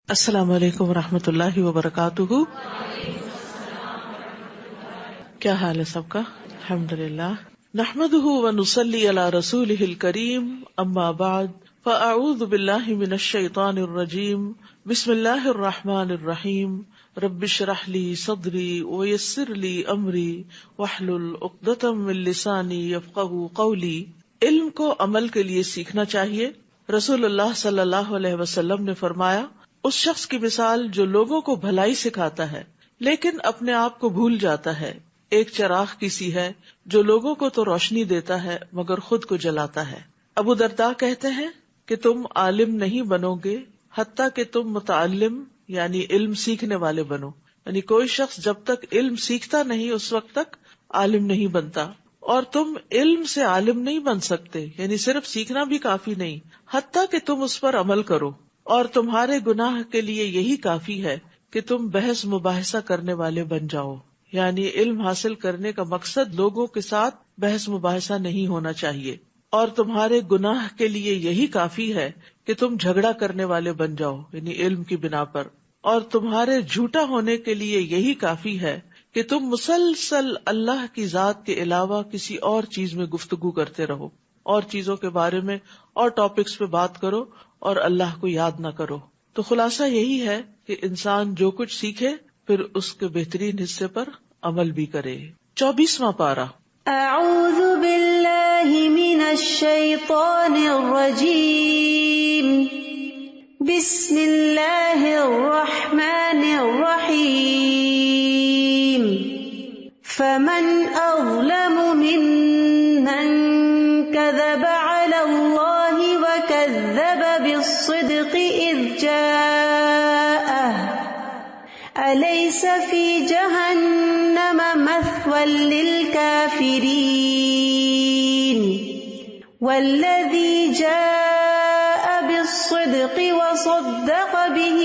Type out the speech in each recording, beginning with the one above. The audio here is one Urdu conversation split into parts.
السلام علیکم ورحمۃ اللہ وبرکاتہ. کیا حال ہے سب کا؟ الحمدللہ. نحمده ونصلی علی رسولہ الکریم. اما بعد فاعوذ باللہ من الشیطان الرجیم. بسم اللہ الرحمن الرحیم. رب اشرح لی صدری ویسر لی امری واحلل عقدۃ من لسانی یفقہوا قولی. علم کو عمل کے لیے سیکھنا چاہیے. رسول اللہ صلی اللہ علیہ وسلم نے فرمایا، اس شخص کی مثال جو لوگوں کو بھلائی سکھاتا ہے لیکن اپنے آپ کو بھول جاتا ہے، ایک چراغ کی سی ہے جو لوگوں کو تو روشنی دیتا ہے مگر خود کو جلاتا ہے. ابو درداء کہتے ہیں کہ تم عالم نہیں بنو گے حتیٰ کہ تم متعلم یعنی علم سیکھنے والے بنو. یعنی کوئی شخص جب تک علم سیکھتا نہیں اس وقت تک عالم نہیں بنتا، اور تم علم سے عالم نہیں بن سکتے، یعنی صرف سیکھنا بھی کافی نہیں حتیٰ کہ تم اس پر عمل کرو. اور تمہارے گناہ کے لیے یہی کافی ہے کہ تم بحث مباحثہ کرنے والے بن جاؤ. یعنی علم حاصل کرنے کا مقصد لوگوں کے ساتھ بحث مباحثہ نہیں ہونا چاہیے. اور تمہارے گناہ کے لیے یہی کافی ہے کہ تم جھگڑا کرنے والے بن جاؤ، یعنی علم کی بنا پر. اور تمہارے جھوٹا ہونے کے لیے یہی کافی ہے کہ تم مسلسل اللہ کی ذات کے علاوہ کسی اور چیز میں گفتگو کرتے رہو، اور چیزوں کے بارے میں اور ٹاپکس پہ بات کرو اور اللہ کو یاد نہ کرو. تو خلاصہ یہی ہے کہ انسان جو کچھ سیکھے پھر اس کے بہترین حصے پر عمل بھی کرے. 24واں پارہ. اعوذ باللہ من الشیطان الرجیم. بسم اللہ الرحمن الرحیم. فمن اظلم ممن كذب على الله وكذب بالصدق إذ جاءه أليس في جهنم مثوى للكافرين والذي جاء بالصدق وصدق به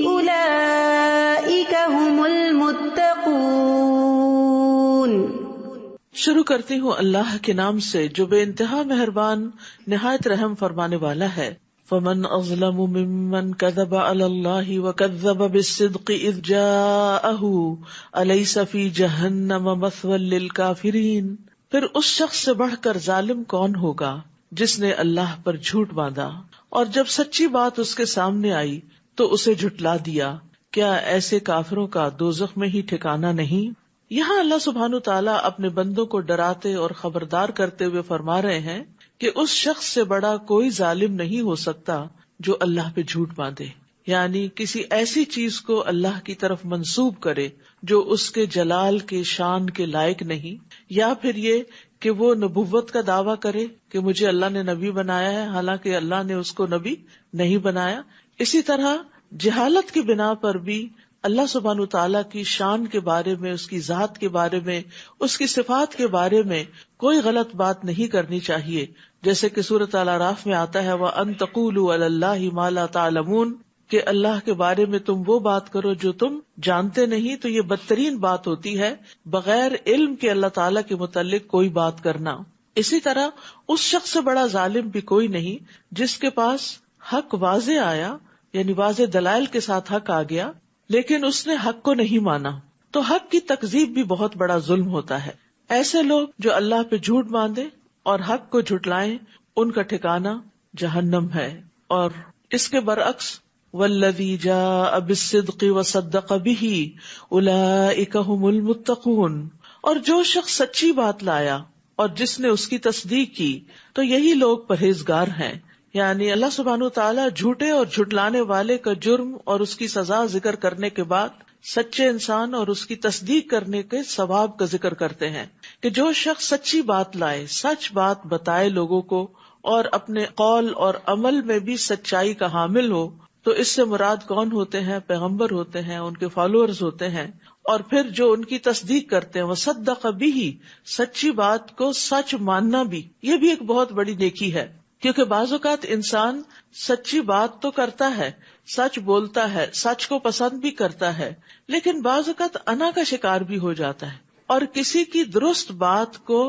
أولئك هم المتقون. شروع کرتی ہوں اللہ کے نام سے جو بے انتہا مہربان نہایت رحم فرمانے والا ہے. فمن اظلم ممن كذب على الله وكذب بالصدق اذ جاءه اليس في جهنم مثوى للكافرين. پھر اس شخص سے بڑھ کر ظالم کون ہوگا جس نے اللہ پر جھوٹ باندھا اور جب سچی بات اس کے سامنے آئی تو اسے جھٹلا دیا. کیا ایسے کافروں کا دوزخ میں ہی ٹھکانہ نہیں؟ یہاں اللہ سبحانہ تعالیٰ اپنے بندوں کو ڈراتے اور خبردار کرتے ہوئے فرما رہے ہیں کہ اس شخص سے بڑا کوئی ظالم نہیں ہو سکتا جو اللہ پہ جھوٹ باندھے، یعنی کسی ایسی چیز کو اللہ کی طرف منسوب کرے جو اس کے جلال کے شان کے لائق نہیں، یا پھر یہ کہ وہ نبوت کا دعویٰ کرے کہ مجھے اللہ نے نبی بنایا ہے حالانکہ اللہ نے اس کو نبی نہیں بنایا. اسی طرح جہالت کی بنا پر بھی اللہ سبحانہ تعالیٰ کی شان کے بارے میں، اس کی ذات کے بارے میں، اس کی صفات کے بارے میں کوئی غلط بات نہیں کرنی چاہیے. جیسے کہ سورۃ الاعراف میں آتا ہے وَأَن تَقُولُوا عَلَى اللَّهِ مَا لَا تَعْلَمُونَ، کہ اللہ کے بارے میں تم وہ بات کرو جو تم جانتے نہیں. تو یہ بدترین بات ہوتی ہے بغیر علم کے اللہ تعالیٰ کے متعلق کوئی بات کرنا. اسی طرح اس شخص سے بڑا ظالم بھی کوئی نہیں جس کے پاس حق واضح آیا، یعنی واضح دلائل کے ساتھ حق آ گیا لیکن اس نے حق کو نہیں مانا. تو حق کی تکذیب بھی بہت بڑا ظلم ہوتا ہے. ایسے لوگ جو اللہ پہ جھوٹ باندھے اور حق کو جھٹلائیں ان کا ٹھکانہ جہنم ہے. اور اس کے برعکس والذی جاء بالصدق وصدق به اولئک هم المتقون، اور جو شخص سچی بات لایا اور جس نے اس کی تصدیق کی تو یہی لوگ پرہیزگار ہیں. یعنی اللہ سبحانہ تعالیٰ جھوٹے اور جھٹلانے والے کا جرم اور اس کی سزا ذکر کرنے کے بعد سچے انسان اور اس کی تصدیق کرنے کے ثواب کا ذکر کرتے ہیں کہ جو شخص سچی بات لائے، سچ بات بتائے لوگوں کو اور اپنے قول اور عمل میں بھی سچائی کا حامل ہو. تو اس سے مراد کون ہوتے ہیں؟ پیغمبر ہوتے ہیں، ان کے فالوورز ہوتے ہیں. اور پھر جو ان کی تصدیق کرتے ہیں وصدق به، سچی بات کو سچ ماننا بھی، یہ بھی ایک بہت بڑی نیکی ہے. کیونکہ بعض اوقات انسان سچی بات تو کرتا ہے، سچ بولتا ہے، سچ کو پسند بھی کرتا ہے، لیکن بعض اوقات انا کا شکار بھی ہو جاتا ہے اور کسی کی درست بات کو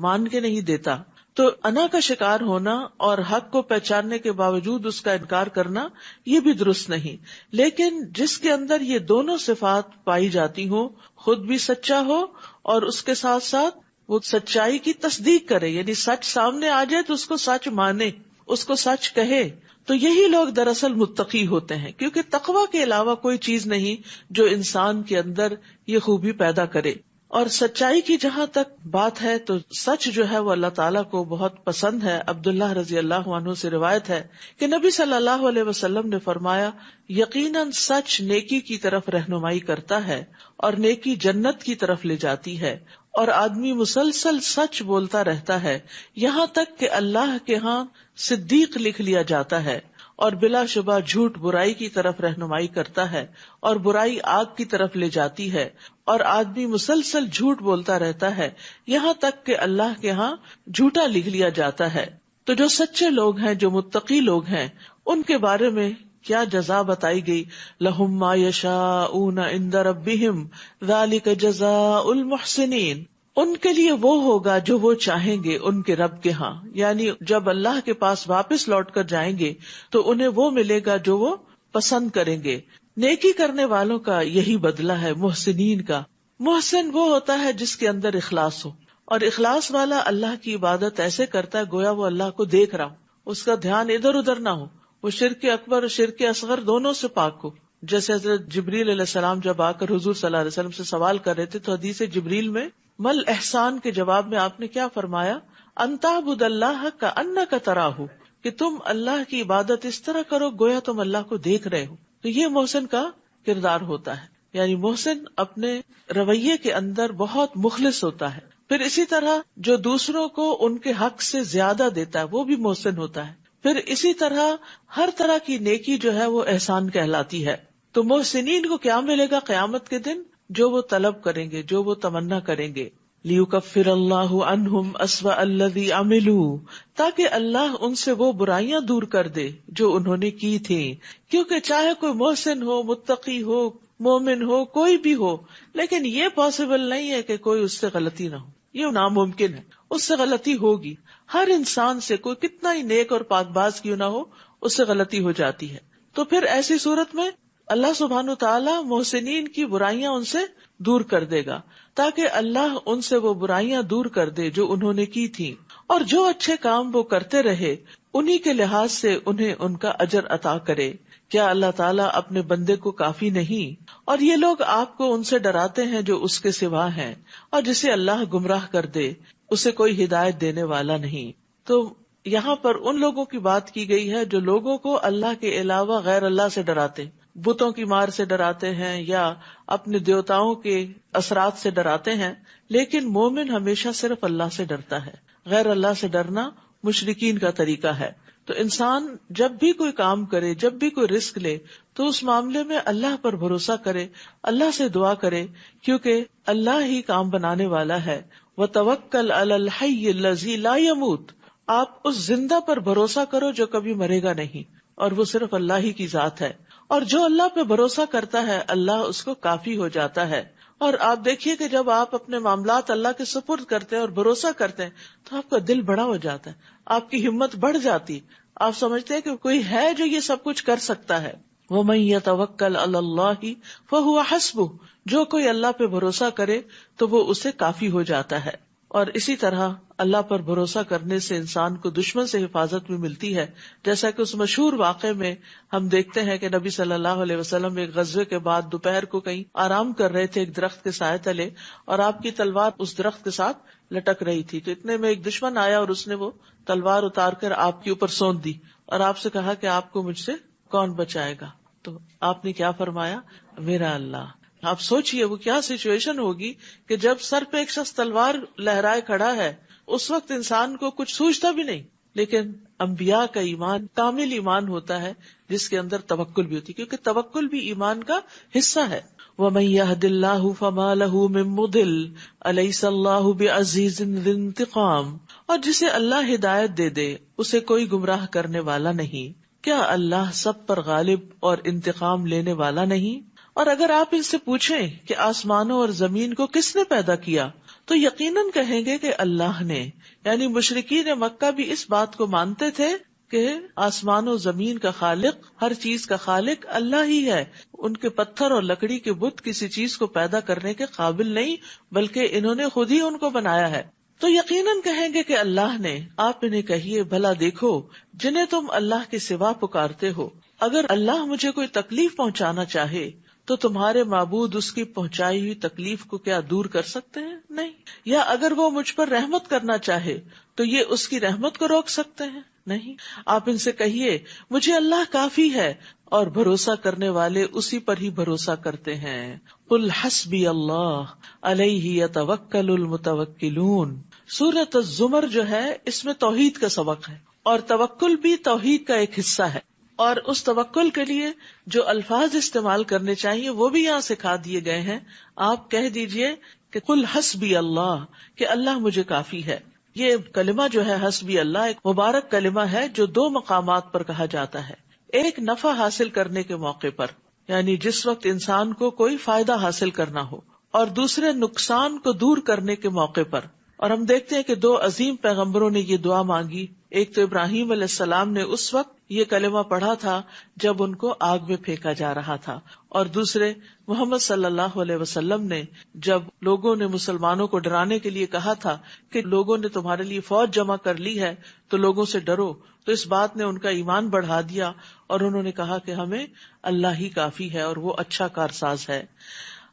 مان کے نہیں دیتا، تو انا کا شکار ہونا اور حق کو پہچاننے کے باوجود اس کا انکار کرنا یہ بھی درست نہیں. لیکن جس کے اندر یہ دونوں صفات پائی جاتی ہوں، خود بھی سچا ہو اور اس کے ساتھ ساتھ وہ سچائی کی تصدیق کرے، یعنی سچ سامنے آ جائے تو اس کو سچ مانے، اس کو سچ کہے، تو یہی لوگ دراصل متقی ہوتے ہیں. کیونکہ تقویٰ کے علاوہ کوئی چیز نہیں جو انسان کے اندر یہ خوبی پیدا کرے. اور سچائی کی جہاں تک بات ہے تو سچ جو ہے وہ اللہ تعالیٰ کو بہت پسند ہے. عبداللہ رضی اللہ عنہ سے روایت ہے کہ نبی صلی اللہ علیہ وسلم نے فرمایا، یقیناً سچ نیکی کی طرف رہنمائی کرتا ہے اور نیکی جنت کی طرف لے جاتی ہے، اور آدمی مسلسل سچ بولتا رہتا ہے یہاں تک کہ اللہ کے ہاں صدیق لکھ لیا جاتا ہے، اور بلا شبہ جھوٹ برائی کی طرف رہنمائی کرتا ہے اور برائی آگ کی طرف لے جاتی ہے، اور آدمی مسلسل جھوٹ بولتا رہتا ہے یہاں تک کہ اللہ کے ہاں جھوٹا لکھ لیا جاتا ہے. تو جو سچے لوگ ہیں، جو متقی لوگ ہیں، ان کے بارے میں کیا جزا بتائی گئی، لہم ما یشاؤون عند ربہم ذالک جزاء المحسنین، ان کے لیے وہ ہوگا جو وہ چاہیں گے ان کے رب کے ہاں. یعنی جب اللہ کے پاس واپس لوٹ کر جائیں گے تو انہیں وہ ملے گا جو وہ پسند کریں گے. نیکی کرنے والوں کا یہی بدلہ ہے محسنین کا. محسن وہ ہوتا ہے جس کے اندر اخلاص ہو، اور اخلاص والا اللہ کی عبادت ایسے کرتا ہے گویا وہ اللہ کو دیکھ رہا ہو، اس کا دھیان ادھر ادھر نہ ہو، وہ شرک اکبر اور شرک اصغر دونوں سے پاک ہو. جیسے حضرت جبریل علیہ السلام جب آ کر حضور صلی اللہ علیہ وسلم سے سوال کر رہے تھے تو حدیث جبریل میں مل احسان کے جواب میں آپ نے کیا فرمایا، ان تعبد اللہ کأنک تراہ، کہ تم اللہ کی عبادت اس طرح کرو گویا تم اللہ کو دیکھ رہے ہو. تو یہ محسن کا کردار ہوتا ہے. یعنی محسن اپنے رویے کے اندر بہت مخلص ہوتا ہے. پھر اسی طرح جو دوسروں کو ان کے حق سے زیادہ دیتا ہے وہ بھی محسن ہوتا ہے. پھر اسی طرح ہر طرح کی نیکی جو ہے وہ احسان کہلاتی ہے. تو محسنین کو کیا ملے گا قیامت کے دن؟ جو وہ طلب کریں گے، جو وہ تمنا کریں گے. لیکفر اللہ عنہم اسوأ الذی عملوا، تاکہ اللہ ان سے وہ برائیاں دور کر دے جو انہوں نے کی تھیں. کیونکہ چاہے کوئی محسن ہو، متقی ہو، مومن ہو، کوئی بھی ہو، لیکن یہ پاسبل نہیں ہے کہ کوئی اس سے غلطی نہ ہو. یہ ناممکن ہے، اس سے غلطی ہوگی. ہر انسان سے کوئی کتنا ہی نیک اور پاک باز کیوں نہ ہو، اس سے غلطی ہو جاتی ہے. تو پھر ایسی صورت میں اللہ سبحانہ تعالیٰ محسنین کی برائیاں ان سے دور کر دے گا، تاکہ اللہ ان سے وہ برائیاں دور کر دے جو انہوں نے کی تھی، اور جو اچھے کام وہ کرتے رہے انہی کے لحاظ سے انہیں ان کا اجر عطا کرے. کیا اللہ تعالیٰ اپنے بندے کو کافی نہیں؟ اور یہ لوگ آپ کو ان سے ڈراتے ہیں جو اس کے سوا ہیں، اور جسے اللہ گمراہ کر دے اسے کوئی ہدایت دینے والا نہیں. تو یہاں پر ان لوگوں کی بات کی گئی ہے جو لوگوں کو اللہ کے علاوہ غیر اللہ سے ڈراتے، بتوں کی مار سے ڈراتے ہیں یا اپنے دیوتاؤں کے اثرات سے ڈراتے ہیں. لیکن مومن ہمیشہ صرف اللہ سے ڈرتا ہے. غیر اللہ سے ڈرنا مشرکین کا طریقہ ہے. تو انسان جب بھی کوئی کام کرے، جب بھی کوئی رسک لے، تو اس معاملے میں اللہ پر بھروسہ کرے، اللہ سے دعا کرے، کیونکہ اللہ ہی کام بنانے والا ہے. وَتَوَكَّلْ عَلَى الْحَيِّ الَّذِي لَا يَمُوتُ، آپ اس زندہ پر بھروسہ کرو جو کبھی مرے گا نہیں، اور وہ صرف اللہ ہی کی ذات ہے. اور جو اللہ پہ بھروسہ کرتا ہے اللہ اس کو کافی ہو جاتا ہے. اور آپ دیکھیے کہ جب آپ اپنے معاملات اللہ کے سپرد کرتے ہیں اور بھروسہ کرتے ہیں تو آپ کا دل بڑا ہو جاتا ہے، آپ کی ہمت بڑھ جاتی. آپ سمجھتے ہیں کہ کوئی ہے جو یہ سب کچھ کر سکتا ہے. وَمَن يَتَوَكَّلْ عَلَى اللَّهِ فَهُوَ حَسْبُهُ، جو کوئی اللہ پہ بھروسہ کرے تو وہ اسے کافی ہو جاتا ہے. اور اسی طرح اللہ پر بھروسہ کرنے سے انسان کو دشمن سے حفاظت بھی ملتی ہے. جیسا کہ اس مشہور واقعے میں ہم دیکھتے ہیں کہ نبی صلی اللہ علیہ وسلم ایک غزوے کے بعد دوپہر کو کہیں آرام کر رہے تھے ایک درخت کے سائے تلے، اور آپ کی تلوار اس درخت کے ساتھ لٹک رہی تھی. تو اتنے میں ایک دشمن آیا اور اس نے وہ تلوار اتار کر آپ کے اوپر سونت دی اور آپ سے کہا کہ آپ کو مجھ سے کون بچائے گا؟ تو آپ نے کیا فرمایا؟ میرا اللہ. آپ سوچئے وہ کیا سچویشن ہوگی کہ جب سر پہ ایک شخص تلوار لہرائے کھڑا ہے، اس وقت انسان کو کچھ سوچتا بھی نہیں. لیکن انبیاء کا ایمان کامل ایمان ہوتا ہے جس کے اندر توکل بھی ہوتی ہے، کیونکہ توکل بھی ایمان کا حصہ ہے. وَمَن يَهْدِ اللَّهُ فَمَا لَهُ مِن مُضِلٍّ أَلَيْسَ اللَّهُ بِعَزِيزٍ ذِي انتقام، اور جسے اللہ ہدایت دے دے اسے کوئی گمراہ کرنے والا نہیں. کیا اللہ سب پر غالب اور انتقام لینے والا نہیں؟ اور اگر آپ ان سے پوچھیں کہ آسمانوں اور زمین کو کس نے پیدا کیا، تو یقیناً کہیں گے کہ اللہ نے، یعنی مشرکین مکہ بھی اس بات کو مانتے تھے کہ آسمان و زمین کا خالق، ہر چیز کا خالق اللہ ہی ہے. ان کے پتھر اور لکڑی کے بت کسی چیز کو پیدا کرنے کے قابل نہیں، بلکہ انہوں نے خود ہی ان کو بنایا ہے. تو یقیناً کہیں گے کہ اللہ نے. آپ انہیں کہیے بھلا دیکھو جنہیں تم اللہ کے سوا پکارتے ہو، اگر اللہ مجھے کوئی تکلیف پہنچانا چاہے تو تمہارے معبود اس کی پہنچائی ہوئی تکلیف کو کیا دور کر سکتے ہیں؟ نہیں. یا اگر وہ مجھ پر رحمت کرنا چاہے تو یہ اس کی رحمت کو روک سکتے ہیں؟ نہیں. آپ ان سے کہیے مجھے اللہ کافی ہے اور بھروسہ کرنے والے اسی پر ہی بھروسہ کرتے ہیں. قل حسبی اللہ علیہ یتوکل المتوکلون. سورۃ الزمر جو ہے اس میں توحید کا سبق ہے، اور توکل بھی توحید کا ایک حصہ ہے. اور اس توکل کے لیے جو الفاظ استعمال کرنے چاہیے وہ بھی یہاں سکھا دیے گئے ہیں. آپ کہہ دیجئے کہ قل حسبی اللہ، کہ اللہ مجھے کافی ہے. یہ کلمہ جو ہے حسبی اللہ ایک مبارک کلمہ ہے جو دو مقامات پر کہا جاتا ہے. ایک نفع حاصل کرنے کے موقع پر، یعنی جس وقت انسان کو کوئی فائدہ حاصل کرنا ہو، اور دوسرے نقصان کو دور کرنے کے موقع پر. اور ہم دیکھتے ہیں کہ دو عظیم پیغمبروں نے یہ دعا مانگی. ایک تو ابراہیم علیہ السلام نے اس وقت یہ کلمہ پڑھا تھا جب ان کو آگ میں پھینکا جا رہا تھا، اور دوسرے محمد صلی اللہ علیہ وسلم نے جب لوگوں نے مسلمانوں کو ڈرانے کے لیے کہا تھا کہ لوگوں نے تمہارے لیے فوج جمع کر لی ہے تو لوگوں سے ڈرو، تو اس بات نے ان کا ایمان بڑھا دیا اور انہوں نے کہا کہ ہمیں اللہ ہی کافی ہے اور وہ اچھا کارساز ہے.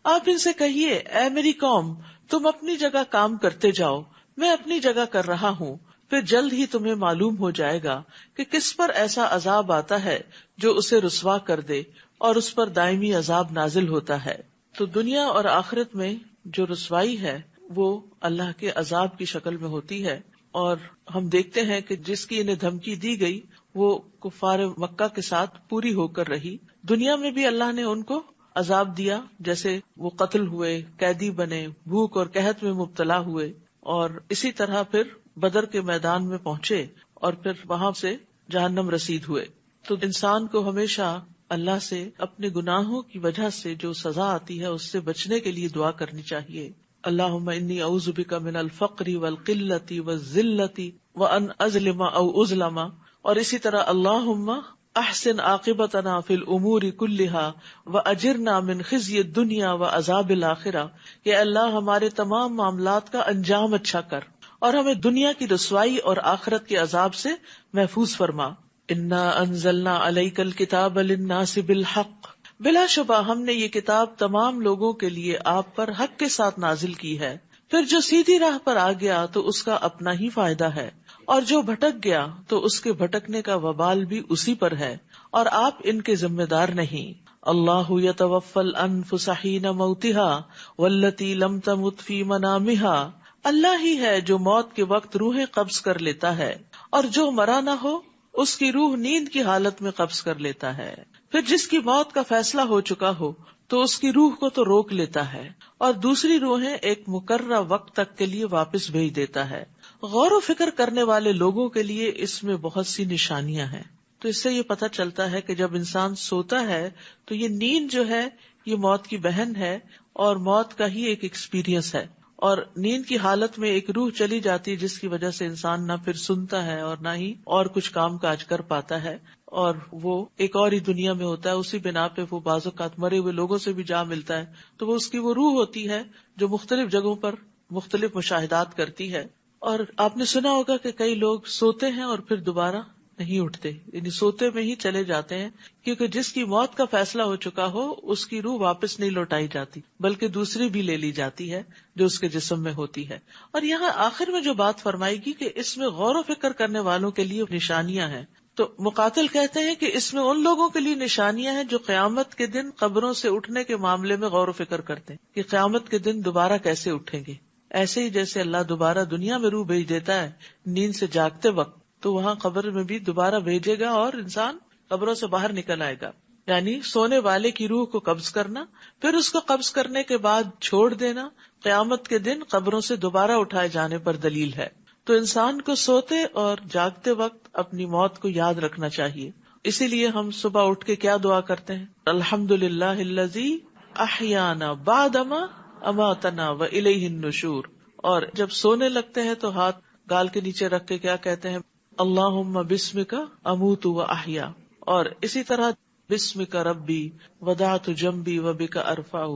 آپ ان سے کہیے اے میری قوم، تم اپنی جگہ کام کرتے جاؤ، میں اپنی جگہ کر رہا ہوں، پھر جلد ہی تمہیں معلوم ہو جائے گا کہ کس پر ایسا عذاب آتا ہے جو اسے رسوا کر دے اور اس پر دائمی عذاب نازل ہوتا ہے. تو دنیا اور آخرت میں جو رسوائی ہے وہ اللہ کے عذاب کی شکل میں ہوتی ہے. اور ہم دیکھتے ہیں کہ جس کی انہیں دھمکی دی گئی وہ کفار مکہ کے ساتھ پوری ہو کر رہی. دنیا میں بھی اللہ نے ان کو عذاب دیا، جیسے وہ قتل ہوئے، قیدی بنے، بھوک اور قحط میں مبتلا ہوئے، اور اسی طرح پھر بدر کے میدان میں پہنچے اور پھر وہاں سے جہنم رسید ہوئے. تو انسان کو ہمیشہ اللہ سے اپنے گناہوں کی وجہ سے جو سزا آتی ہے اس سے بچنے کے لیے دعا کرنی چاہیے. اللہم انی اعوذ بک من الفقر والقلۃ والذلۃ وان اظلم او اظلم. اور اسی طرح اللہم احسن عاقبتنا فی الامور کلها واجرنا من خزی الدنیا وعذاب الآخرہ. کہ اللہ ہمارے تمام معاملات کا انجام اچھا کر اور ہمیں دنیا کی رسوائی اور آخرت کے عذاب سے محفوظ فرما. انا انزلنا علیک الکتاب للناس بالحق. بلا شبہ ہم نے یہ کتاب تمام لوگوں کے لیے آپ پر حق کے ساتھ نازل کی ہے. پھر جو سیدھی راہ پر آ گیا تو اس کا اپنا ہی فائدہ ہے، اور جو بھٹک گیا تو اس کے بھٹکنے کا وبال بھی اسی پر ہے، اور آپ ان کے ذمہ دار نہیں. اللہ یتوفی الانفس حین موتها والتی لم تمت فی منامها. اللہ ہی ہے جو موت کے وقت روحیں قبض کر لیتا ہے، اور جو مرا نہ ہو اس کی روح نیند کی حالت میں قبض کر لیتا ہے. پھر جس کی موت کا فیصلہ ہو چکا ہو تو اس کی روح کو تو روک لیتا ہے، اور دوسری روحیں ایک مقررہ وقت تک کے لیے واپس بھیج دیتا ہے. غور و فکر کرنے والے لوگوں کے لیے اس میں بہت سی نشانیاں ہیں. تو اس سے یہ پتہ چلتا ہے کہ جب انسان سوتا ہے تو یہ نیند جو ہے یہ موت کی بہن ہے اور موت کا ہی ایک ایکسپیرینس ہے. اور نیند کی حالت میں ایک روح چلی جاتی ہے جس کی وجہ سے انسان نہ پھر سنتا ہے اور نہ ہی اور کچھ کام کاج کر پاتا ہے، اور وہ ایک اور ہی دنیا میں ہوتا ہے. اسی بنا پہ وہ بعض اوقات مرے ہوئے لوگوں سے بھی جا ملتا ہے. تو وہ اس کی وہ روح ہوتی ہے جو مختلف جگہوں پر مختلف مشاہدات کرتی ہے. اور آپ نے سنا ہوگا کہ کئی لوگ سوتے ہیں اور پھر دوبارہ نہیں اٹھتے، یعنی سوتے میں ہی چلے جاتے ہیں، کیونکہ جس کی موت کا فیصلہ ہو چکا ہو اس کی روح واپس نہیں لوٹائی جاتی بلکہ دوسری بھی لے لی جاتی ہے جو اس کے جسم میں ہوتی ہے. اور یہاں آخر میں جو بات فرمائی گی کہ اس میں غور و فکر کرنے والوں کے لیے نشانیاں ہیں، تو مقاتل کہتے ہیں کہ اس میں ان لوگوں کے لیے نشانیاں ہیں جو قیامت کے دن قبروں سے اٹھنے کے معاملے میں غور و فکر کرتے ہیں کہ قیامت کے دن دوبارہ کیسے اٹھیں گے. ایسے ہی جیسے اللہ دوبارہ دنیا میں روح بھیج دیتا ہے نیند سے جاگتے وقت، تو وہاں قبر میں بھی دوبارہ بھیجے گا اور انسان قبروں سے باہر نکل آئے گا. یعنی سونے والے کی روح کو قبض کرنا، پھر اس کو قبض کرنے کے بعد چھوڑ دینا، قیامت کے دن قبروں سے دوبارہ اٹھائے جانے پر دلیل ہے. تو انسان کو سوتے اور جاگتے وقت اپنی موت کو یاد رکھنا چاہیے. اسی لیے ہم صبح اٹھ کے کیا دعا کرتے ہیں؟ الحمدللہ الذی احیانا بعد ما اماتنا والیہ النشور. اور جب سونے لگتے ہیں تو ہاتھ گال کے نیچے رکھ کے کیا کہتے ہیں؟ اللہم بسمک اموت و احیا. اور اسی طرح بسمک ربی وضعت جنبی وبک ارفعہ،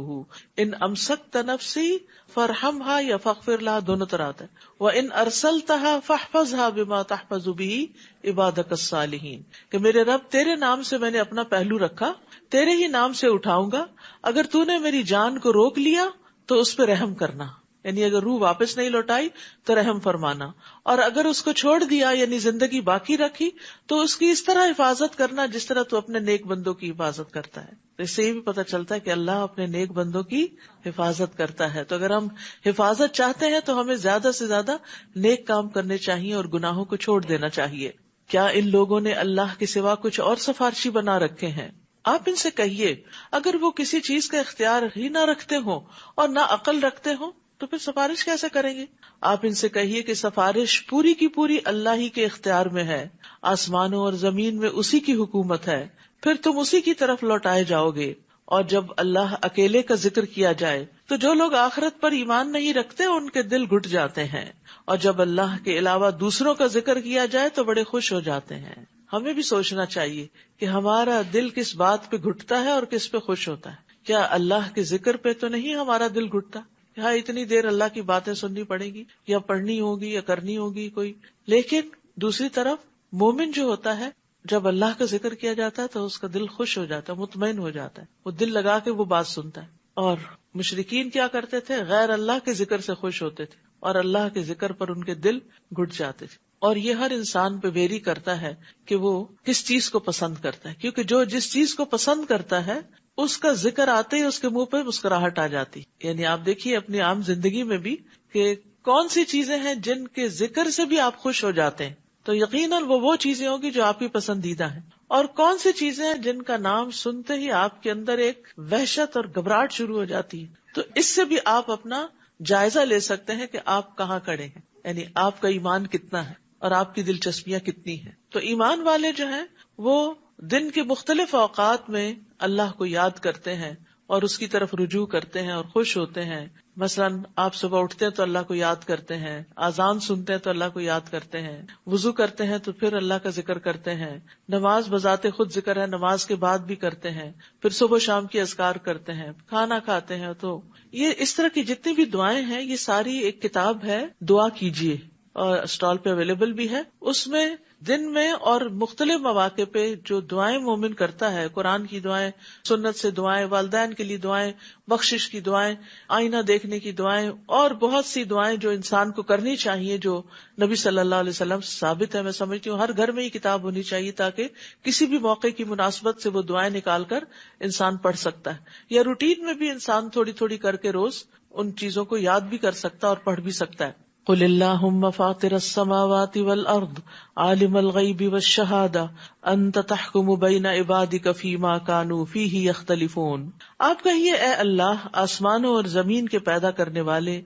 ان امسکت نفسی فرحمھا یا فاغفر لھا، دونوں طرح آتا ہے. وان ارسلتھا فاحفظھا بما تحفظ بہ عبادک الصالحین، کہ میرے رب تیرے نام سے میں نے اپنا پہلو رکھا، تیرے ہی نام سے اٹھاؤں گا، اگر تو نے میری جان کو روک لیا تو اس پہ رحم کرنا، یعنی اگر روح واپس نہیں لوٹائی تو رحم فرمانا، اور اگر اس کو چھوڑ دیا یعنی زندگی باقی رکھی تو اس کی اس طرح حفاظت کرنا جس طرح تو اپنے نیک بندوں کی حفاظت کرتا ہے. تو اس سے یہ بھی پتہ چلتا ہے کہ اللہ اپنے نیک بندوں کی حفاظت کرتا ہے. تو اگر ہم حفاظت چاہتے ہیں تو ہمیں زیادہ سے زیادہ نیک کام کرنے چاہیے اور گناہوں کو چھوڑ دینا چاہیے. کیا ان لوگوں نے اللہ کے سوا کچھ اور سفارشی بنا رکھے ہیں؟ آپ ان سے کہیے اگر وہ کسی چیز کا اختیار ہی نہ رکھتے ہوں اور نہ عقل رکھتے ہوں تو پھر سفارش کیسے کریں گے؟ آپ ان سے کہیے کہ سفارش پوری کی پوری اللہ ہی کے اختیار میں ہے، آسمانوں اور زمین میں اسی کی حکومت ہے، پھر تم اسی کی طرف لوٹائے جاؤ گے. اور جب اللہ اکیلے کا ذکر کیا جائے تو جو لوگ آخرت پر ایمان نہیں رکھتے ان کے دل گھٹ جاتے ہیں، اور جب اللہ کے علاوہ دوسروں کا ذکر کیا جائے تو بڑے خوش ہو جاتے ہیں. ہمیں بھی سوچنا چاہیے کہ ہمارا دل کس بات پہ گھٹتا ہے اور کس پہ خوش ہوتا ہے. کیا اللہ کے ذکر پہ تو نہیں ہمارا دل گھٹتا؟ ہاں اتنی دیر اللہ کی باتیں سننی پڑے گی یا پڑھنی ہوگی یا کرنی ہوگی کوئی، لیکن دوسری طرف مومن جو ہوتا ہے جب اللہ کا ذکر کیا جاتا ہے تو اس کا دل خوش ہو جاتا ہے، مطمئن ہو جاتا ہے، وہ دل لگا کے وہ بات سنتا ہے. اور مشرکین کیا کرتے تھے؟ غیر اللہ کے ذکر سے خوش ہوتے تھے اور اللہ کے ذکر پر ان کے دل گھٹ جاتے تھے. اور یہ ہر انسان پہ ویری کرتا ہے کہ وہ کس چیز کو پسند کرتا ہے، کیونکہ جو جس چیز کو پسند کرتا ہے اس کا ذکر آتے ہی اس کے منہ پہ مسکراہٹ آ جاتی. یعنی آپ دیکھیے اپنی عام زندگی میں بھی کہ کون سی چیزیں ہیں جن کے ذکر سے بھی آپ خوش ہو جاتے ہیں، تو یقیناً وہ چیزیں ہوں گی جو آپ کی پسندیدہ ہیں. اور کون سی چیزیں ہیں جن کا نام سنتے ہی آپ کے اندر ایک وحشت اور گھبراہٹ شروع ہو جاتی ہے. تو اس سے بھی آپ اپنا جائزہ لے سکتے ہیں کہ آپ کہاں کھڑے ہیں، یعنی آپ کا ایمان کتنا ہے اور آپ کی دلچسپیاں کتنی ہیں. تو ایمان والے جو ہیں وہ دن کے مختلف اوقات میں اللہ کو یاد کرتے ہیں اور اس کی طرف رجوع کرتے ہیں اور خوش ہوتے ہیں. مثلاً آپ صبح اٹھتے ہیں تو اللہ کو یاد کرتے ہیں، اذان سنتے ہیں تو اللہ کو یاد کرتے ہیں، وضو کرتے ہیں تو پھر اللہ کا ذکر کرتے ہیں، نماز بذات خود ذکر ہے، نماز کے بعد بھی کرتے ہیں، پھر صبح شام کی اذکار کرتے ہیں، کھانا کھاتے ہیں. تو یہ اس طرح کی جتنی بھی دعائیں ہیں یہ ساری ایک کتاب ہے دعا کیجیے، اور اسٹال پہ اویلیبل بھی ہے. اس میں دن میں اور مختلف مواقع پہ جو دعائیں مومن کرتا ہے، قرآن کی دعائیں، سنت سے دعائیں، والدین کے لیے دعائیں، بخشش کی دعائیں، آئینہ دیکھنے کی دعائیں، اور بہت سی دعائیں جو انسان کو کرنی چاہیے جو نبی صلی اللہ علیہ وسلم سے ثابت ہے. میں سمجھتی ہوں ہر گھر میں یہ کتاب ہونی چاہیے تاکہ کسی بھی موقع کی مناسبت سے وہ دعائیں نکال کر انسان پڑھ سکتا ہے، یا روٹین میں بھی انسان تھوڑی تھوڑی کر کے روز ان چیزوں کو یاد بھی کر سکتا ہے اور پڑھ بھی سکتا ہے. قل اللہم فاطر السماوات والارض عالم الغیب والشہادہ انت تحکم بین عبادک فیما کانوا فیہ یختلفون. آپ کہیے اے اللہ آسمانوں اور زمین کے پیدا کرنے والے،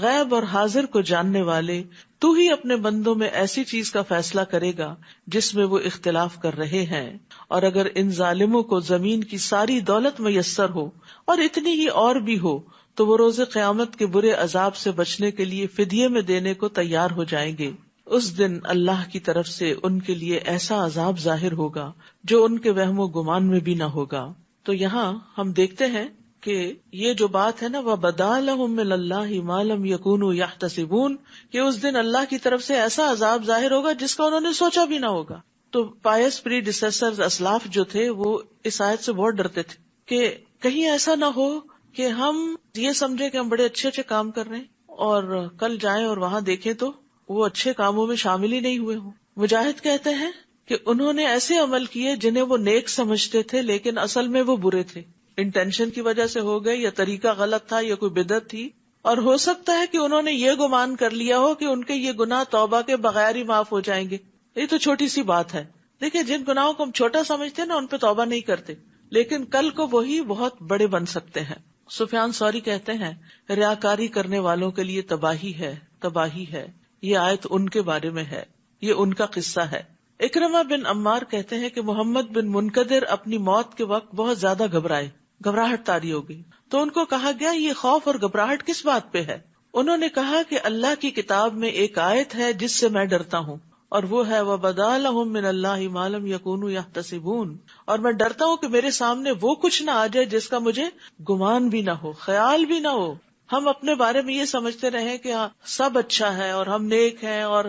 غیب اور حاضر کو جاننے والے، تو ہی اپنے بندوں میں ایسی چیز کا فیصلہ کرے گا جس میں وہ اختلاف کر رہے ہیں. اور اگر ان ظالموں کو زمین کی ساری دولت میسر ہو اور اتنی ہی اور بھی ہو تو وہ روز قیامت کے برے عذاب سے بچنے کے لیے فدیے میں دینے کو تیار ہو جائیں گے. اس دن اللہ کی طرف سے ان کے لیے ایسا عذاب ظاہر ہوگا جو ان کے وہم و گمان میں بھی نہ ہوگا. تو یہاں ہم دیکھتے ہیں کہ یہ جو بات ہے نا وَبَدَا لَهُم مِّنَ اللَّهِ مَا لَمْ يَكُونُوا يَحْتَسِبُونَ، کہ اس دن اللہ کی طرف سے ایسا عذاب ظاہر ہوگا جس کا انہوں نے سوچا بھی نہ ہوگا. تو پائس پری ڈیسیسرز اسلاف جو تھے وہ اس آیت سے بہت ڈرتے تھے کہ کہیں ایسا نہ ہو کہ ہم یہ سمجھے کہ ہم بڑے اچھے اچھے کام کر رہے ہیں اور کل جائیں اور وہاں دیکھیں تو وہ اچھے کاموں میں شامل ہی نہیں ہوئے ہوں. مجاہد کہتے ہیں کہ انہوں نے ایسے عمل کیے جنہیں وہ نیک سمجھتے تھے لیکن اصل میں وہ برے تھے. انٹینشن کی وجہ سے ہو گئے یا طریقہ غلط تھا یا کوئی بدعت تھی، اور ہو سکتا ہے کہ انہوں نے یہ گمان کر لیا ہو کہ ان کے یہ گناہ توبہ کے بغیر ہی معاف ہو جائیں گے. یہ تو چھوٹی سی بات ہے. دیکھیں جن گناہوں کو ہم چھوٹا سمجھتے ہیں نا ان پہ توبہ نہیں کرتے، لیکن کل کو وہی بہت بڑے بن سکتے ہیں. سفیان ثوری کہتے ہیں ریاکاری کرنے والوں کے لیے تباہی ہے، تباہی ہے. یہ آیت ان کے بارے میں ہے، یہ ان کا قصہ ہے. اکرمہ بن عمار کہتے ہیں کہ محمد بن منقدر اپنی موت کے وقت بہت زیادہ گھبراہٹ طاری ہو گئی. تو ان کو کہا گیا یہ خوف اور گھبراہٹ کس بات پہ ہے؟ انہوں نے کہا کہ اللہ کی کتاب میں ایک آیت ہے جس سے میں ڈرتا ہوں، اور وہ ہے وَبَدَا لَهُم مِّنَ اللَّهِ مَا لَمْ يَكُونُوا يَحْتَسِبُونَ، اور میں ڈرتا ہوں کہ میرے سامنے وہ کچھ نہ آ جائے جس کا مجھے گمان بھی نہ ہو، خیال بھی نہ ہو۔ ہم اپنے بارے میں یہ سمجھتے رہیں کہ ہاں سب اچھا ہے اور ہم نیک ہیں اور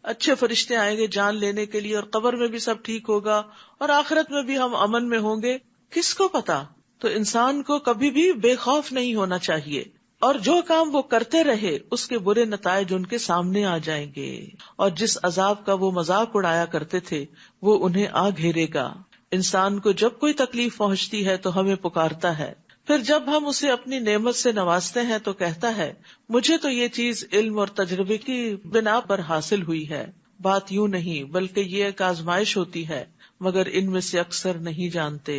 اچھے فرشتے آئیں گے جان لینے کے لیے، اور قبر میں بھی سب ٹھیک ہوگا اور آخرت میں بھی ہم امن میں ہوں گے، کس کو پتا؟ تو انسان کو کبھی بھی بے خوف نہیں ہونا چاہیے، اور جو کام وہ کرتے رہے اس کے برے نتائج ان کے سامنے آ جائیں گے، اور جس عذاب کا وہ مذاق اڑایا کرتے تھے وہ انہیں آ گھیرے گا۔ انسان کو جب کوئی تکلیف پہنچتی ہے تو ہمیں پکارتا ہے، پھر جب ہم اسے اپنی نعمت سے نوازتے ہیں تو کہتا ہے مجھے تو یہ چیز علم اور تجربے کی بنا پر حاصل ہوئی ہے۔ بات یوں نہیں بلکہ یہ ایک آزمائش ہوتی ہے، مگر ان میں سے اکثر نہیں جانتے۔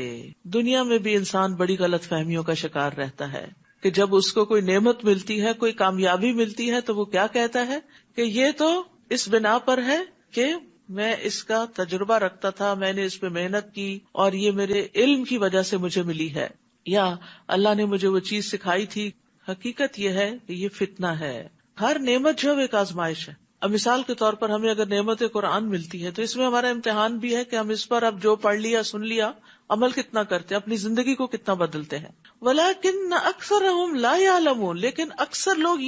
دنیا میں بھی انسان بڑی غلط فہمیوں کا شکار رہتا ہے کہ جب اس کو کوئی نعمت ملتی ہے، کوئی کامیابی ملتی ہے تو وہ کیا کہتا ہے کہ یہ تو اس بنا پر ہے کہ میں اس کا تجربہ رکھتا تھا، میں نے اس پہ محنت کی اور یہ میرے علم کی وجہ سے مجھے ملی ہے، یا اللہ نے مجھے وہ چیز سکھائی تھی۔ حقیقت یہ ہے کہ یہ فتنہ ہے۔ ہر نعمت جو ایک آزمائش ہے۔ اب مثال کے طور پر ہمیں اگر نعمت قرآن ملتی ہے تو اس میں ہمارا امتحان بھی ہے کہ ہم اس پر اب جو پڑھ لیا سن لیا عمل کتنا کرتے ہیں، اپنی زندگی کو کتنا بدلتے ہیں۔ وَلَكِنَّ أَكْثَرَهُمْ لَا يَعْلَمُونَ، لیکن اکثر لوگ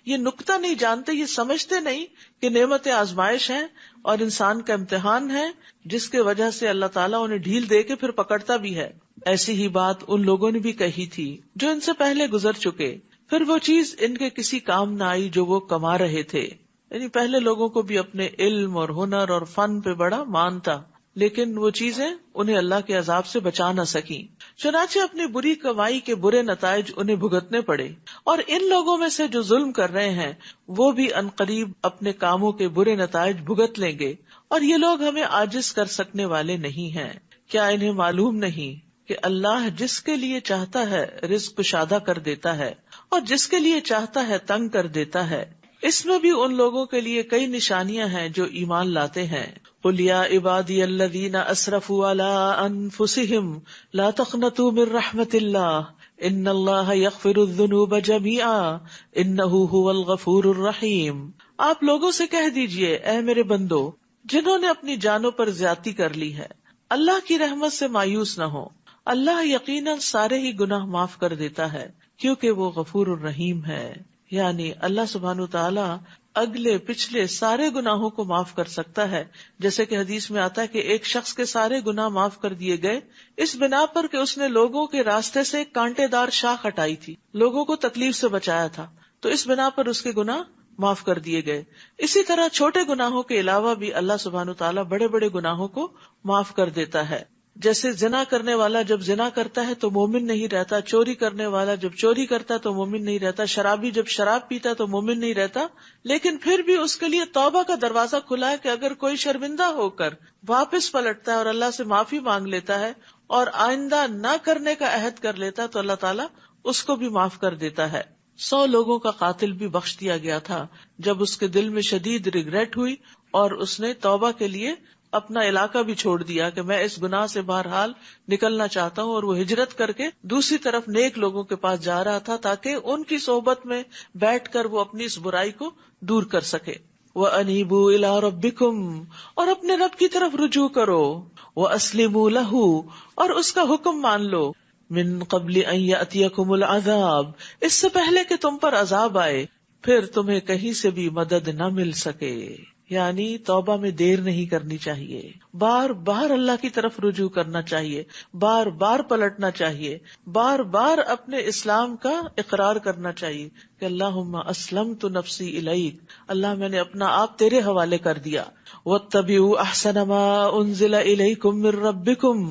یہ نکتہ نہیں جانتے، یہ سمجھتے نہیں کہ نعمت آزمائش ہیں اور انسان کا امتحان ہے جس کی وجہ سے اللہ تعالیٰ انہیں ڈھیل دے کے پھر پکڑتا بھی ہے۔ ایسی ہی بات ان لوگوں نے بھی کہی تھی جو ان سے پہلے گزر چکے، پھر وہ چیز ان کے کسی کام نہ آئی جو وہ کما رہے تھے۔ یعنی پہلے لوگوں کو بھی اپنے علم اور ہنر اور فن پہ بڑا مان تھا، لیکن وہ چیزیں انہیں اللہ کے عذاب سے بچا نہ سکیں، چنانچہ اپنی بری کمائی کے برے نتائج انہیں بھگتنے پڑے۔ اور ان لوگوں میں سے جو ظلم کر رہے ہیں وہ بھی عنقریب اپنے کاموں کے برے نتائج بھگت لیں گے، اور یہ لوگ ہمیں عاجز کر سکنے والے نہیں ہیں۔ کیا انہیں معلوم نہیں کہ اللہ جس کے لیے چاہتا ہے رزق کشادہ کر دیتا ہے اور جس کے لیے چاہتا ہے تنگ کر دیتا ہے؟ اس میں بھی ان لوگوں کے لیے کئی نشانیاں ہیں جو ایمان لاتے ہیں۔ قُلْ يَا عِبَادِيَ الَّذِينَ أَسْرَفُوا عَلَىٰ أَنفُسِهِمْ لَا تَقْنَطُوا مِن رَحْمَةِ اللَّهِ إِنَّ اللَّهَ يَغْفِرُ الذُّنُوبَ جَمِيعًا إِنَّهُ هُوَ الْغَفُورُ الرَّحِيمُ۔ آپ لوگوں سے کہہ دیجئے اے میرے بندو جنہوں نے اپنی جانوں پر زیادتی کر لی ہے، اللہ کی رحمت سے مایوس نہ ہو، اللہ یقیناً سارے ہی گناہ معاف کر دیتا ہے کیونکہ وہ غفور الرحیم ہے۔ یعنی اللہ سبحانہ تعالیٰ اگلے پچھلے سارے گناہوں کو معاف کر سکتا ہے، جیسے کہ حدیث میں آتا ہے کہ ایک شخص کے سارے گناہ معاف کر دیے گئے اس بنا پر کہ اس نے لوگوں کے راستے سے ایک کانٹے دار شاخ ہٹائی تھی، لوگوں کو تکلیف سے بچایا تھا، تو اس بنا پر اس کے گناہ معاف کر دیے گئے۔ اسی طرح چھوٹے گناہوں کے علاوہ بھی اللہ سبحانہ تعالیٰ بڑے بڑے گناہوں کو معاف کر دیتا ہے۔ جیسے زنا کرنے والا جب زنا کرتا ہے تو مومن نہیں رہتا، چوری کرنے والا جب چوری کرتا ہے تو مومن نہیں رہتا، شرابی جب شراب پیتا ہے تو مومن نہیں رہتا، لیکن پھر بھی اس کے لیے توبہ کا دروازہ کھلا ہے کہ اگر کوئی شرمندہ ہو کر واپس پلٹتا ہے اور اللہ سے معافی مانگ لیتا ہے اور آئندہ نہ کرنے کا عہد کر لیتا ہے تو اللہ تعالیٰ اس کو بھی معاف کر دیتا ہے۔ 100 لوگوں کا قاتل بھی بخش دیا گیا تھا جب اس کے دل میں شدید ریگریٹ ہوئی اور اس نے توبہ کے لیے اپنا علاقہ بھی چھوڑ دیا کہ میں اس گناہ سے بہرحال نکلنا چاہتا ہوں، اور وہ ہجرت کر کے دوسری طرف نیک لوگوں کے پاس جا رہا تھا تاکہ ان کی صحبت میں بیٹھ کر وہ اپنی اس برائی کو دور کر سکے۔ وَأَنِيبُوا إِلَىٰ رَبِّكُمْ، اور اپنے رب کی طرف رجوع کرو، وَأَسْلِمُوا لَهُ، اور اس کا حکم مان لو، مِن قَبْلِ أَن يَأْتِيَكُمُ الْعَذَابُ، اس سے پہلے کہ تم پر عذاب آئے پھر تمہیں کہیں سے بھی مدد نہ مل سکے۔ یعنی توبہ میں دیر نہیں کرنی چاہیے، بار بار اللہ کی طرف رجوع کرنا چاہیے، بار بار پلٹنا چاہیے، بار بار اپنے اسلام کا اقرار کرنا چاہیے کہ اللہم اسلمت نفسی الیک، اللہ میں نے اپنا آپ تیرے حوالے کر دیا۔ واتبعوا احسن ما انزل الیکم من ربکم،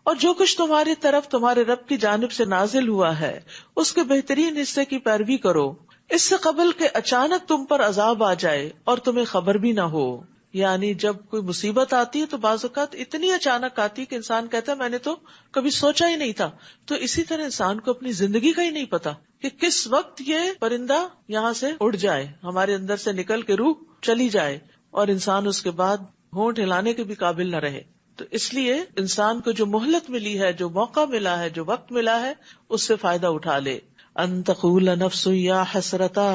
اور جو کچھ تمہاری طرف تمہارے رب کی جانب سے نازل ہوا ہے اس کے بہترین حصے کی پیروی کرو، اس سے قبل کہ اچانک تم پر عذاب آ جائے اور تمہیں خبر بھی نہ ہو۔ یعنی جب کوئی مصیبت آتی ہے تو بعض اوقات اتنی اچانک آتی ہے کہ انسان کہتا ہے میں نے تو کبھی سوچا ہی نہیں تھا۔ تو اسی طرح انسان کو اپنی زندگی کا ہی نہیں پتا کہ کس وقت یہ پرندہ یہاں سے اڑ جائے، ہمارے اندر سے نکل کے روح چلی جائے اور انسان اس کے بعد ہونٹ ہلانے کے بھی قابل نہ رہے۔ تو اس لیے انسان کو جو مہلت ملی ہے، جو موقع ملا ہے، جو وقت ملا ہے، اس سے فائدہ اٹھا لے۔ ان تقول نفس یا حسرتا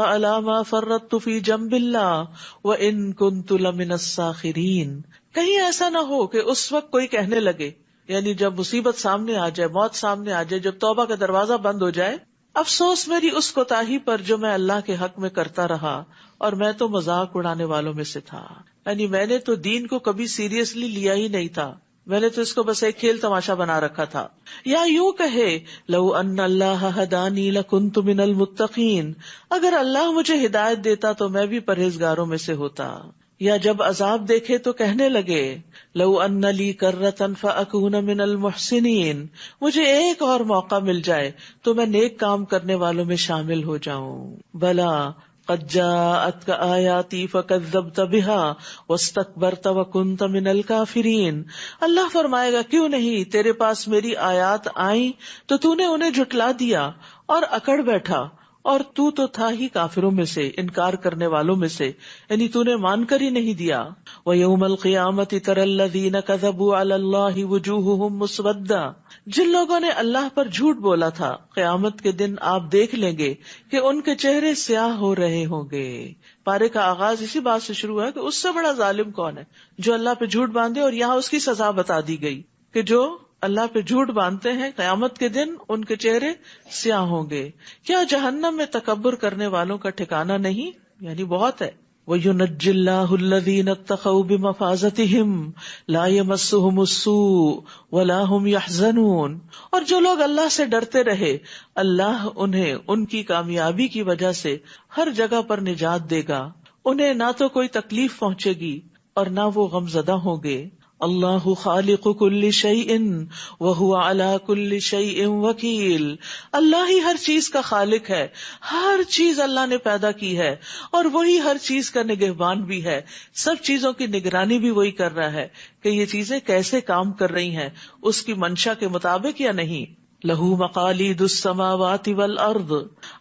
علی ما فرطت فی جنب اللہ وان کنت لمن الساخرین. کہیں ایسا نہ ہو کہ اس وقت کوئی کہنے لگے، یعنی جب مصیبت سامنے آ جائے، موت سامنے آ جائے، جب توبہ کا دروازہ بند ہو جائے، افسوس میری اس کوتاہی پر جو میں اللہ کے حق میں کرتا رہا اور میں تو مذاق اڑانے والوں میں سے تھا. یعنی میں نے تو دین کو کبھی سیریسلی لیا ہی نہیں تھا، میں نے تو اس کو بس ایک کھیل تماشا بنا رکھا تھا. یا یوں کہے لو ان اللہ ہدانی لکنت من المتقین، اگر اللہ مجھے ہدایت دیتا تو میں بھی پرہیزگاروں میں سے ہوتا. یا جب عذاب دیکھے تو کہنے لگے لو ان لی کرۃ فاکون من المحسنین، مجھے ایک اور موقع مل جائے تو میں نیک کام کرنے والوں میں شامل ہو جاؤں. بلا قد جاءتک آیاتی فکذبت بها واستکبرت وکنت من الکافرین. اللہ فرمائے گا کیوں نہیں، تیرے پاس میری آیات آئیں تو تو نے انہیں جھٹلا دیا اور اکڑ بیٹھا، اور تو تھا ہی کافروں میں سے، انکار کرنے والوں میں سے، یعنی تو نے مان کر ہی نہیں دیا. وَيَوْمَ الْقِيَامَةِ تَرَى الَّذِينَ كَذَبُوا عَلَى اللَّهِ وُجُوهُهُمْ مُسْوَدَّةٌ، جن لوگوں نے اللہ پر جھوٹ بولا تھا قیامت کے دن آپ دیکھ لیں گے کہ ان کے چہرے سیاہ ہو رہے ہوں گے. پارے کا آغاز اسی بات سے شروع ہے کہ اس سے بڑا ظالم کون ہے جو اللہ پہ جھوٹ باندھے، اور یہاں اس کی سزا بتا دی گئی کہ جو اللہ پہ جھوٹ باندھتے ہیں قیامت کے دن ان کے چہرے سیاہ ہوں گے. کیا جہنم میں تکبر کرنے والوں کا ٹھکانہ نہیں؟ یعنی بہت ہے. وَيُنَجِّ اللَّهُ الَّذِينَ اتَّقَوْا بِمَفَازَتِهِمْ لَا يَمَسُّهُمُ السُّوءُ وَلَا هُمْ يَحْزَنُونَ. اور جو لوگ اللہ سے ڈرتے رہے اللہ انہیں ان کی کامیابی کی وجہ سے ہر جگہ پر نجات دے گا، انہیں نہ تو کوئی تکلیف پہنچے گی اور نہ وہ غمزدہ ہوں گے. اللہ خالق کل شیء وہو علی کل شیء وکیل. اللہ ہی ہر چیز کا خالق ہے، ہر چیز اللہ نے پیدا کی ہے اور وہی ہر چیز کا نگہبان بھی ہے. سب چیزوں کی نگرانی بھی وہی کر رہا ہے کہ یہ چیزیں کیسے کام کر رہی ہیں، اس کی منشا کے مطابق یا نہیں. لہو مقالید السماوات والارض،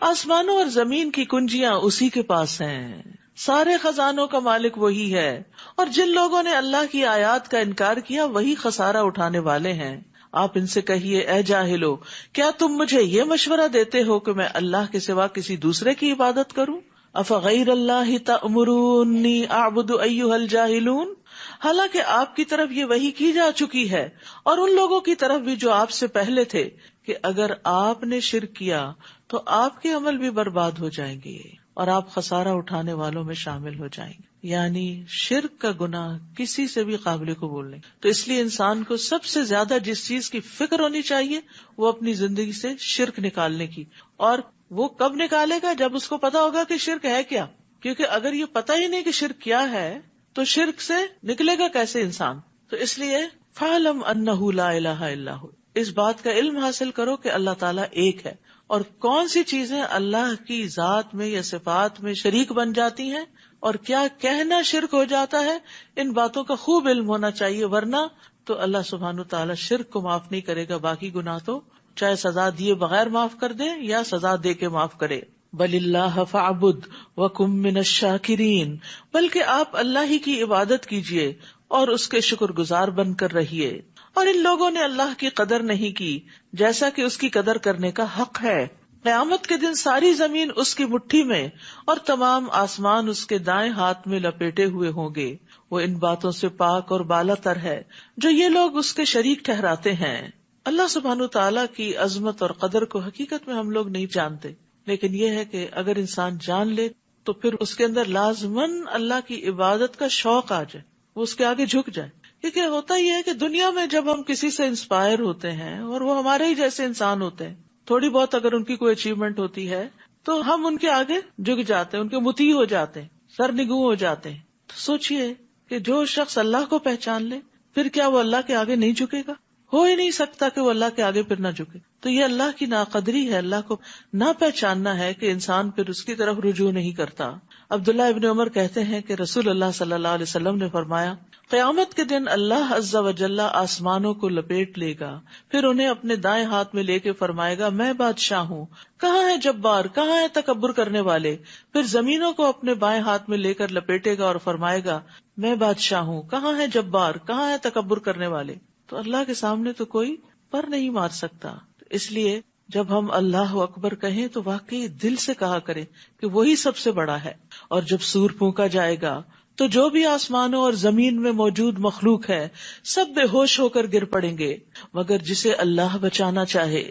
آسمانوں اور زمین کی کنجیاں اسی کے پاس ہیں، سارے خزانوں کا مالک وہی ہے. اور جن لوگوں نے اللہ کی آیات کا انکار کیا وہی خسارہ اٹھانے والے ہیں. آپ ان سے کہیے اے جاہلو، کیا تم مجھے یہ مشورہ دیتے ہو کہ میں اللہ کے سوا کسی دوسرے کی عبادت کروں؟ افغیر اللہ تأمرونی اعبد ایھا الجاہلون. حالانکہ آپ کی طرف یہ وحی کی جا چکی ہے اور ان لوگوں کی طرف بھی جو آپ سے پہلے تھے کہ اگر آپ نے شرک کیا تو آپ کے عمل بھی برباد ہو جائیں گے اور آپ خسارہ اٹھانے والوں میں شامل ہو جائیں گے. یعنی شرک کا گناہ کسی سے بھی قابل قبول نہیں. تو اس لیے انسان کو سب سے زیادہ جس چیز کی فکر ہونی چاہیے وہ اپنی زندگی سے شرک نکالنے کی. اور وہ کب نکالے گا؟ جب اس کو پتا ہوگا کہ شرک ہے کیا. کیونکہ اگر یہ پتا ہی نہیں کہ شرک کیا ہے تو شرک سے نکلے گا کیسے انسان. تو اس لیے فَاعْلَمْ أَنَّهُ لَا إِلَٰهَ إِلَّا هُوَ، اس بات کا علم حاصل کرو کہ اللہ تعالیٰ ایک ہے، اور کون سی چیزیں اللہ کی ذات میں یا صفات میں شریک بن جاتی ہیں اور کیا کہنا شرک ہو جاتا ہے، ان باتوں کا خوب علم ہونا چاہیے. ورنہ تو اللہ سبحانہ تعالیٰ شرک کو معاف نہیں کرے گا، باقی گناہ تو چاہے سزا دیے بغیر معاف کر دے یا سزا دے کے معاف کرے. بل اللہ فاعبد وکم من الشاکرین، بلکہ آپ اللہ ہی کی عبادت کیجیے اور اس کے شکر گزار بن کر رہیے. اور ان لوگوں نے اللہ کی قدر نہیں کی جیسا کہ اس کی قدر کرنے کا حق ہے. قیامت کے دن ساری زمین اس کی مٹھی میں اور تمام آسمان اس کے دائیں ہاتھ میں لپیٹے ہوئے ہوں گے. وہ ان باتوں سے پاک اور بالا تر ہے جو یہ لوگ اس کے شریک ٹھہراتے ہیں. اللہ سبحانہ تعالیٰ کی عظمت اور قدر کو حقیقت میں ہم لوگ نہیں جانتے، لیکن یہ ہے کہ اگر انسان جان لے تو پھر اس کے اندر لازماً اللہ کی عبادت کا شوق آ جائے، وہ اس کے آگے جھک جائے. کیونکہ ہوتا یہ ہے کہ دنیا میں جب ہم کسی سے انسپائر ہوتے ہیں اور وہ ہمارے ہی جیسے انسان ہوتے ہیں، تھوڑی بہت اگر ان کی کوئی اچیومنٹ ہوتی ہے تو ہم ان کے آگے جھک جاتے ہیں، ان کے مطیع ہو جاتے ہیں، سرنگوں ہو جاتے ہیں. تو سوچئے کہ جو شخص اللہ کو پہچان لے پھر کیا وہ اللہ کے آگے نہیں جھکے گا؟ ہو ہی نہیں سکتا کہ وہ اللہ کے آگے پھر نہ جھکے. تو یہ اللہ کی ناقدری ہے، اللہ کو نہ پہچاننا ہے کہ انسان پھر اس کی طرف رجوع نہیں کرتا. عبداللہ ابن عمر کہتے ہیں کہ رسول اللہ صلی اللہ علیہ وسلم نے فرمایا، قیامت کے دن اللہ عز و جل آسمانوں کو لپیٹ لے گا، پھر انہیں اپنے دائیں ہاتھ میں لے کے فرمائے گا، میں بادشاہ ہوں، کہاں ہے جبار، کہاں ہے تکبر کرنے والے. پھر زمینوں کو اپنے بائیں ہاتھ میں لے کر لپیٹے گا اور فرمائے گا، میں بادشاہ ہوں، کہاں ہے جبار، کہاں ہے تکبر کرنے والے. تو اللہ کے سامنے تو کوئی پر نہیں مار سکتا. اس لیے جب ہم اللہ اکبر کہیں تو واقعی دل سے کہا کریں کہ وہی سب سے بڑا ہے. اور جب سور پھونکا جائے گا تو جو بھی آسمانوں اور زمین میں موجود مخلوق ہے سب بے ہوش ہو کر گر پڑیں گے مگر جسے اللہ بچانا چاہے.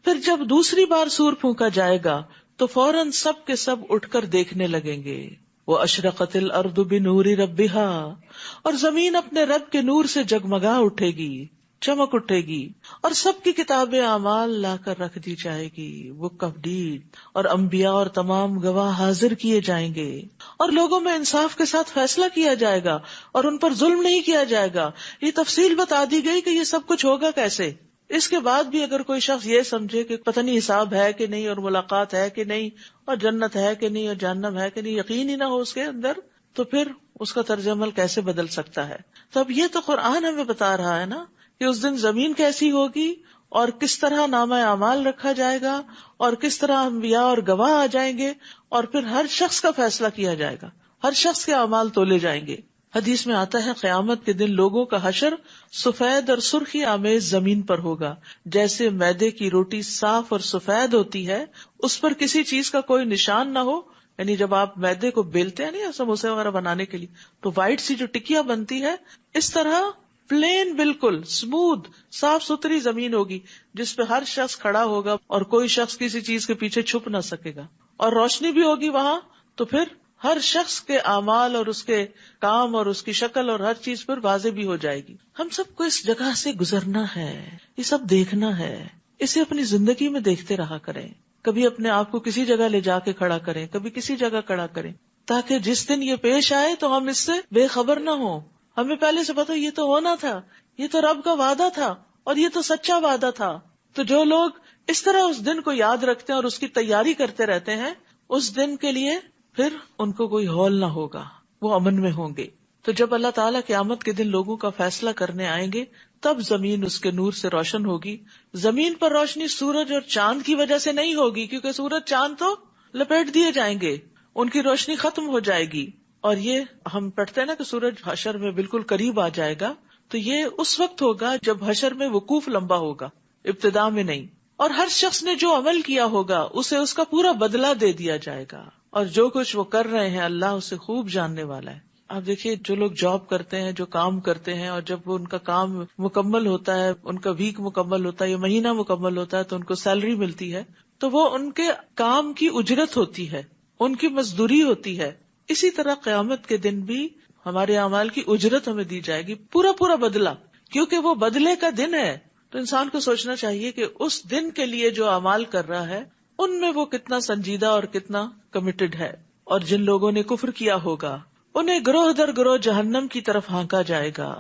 پھر جب دوسری بار سور پھونکا جائے گا تو فوراً سب کے سب اٹھ کر دیکھنے لگیں گے. وَأَشْرَقَتِ الْأَرْضُ بِنُورِ رَبِّهَا، اور زمین اپنے رب کے نور سے جگمگا اٹھے گی، چمک اٹھے گی، اور سب کی کتاب اعمال لا کر رکھ دی جائے گی، بک آف ڈیڈ، اور انبیاء اور تمام گواہ حاضر کیے جائیں گے، اور لوگوں میں انصاف کے ساتھ فیصلہ کیا جائے گا اور ان پر ظلم نہیں کیا جائے گا. یہ تفصیل بتا دی گئی کہ یہ سب کچھ ہوگا کیسے. اس کے بعد بھی اگر کوئی شخص یہ سمجھے کہ پتہ نہیں حساب ہے کہ نہیں، اور ملاقات ہے کہ نہیں، اور جنت ہے کہ نہیں، اور جہنم ہے کہ نہیں، یقین ہی نہ ہو اس کے اندر، تو پھر اس کا طرز عمل کیسے بدل سکتا ہے. تو اب یہ تو قرآن ہمیں بتا رہا ہے نا کہ اس دن زمین کیسی ہوگی اور کس طرح نامہ اعمال رکھا جائے گا اور کس طرح انبیاء اور گواہ آ جائیں گے، اور پھر ہر شخص کا فیصلہ کیا جائے گا، ہر شخص کے اعمال تولے جائیں گے. حدیث میں آتا ہے قیامت کے دن لوگوں کا حشر سفید اور سرخی آمیز زمین پر ہوگا، جیسے میدے کی روٹی صاف اور سفید ہوتی ہے، اس پر کسی چیز کا کوئی نشان نہ ہو. یعنی جب آپ میدے کو بیلتے ہیں نا سموسے وغیرہ بنانے کے لیے تو وائٹ سی جو ٹکیاں بنتی ہے، اس طرح پلین بالکل اسموتھ صاف ستھری زمین ہوگی جس پہ ہر شخص کھڑا ہوگا اور کوئی شخص کسی چیز کے پیچھے چھپ نہ سکے گا، اور روشنی بھی ہوگی وہاں. تو پھر ہر شخص کے اعمال اور اس کے کام اور اس کی شکل اور ہر چیز پر واضح بھی ہو جائے گی. ہم سب کو اس جگہ سے گزرنا ہے، یہ سب دیکھنا ہے، اسے اپنی زندگی میں دیکھتے رہا کریں. کبھی اپنے آپ کو کسی جگہ لے جا کے کھڑا کریں، کبھی کسی جگہ کھڑا کریں، تاکہ جس دن یہ پیش آئے تو ہم اس سے بے خبر نہ ہوں. ہمیں پہلے سے پتا یہ تو ہونا تھا، یہ تو رب کا وعدہ تھا اور یہ تو سچا وعدہ تھا. تو جو لوگ اس طرح اس دن کو یاد رکھتے ہیں اور اس کی تیاری کرتے رہتے ہیں، اس دن کے لیے پھر ان کو کوئی ہول نہ ہوگا، وہ امن میں ہوں گے. تو جب اللہ تعالیٰ قیامت کے دن لوگوں کا فیصلہ کرنے آئیں گے تب زمین اس کے نور سے روشن ہوگی. زمین پر روشنی سورج اور چاند کی وجہ سے نہیں ہوگی، کیونکہ سورج چاند تو لپیٹ دیے جائیں گے، ان کی روشنی ختم ہو جائے گی. اور یہ ہم پڑھتے ہیں نا کہ سورج حشر میں بالکل قریب آ جائے گا، تو یہ اس وقت ہوگا جب حشر میں وقوف لمبا ہوگا، ابتدا میں نہیں. اور ہر شخص نے جو عمل کیا ہوگا اسے اس کا پورا بدلہ دے دیا جائے گا، اور جو کچھ وہ کر رہے ہیں اللہ اسے خوب جاننے والا ہے. آپ دیکھیے جو لوگ جاب کرتے ہیں، جو کام کرتے ہیں، اور جب وہ ان کا کام مکمل ہوتا ہے، ان کا ویک مکمل ہوتا ہے یا مہینہ مکمل ہوتا ہے تو ان کو سیلری ملتی ہے، تو وہ ان کے کام کی اجرت ہوتی ہے، ان کی مزدوری ہوتی ہے. اسی طرح قیامت کے دن بھی ہمارے اعمال کی اجرت ہمیں دی جائے گی، پورا بدلہ، کیونکہ وہ بدلے کا دن ہے. تو انسان کو سوچنا چاہیے کہ اس دن کے لیے جو اعمال کر رہا ہے ان میں وہ کتنا سنجیدہ اور کتنا کمیٹڈ ہے. اور جن لوگوں نے کفر کیا ہوگا انہیں گروہ در گروہ جہنم کی طرف ہانکا جائے گا،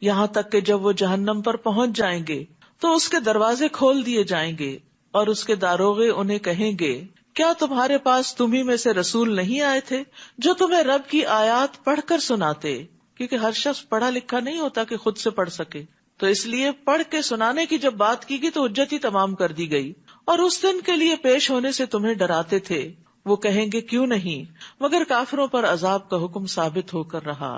یہاں تک کہ جب وہ جہنم پر پہنچ جائیں گے تو اس کے دروازے کھول دیے جائیں گے اور اس کے داروغے انہیں کہیں گے کیا تمہارے پاس تمہیں میں سے رسول نہیں آئے تھے جو تمہیں رب کی آیات پڑھ کر سناتے. کیونکہ ہر شخص پڑھا لکھا نہیں ہوتا کہ خود سے پڑھ سکے، تو اس لیے پڑھ کے سنانے کی جب بات کی گئی تو حجت ہی تمام کر دی گئی. اور اس دن کے لیے پیش ہونے سے تمہیں ڈراتے تھے، وہ کہیں گے کیوں نہیں، مگر کافروں پر عذاب کا حکم ثابت ہو کر رہا.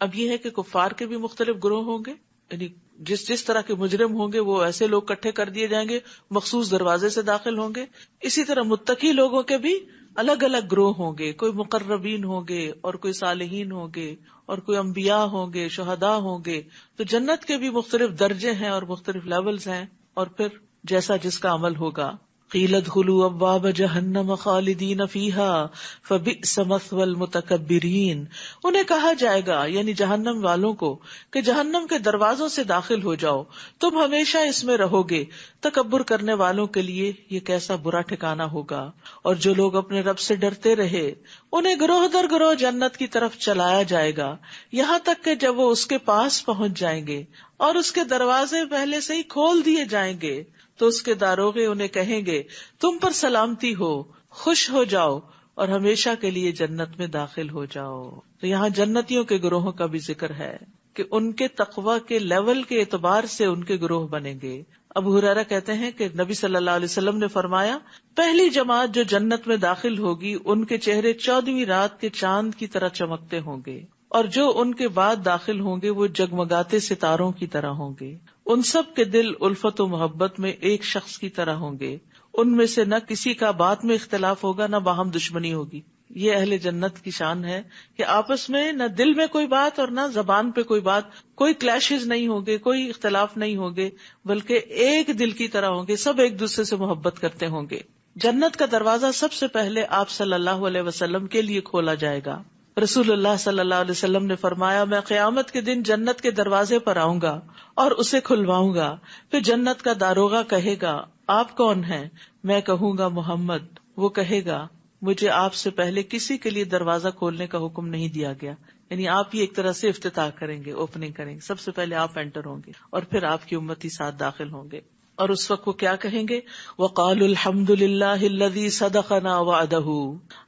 اب یہ ہے کہ کفار کے بھی مختلف گروہ ہوں گے، یعنی جس طرح کے مجرم ہوں گے وہ ایسے لوگ اکٹھے کر دیے جائیں گے، مخصوص دروازے سے داخل ہوں گے. اسی طرح متقی لوگوں کے بھی الگ الگ گروہ ہوں گے، کوئی مقربین ہوں گے اور کوئی صالحین ہوں گے اور کوئی انبیاء ہوں گے، شہداء ہوں گے. تو جنت کے بھی مختلف درجے ہیں اور مختلف لیولز ہیں، اور پھر جیسا جس کا عمل ہوگا. قیل ادخلوا ابواب جہنم خالدین فیہا فبئس مثوی المتکبرین. انہیں کہا جائے گا یعنی جہنم والوں کو کہ جہنم کے دروازوں سے داخل ہو جاؤ، تم ہمیشہ اس میں رہو گے، تکبر کرنے والوں کے لیے یہ کیسا برا ٹھکانہ ہوگا. اور جو لوگ اپنے رب سے ڈرتے رہے انہیں گروہ در گروہ جنت کی طرف چلایا جائے گا، یہاں تک کہ جب وہ اس کے پاس پہنچ جائیں گے اور اس کے دروازے پہلے سے ہی کھول دیے جائیں گے تو اس کے داروغے انہیں کہیں گے تم پر سلامتی ہو، خوش ہو جاؤ اور ہمیشہ کے لیے جنت میں داخل ہو جاؤ. تو یہاں جنتیوں کے گروہوں کا بھی ذکر ہے کہ ان کے تقوی کے لیول کے اعتبار سے ان کے گروہ بنیں گے. ابو ہریرہ کہتے ہیں کہ نبی صلی اللہ علیہ وسلم نے فرمایا پہلی جماعت جو جنت میں داخل ہوگی ان کے چہرے 14ویں رات کے چاند کی طرح چمکتے ہوں گے، اور جو ان کے بعد داخل ہوں گے وہ جگمگاتے ستاروں کی طرح ہوں گے. ان سب کے دل الفت و محبت میں ایک شخص کی طرح ہوں گے، ان میں سے نہ کسی کا بات میں اختلاف ہوگا نہ باہم دشمنی ہوگی. یہ اہل جنت کی شان ہے کہ آپس میں نہ دل میں کوئی بات اور نہ زبان پہ کوئی بات، کوئی کلیشز نہیں ہوں گے، کوئی اختلاف نہیں ہوں گے، بلکہ ایک دل کی طرح ہوں گے، سب ایک دوسرے سے محبت کرتے ہوں گے. جنت کا دروازہ سب سے پہلے آپ صلی اللہ علیہ وسلم کے لیے کھولا جائے گا. رسول اللہ صلی اللہ علیہ وسلم نے فرمایا، میں قیامت کے دن جنت کے دروازے پر آؤں گا اور اسے کھلواؤں گا. پھر جنت کا داروغہ کہے گا، آپ کون ہیں؟ میں کہوں گا محمد. وہ کہے گا، مجھے آپ سے پہلے کسی کے لیے دروازہ کھولنے کا حکم نہیں دیا گیا. یعنی آپ ہی ایک طرح سے افتتاح کریں گے، اوپننگ کریں گے، سب سے پہلے آپ انٹر ہوں گے اور پھر آپ کی امتی ساتھ داخل ہوں گے. اور اس وقت وہ کیا کہیں گے؟ وَقَالُوا الْحَمْدُ لِلَّهِ الَّذِي صَدَقَنَا وَعَدَهُ.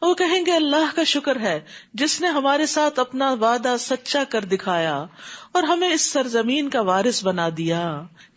وہ کہیں گے اللہ کا شکر ہے جس نے ہمارے ساتھ اپنا وعدہ سچا کر دکھایا اور ہمیں اس سرزمین کا وارث بنا دیا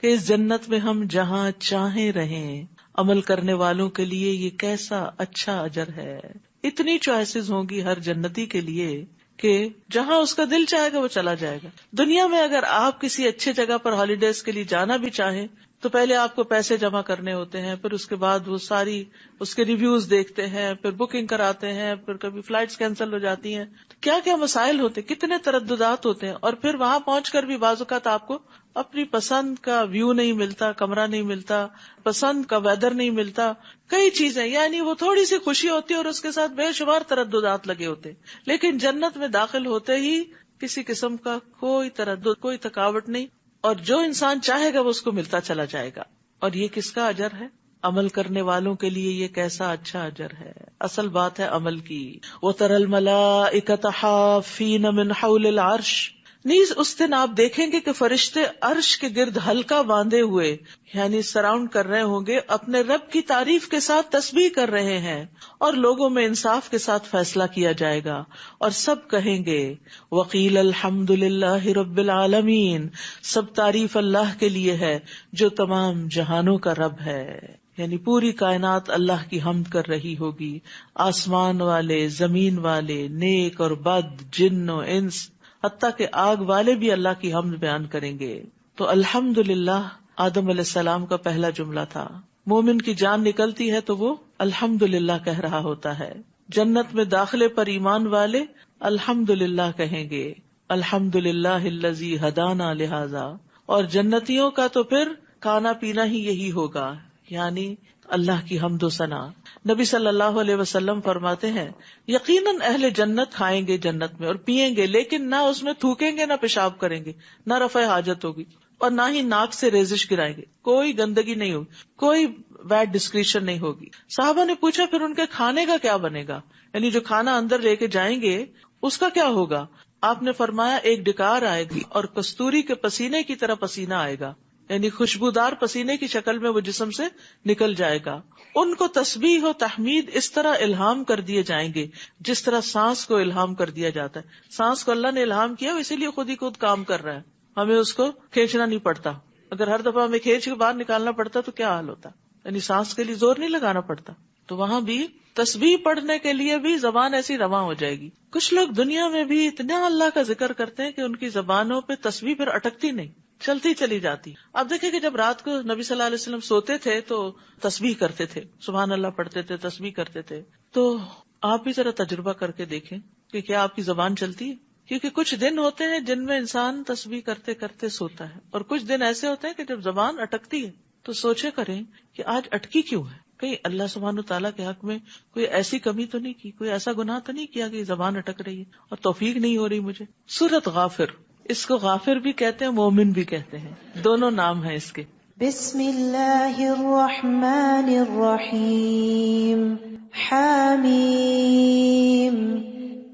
کہ اس جنت میں ہم جہاں چاہیں رہیں. عمل کرنے والوں کے لیے یہ کیسا اچھا اجر ہے. اتنی چوائسز ہوں گی ہر جنتی کے لیے کہ جہاں اس کا دل چاہے گا وہ چلا جائے گا. دنیا میں اگر آپ کسی اچھے جگہ پر ہالیڈیز کے لیے جانا بھی چاہیں تو پہلے آپ کو پیسے جمع کرنے ہوتے ہیں، پھر اس کے بعد وہ ساری اس کے ریویوز دیکھتے ہیں، پھر بکنگ کراتے ہیں، پھر کبھی فلائٹس کینسل ہو جاتی ہیں، کیا کیا مسائل ہوتے، کتنے ترددات ہوتے ہیں. اور پھر وہاں پہنچ کر بھی بعض اوقات آپ کو اپنی پسند کا ویو نہیں ملتا، کمرہ نہیں ملتا، پسند کا ویدر نہیں ملتا، کئی چیزیں. یعنی وہ تھوڑی سی خوشی ہوتی ہے اور اس کے ساتھ بے شمار ترددات لگے ہوتے. لیکن جنت میں داخل ہوتے ہی کسی قسم کا کوئی تردد، کوئی تھکاوٹ نہیں، اور جو انسان چاہے گا وہ اس کو ملتا چلا جائے گا. اور یہ کس کا اجر ہے؟ عمل کرنے والوں کے لیے یہ کیسا اچھا اجر ہے. اصل بات ہے عمل کی. وَتَرَى الْمَلَائِكَةَ حَافِّينَ مِنْ حَوْلِ الْعَرْشِ. نیز اس دن آپ دیکھیں گے کہ فرشتے عرش کے گرد حلقہ باندھے ہوئے، یعنی سراؤنڈ کر رہے ہوں گے، اپنے رب کی تعریف کے ساتھ تسبیح کر رہے ہیں. اور لوگوں میں انصاف کے ساتھ فیصلہ کیا جائے گا اور سب کہیں گے وقیل الحمد للہ رب العالمین. سب تعریف اللہ کے لیے ہے جو تمام جہانوں کا رب ہے. یعنی پوری کائنات اللہ کی حمد کر رہی ہوگی. آسمان والے، زمین والے، نیک اور بد، جن و انس، حتیٰ کہ آگ والے بھی اللہ کی حمد بیان کریں گے. تو الحمدللہ آدم علیہ السلام کا پہلا جملہ تھا. مومن کی جان نکلتی ہے تو وہ الحمدللہ کہہ رہا ہوتا ہے. جنت میں داخلے پر ایمان والے الحمدللہ کہیں گے، الحمدللہ الذی ہدانا لہذا. اور جنتیوں کا تو پھر کھانا پینا ہی یہی ہوگا، یعنی اللہ کی حمد و ثنا. نبی صلی اللہ علیہ وسلم فرماتے ہیں یقیناً اہل جنت کھائیں گے جنت میں اور پیئیں گے، لیکن نہ اس میں تھوکیں گے، نہ پیشاب کریں گے، نہ رفع حاجت ہوگی، اور نہ ہی ناک سے ریزش گرائیں گے. کوئی گندگی نہیں ہوگی، کوئی بیڈ ڈسکریشن نہیں ہوگی. صحابہ نے پوچھا پھر ان کے کھانے کا کیا بنے گا؟ یعنی جو کھانا اندر لے کے جائیں گے اس کا کیا ہوگا؟ آپ نے فرمایا ایک ڈکار آئے گی اور کستوری کے پسینے کی طرح پسینہ آئے گا، یعنی خوشبودار پسینے کی شکل میں وہ جسم سے نکل جائے گا. ان کو تسبیح و تحمید اس طرح الہام کر دیے جائیں گے جس طرح سانس کو الہام کر دیا جاتا ہے. سانس کو اللہ نے الہام کیا، اسی لیے خود ہی خود کام کر رہا ہے، ہمیں اس کو کھینچنا نہیں پڑتا. اگر ہر دفعہ ہمیں کھینچ کے باہر نکالنا پڑتا تو کیا حال ہوتا. یعنی سانس کے لیے زور نہیں لگانا پڑتا. تو وہاں بھی تسبیح پڑھنے کے لیے بھی زبان ایسی رواں ہو جائے گی. کچھ لوگ دنیا میں بھی اتنا اللہ کا ذکر کرتے ہیں کہ ان کی زبانوں پہ تسبیح پھر اٹکتی نہیں، چلتی چلی جاتی. آپ دیکھیں کہ جب رات کو نبی صلی اللہ علیہ وسلم سوتے تھے تو تسبیح کرتے تھے، سبحان اللہ پڑھتے تھے، تسبیح کرتے تھے. تو آپ بھی ذرا تجربہ کر کے دیکھیں کہ کیا آپ کی زبان چلتی ہے. کیونکہ کچھ دن ہوتے ہیں جن میں انسان تسبیح کرتے کرتے سوتا ہے، اور کچھ دن ایسے ہوتے ہیں کہ جب زبان اٹکتی ہے. تو سوچے کریں کہ آج اٹکی کیوں ہے؟ کہیں اللہ سبحانہ تعالیٰ کے حق میں کوئی ایسی کمی تو نہیں کی، کوئی ایسا گناہ تو نہیں کیا کہ زبان اٹک رہی ہے اور توفیق نہیں ہو رہی مجھے. سورۃ غافر، اس کو غافر بھی کہتے ہیں، مومن بھی کہتے ہیں، دونوں نام ہیں اس کے. بسم اللہ الرحمن الرحیم. حامیم.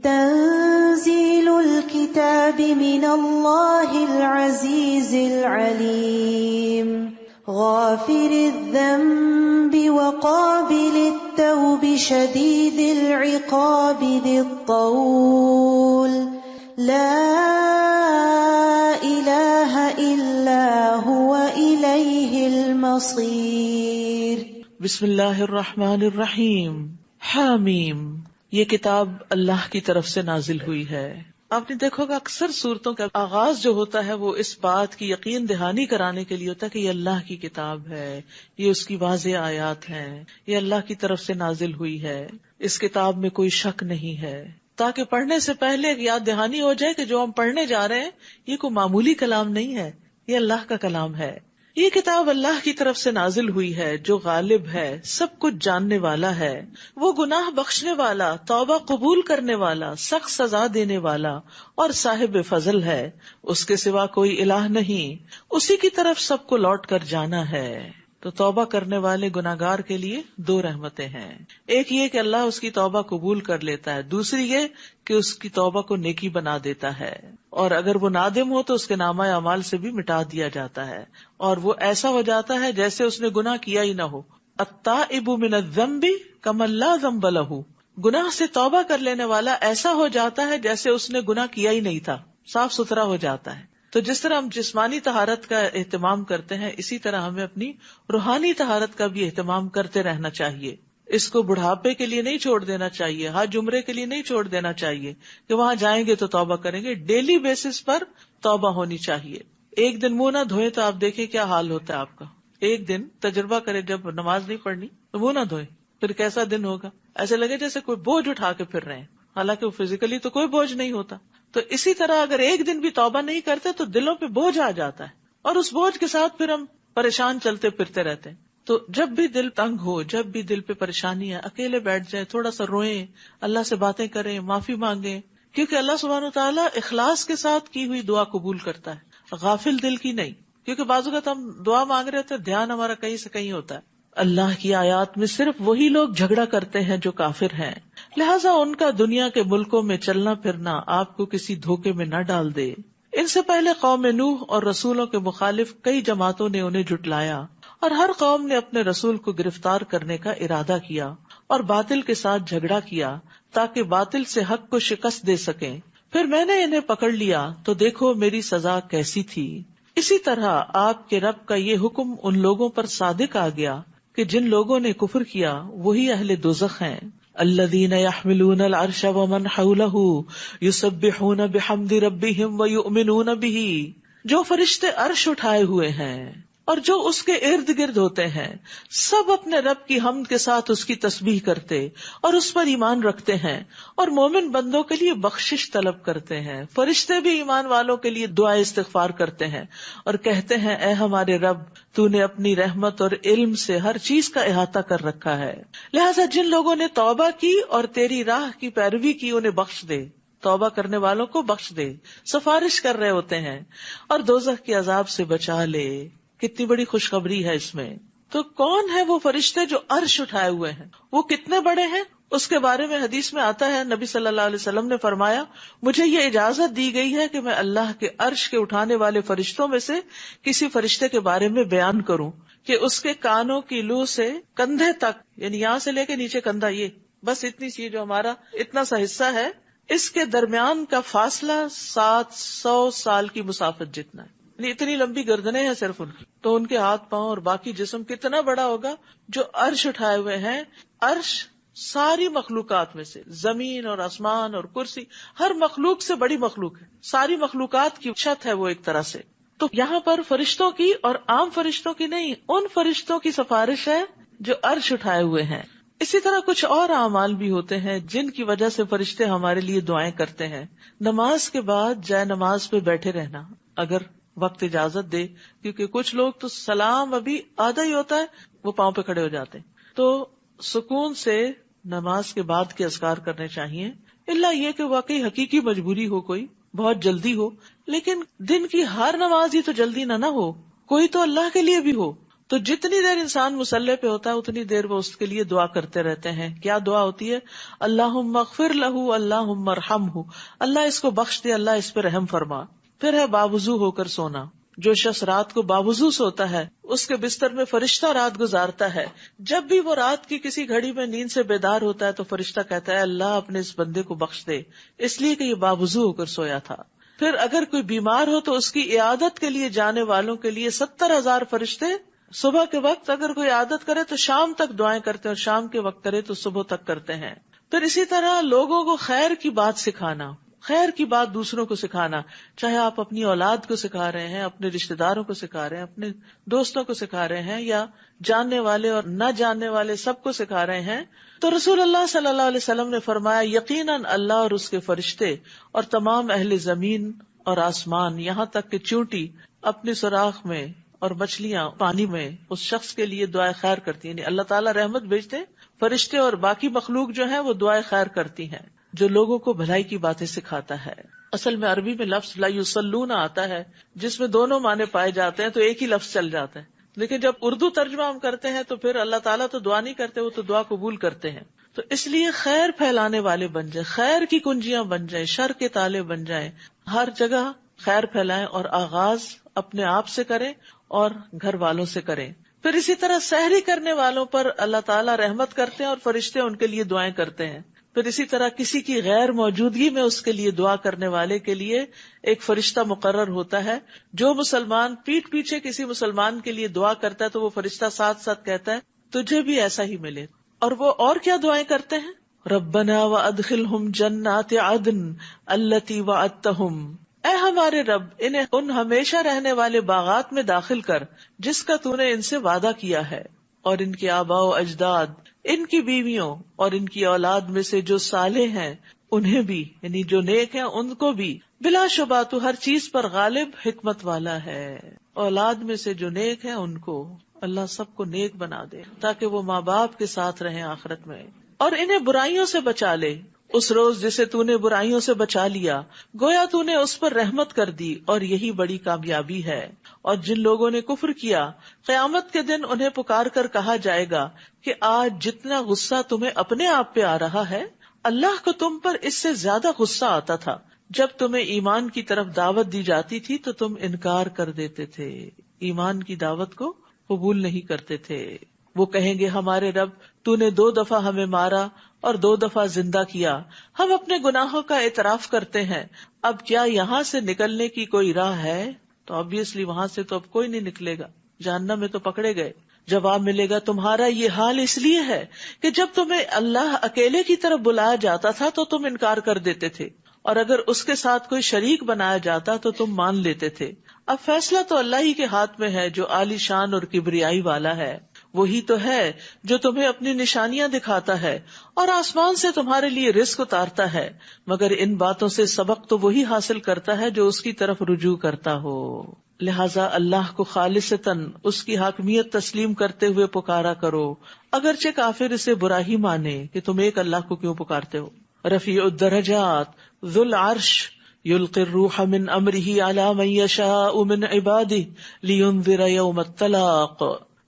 تنزیل الکتاب من اللہ العزیز العلیم. غافر الذنب وقابل التوب شدید العقاب ذی الطول. لا الہ الا هو الیہ المصیر. بسم اللہ الرحمن الرحیم. حامیم، یہ کتاب اللہ کی طرف سے نازل ہوئی ہے. آپ نے دیکھو گا اکثر صورتوں کا آغاز جو ہوتا ہے وہ اس بات کی یقین دہانی کرانے کے لیے ہوتا ہے کہ یہ اللہ کی کتاب ہے، یہ اس کی واضح آیات ہیں، یہ اللہ کی طرف سے نازل ہوئی ہے، اس کتاب میں کوئی شک نہیں ہے، تاکہ پڑھنے سے پہلے ایک یاد دہانی ہو جائے کہ جو ہم پڑھنے جا رہے ہیں یہ کوئی معمولی کلام نہیں ہے، یہ اللہ کا کلام ہے، یہ کتاب اللہ کی طرف سے نازل ہوئی ہے جو غالب ہے، سب کچھ جاننے والا ہے، وہ گناہ بخشنے والا، توبہ قبول کرنے والا، سخت سزا دینے والا اور صاحب فضل ہے، اس کے سوا کوئی الہ نہیں، اسی کی طرف سب کو لوٹ کر جانا ہے۔ تو توبہ کرنے والے گناہگار کے لیے دو رحمتیں ہیں، ایک یہ کہ اللہ اس کی توبہ قبول کر لیتا ہے، دوسری یہ کہ اس کی توبہ کو نیکی بنا دیتا ہے، اور اگر وہ نادم ہو تو اس کے نامہ اعمال سے بھی مٹا دیا جاتا ہے، اور وہ ایسا ہو جاتا ہے جیسے اس نے گناہ کیا ہی نہ ہو۔ التائب من الذنب کمن لا ذنب لہ، گناہ سے توبہ کر لینے والا ایسا ہو جاتا ہے جیسے اس نے گناہ کیا ہی نہیں تھا، صاف ستھرا ہو جاتا ہے۔ تو جس طرح ہم جسمانی طہارت کا اہتمام کرتے ہیں، اسی طرح ہمیں اپنی روحانی طہارت کا بھی اہتمام کرتے رہنا چاہیے۔ اس کو بڑھاپے کے لیے نہیں چھوڑ دینا چاہیے، حج عمرے کے لیے نہیں چھوڑ دینا چاہیے کہ وہاں جائیں گے تو توبہ کریں گے، ڈیلی بیسس پر توبہ ہونی چاہیے۔ ایک دن منہ نہ دھوئے تو آپ دیکھیں کیا حال ہوتا ہے آپ کا، ایک دن تجربہ کرے جب نماز نہیں پڑھنی تو منہ نہ دھوئے، پھر کیسا دن ہوگا، ایسے لگے جیسے کوئی بوجھ اٹھا کے پھر رہے ہیں، حالانکہ وہ فزیکلی تو کوئی بوجھ نہیں ہوتا۔ تو اسی طرح اگر ایک دن بھی توبہ نہیں کرتے تو دلوں پہ بوجھ آ جاتا ہے، اور اس بوجھ کے ساتھ پھر ہم پریشان چلتے پھرتے رہتے ہیں۔ تو جب بھی دل تنگ ہو، جب بھی دل پہ پریشانی ہے، اکیلے بیٹھ جائیں، تھوڑا سا روئیں، اللہ سے باتیں کریں، معافی مانگیں، کیونکہ اللہ سبحانہ وتعالیٰ اخلاص کے ساتھ کی ہوئی دعا قبول کرتا ہے، غافل دل کی نہیں، کیونکہ بعض اوقات ہم دعا مانگ رہے ہوتے ہیں، دھیان ہمارا کہیں سے کہیں ہوتا ہے۔ اللہ کی آیات میں صرف وہی لوگ جھگڑا کرتے ہیں جو کافر ہیں، لہٰذا ان کا دنیا کے ملکوں میں چلنا پھرنا آپ کو کسی دھوکے میں نہ ڈال دے۔ ان سے پہلے قوم نوح اور رسولوں کے مخالف کئی جماعتوں نے انہیں جھٹلایا، اور ہر قوم نے اپنے رسول کو گرفتار کرنے کا ارادہ کیا اور باطل کے ساتھ جھگڑا کیا تاکہ باطل سے حق کو شکست دے سکیں۔ پھر میں نے انہیں پکڑ لیا تو دیکھو میری سزا کیسی تھی۔ اسی طرح آپ کے رب کا یہ حکم ان لوگوں پر صادق آ گیا کہ جن لوگوں نے کفر کیا وہی اہل دوزخ ہیں۔ الذین یحملون العرش ومن حولہ یسبحون بحمد ربہم ویؤمنون بہ، جو فرشتے عرش اٹھائے ہوئے ہیں اور جو اس کے ارد گرد ہوتے ہیں، سب اپنے رب کی حمد کے ساتھ اس کی تسبیح کرتے اور اس پر ایمان رکھتے ہیں اور مومن بندوں کے لیے بخشش طلب کرتے ہیں۔ فرشتے بھی ایمان والوں کے لیے دعا استغفار کرتے ہیں اور کہتے ہیں اے ہمارے رب، تو نے اپنی رحمت اور علم سے ہر چیز کا احاطہ کر رکھا ہے، لہٰذا جن لوگوں نے توبہ کی اور تیری راہ کی پیروی کی انہیں بخش دے۔ توبہ کرنے والوں کو بخش دے، سفارش کر رہے ہوتے ہیں، اور دوزخ کے عذاب سے بچا لے۔ کتنی بڑی خوشخبری ہے اس میں۔ تو کون ہے وہ فرشتے جو عرش اٹھائے ہوئے ہیں؟ وہ کتنے بڑے ہیں؟ اس کے بارے میں حدیث میں آتا ہے، نبی صلی اللہ علیہ وسلم نے فرمایا، مجھے یہ اجازت دی گئی ہے کہ میں اللہ کے عرش کے اٹھانے والے فرشتوں میں سے کسی فرشتے کے بارے میں بیان کروں کہ اس کے کانوں کی لو سے کندھے تک، یعنی یہاں سے لے کے نیچے کندھا، یہ بس اتنی سی جو ہمارا اتنا سا حصہ ہے، اس کے درمیان کا فاصلہ 700 سال کی مسافت جتنا ہے، یعنی اتنی لمبی گردنیں ہیں صرف ان کی۔ تو ان کے ہاتھ پاؤں اور باقی جسم کتنا بڑا ہوگا جو عرش اٹھائے ہوئے ہیں۔ عرش ساری مخلوقات میں سے، زمین اور آسمان اور کرسی، ہر مخلوق سے بڑی مخلوق ہے، ساری مخلوقات کی چھت ہے وہ ایک طرح سے۔ تو یہاں پر فرشتوں کی اور عام فرشتوں کی نہیں، ان فرشتوں کی سفارش ہے جو عرش اٹھائے ہوئے ہیں۔ اسی طرح کچھ اور اعمال بھی ہوتے ہیں جن کی وجہ سے فرشتے ہمارے لیے دعائیں کرتے ہیں۔ نماز کے بعد جائے نماز پہ بیٹھے رہنا، اگر وقت اجازت دے، کیونکہ کچھ لوگ تو سلام ابھی آدھا ہی ہوتا ہے وہ پاؤں پہ کھڑے ہو جاتے ہیں۔ تو سکون سے نماز کے بعد کے اذکار کرنے چاہیے، الا یہ کہ واقعی حقیقی مجبوری ہو، کوئی بہت جلدی ہو، لیکن دن کی ہر نماز ہی تو جلدی نہ ہو، کوئی تو اللہ کے لیے بھی ہو۔ تو جتنی دیر انسان مصلی پہ ہوتا ہے اتنی دیر وہ اس کے لیے دعا کرتے رہتے ہیں۔ کیا دعا ہوتی ہے؟ اللہم اغفر لہ، اللہم ارحمہ، اللہ اس کو بخش دے، اللہ اس پہ رحم فرما۔ پھر ہے باوضو ہو کر سونا۔ جو شخص رات کو باوضو سوتا ہے اس کے بستر میں فرشتہ رات گزارتا ہے۔ جب بھی وہ رات کی کسی گھڑی میں نیند سے بیدار ہوتا ہے تو فرشتہ کہتا ہے اللہ اپنے اس بندے کو بخش دے، اس لیے کہ یہ باوضو ہو کر سویا تھا۔ پھر اگر کوئی بیمار ہو تو اس کی عیادت کے لیے جانے والوں کے لیے 70,000 فرشتے صبح کے وقت اگر کوئی عیادت کرے تو شام تک دعائیں کرتے ہیں، اور شام کے وقت کرے تو صبح تک کرتے ہیں۔ پھر اسی طرح لوگوں کو خیر کی بات سکھانا، خیر کی بات دوسروں کو سکھانا، چاہے آپ اپنی اولاد کو سکھا رہے ہیں، اپنے رشتہ داروں کو سکھا رہے ہیں، اپنے دوستوں کو سکھا رہے ہیں، یا جاننے والے اور نہ جاننے والے سب کو سکھا رہے ہیں، تو رسول اللہ صلی اللہ علیہ وسلم نے فرمایا یقیناً اللہ اور اس کے فرشتے اور تمام اہل زمین اور آسمان، یہاں تک کہ چونٹی اپنے سوراخ میں اور مچھلیاں پانی میں اس شخص کے لیے دعائے خیر کرتی ہیں، یعنی اللہ تعالیٰ رحمت بھیجتے، فرشتے اور باقی مخلوق جو ہیں وہ دعائے خیر کرتی ہیں جو لوگوں کو بھلائی کی باتیں سکھاتا ہے۔ اصل میں عربی میں لفظ لا یصلون آتا ہے جس میں دونوں معنی پائے جاتے ہیں، تو ایک ہی لفظ چل جاتا ہے، لیکن جب اردو ترجمہ ہم کرتے ہیں تو پھر اللہ تعالیٰ تو دعا نہیں کرتے، وہ تو دعا قبول کرتے ہیں۔ تو اس لیے خیر پھیلانے والے بن جائیں، خیر کی کنجیاں بن جائیں، شر کے تالے بن جائیں، ہر جگہ خیر پھیلائیں، اور آغاز اپنے آپ سے کریں اور گھر والوں سے کریں۔ پھر اسی طرح سحری کرنے والوں پر اللہ تعالیٰ رحمت کرتے ہیں اور فرشتے ان کے لیے دعائیں کرتے ہیں۔ پھر اسی طرح کسی کی غیر موجودگی میں اس کے لیے دعا کرنے والے کے لیے ایک فرشتہ مقرر ہوتا ہے۔ جو مسلمان پیٹھ پیچھے کسی مسلمان کے لیے دعا کرتا ہے تو وہ فرشتہ ساتھ ساتھ کہتا ہے تجھے بھی ایسا ہی ملے۔ اور وہ اور کیا دعائیں کرتے ہیں؟ ربنا وادخلہم جنات عدن التی وعدتہم، اے ہمارے رب انہیں ان ہمیشہ رہنے والے باغات میں داخل کر جس کا تو نے ان سے وعدہ کیا ہے، اور ان کے آباء و اجداد، ان کی بیویوں اور ان کی اولاد میں سے جو صالح ہیں انہیں بھی، یعنی جو نیک ہیں ان کو بھی، بلا شبہ تو ہر چیز پر غالب حکمت والا ہے۔ اولاد میں سے جو نیک ہیں ان کو اللہ سب کو نیک بنا دے تاکہ وہ ماں باپ کے ساتھ رہیں آخرت میں، اور انہیں برائیوں سے بچا لے اس روز جسے تو نے برائیوں سے بچا لیا، گویا تو نے اس پر رحمت کر دی، اور یہی بڑی کامیابی ہے۔ اور جن لوگوں نے کفر کیا، قیامت کے دن انہیں پکار کر کہا جائے گا کہ آج جتنا غصہ تمہیں اپنے آپ پہ آ رہا ہے، اللہ کو تم پر اس سے زیادہ غصہ آتا تھا جب تمہیں ایمان کی طرف دعوت دی جاتی تھی تو تم انکار کر دیتے تھے، ایمان کی دعوت کو قبول نہیں کرتے تھے۔ وہ کہیں گے ہمارے رب تو نے 2 دفعہ ہمیں مارا اور 2 دفعہ زندہ کیا، ہم اپنے گناہوں کا اعتراف کرتے ہیں، اب کیا یہاں سے نکلنے کی کوئی راہ ہے؟ تو obviously وہاں سے تو اب کوئی نہیں نکلے گا، جہنم میں تو پکڑے گئے۔ جواب ملے گا تمہارا یہ حال اس لیے ہے کہ جب تمہیں اللہ اکیلے کی طرف بلایا جاتا تھا تو تم انکار کر دیتے تھے، اور اگر اس کے ساتھ کوئی شریک بنایا جاتا تو تم مان لیتے تھے۔ اب فیصلہ تو اللہ ہی کے ہاتھ میں ہے جو عالی شان اور کبریائی والا ہے، وہی تو ہے جو تمہیں اپنی نشانیاں دکھاتا ہے اور آسمان سے تمہارے لیے رزق اتارتا ہے، مگر ان باتوں سے سبق تو وہی حاصل کرتا ہے جو اس کی طرف رجوع کرتا ہو۔ لہٰذا اللہ کو خالصتاً اس کی حاکمیت تسلیم کرتے ہوئے پکارا کرو، اگرچہ کافر اسے برا ہی مانے کہ تم ایک اللہ کو کیوں پکارتے ہو۔ رفیع الدرجات ذو العرش یلقی الروح من امرہ علی من یشاء من عبادہ لینذر یوم التلاق،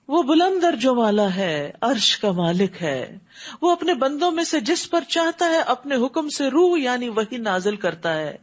وہ بلند درجوں والا ہے، عرش کا مالک ہے، وہ اپنے بندوں میں سے جس پر چاہتا ہے اپنے حکم سے روح یعنی وحی نازل کرتا ہے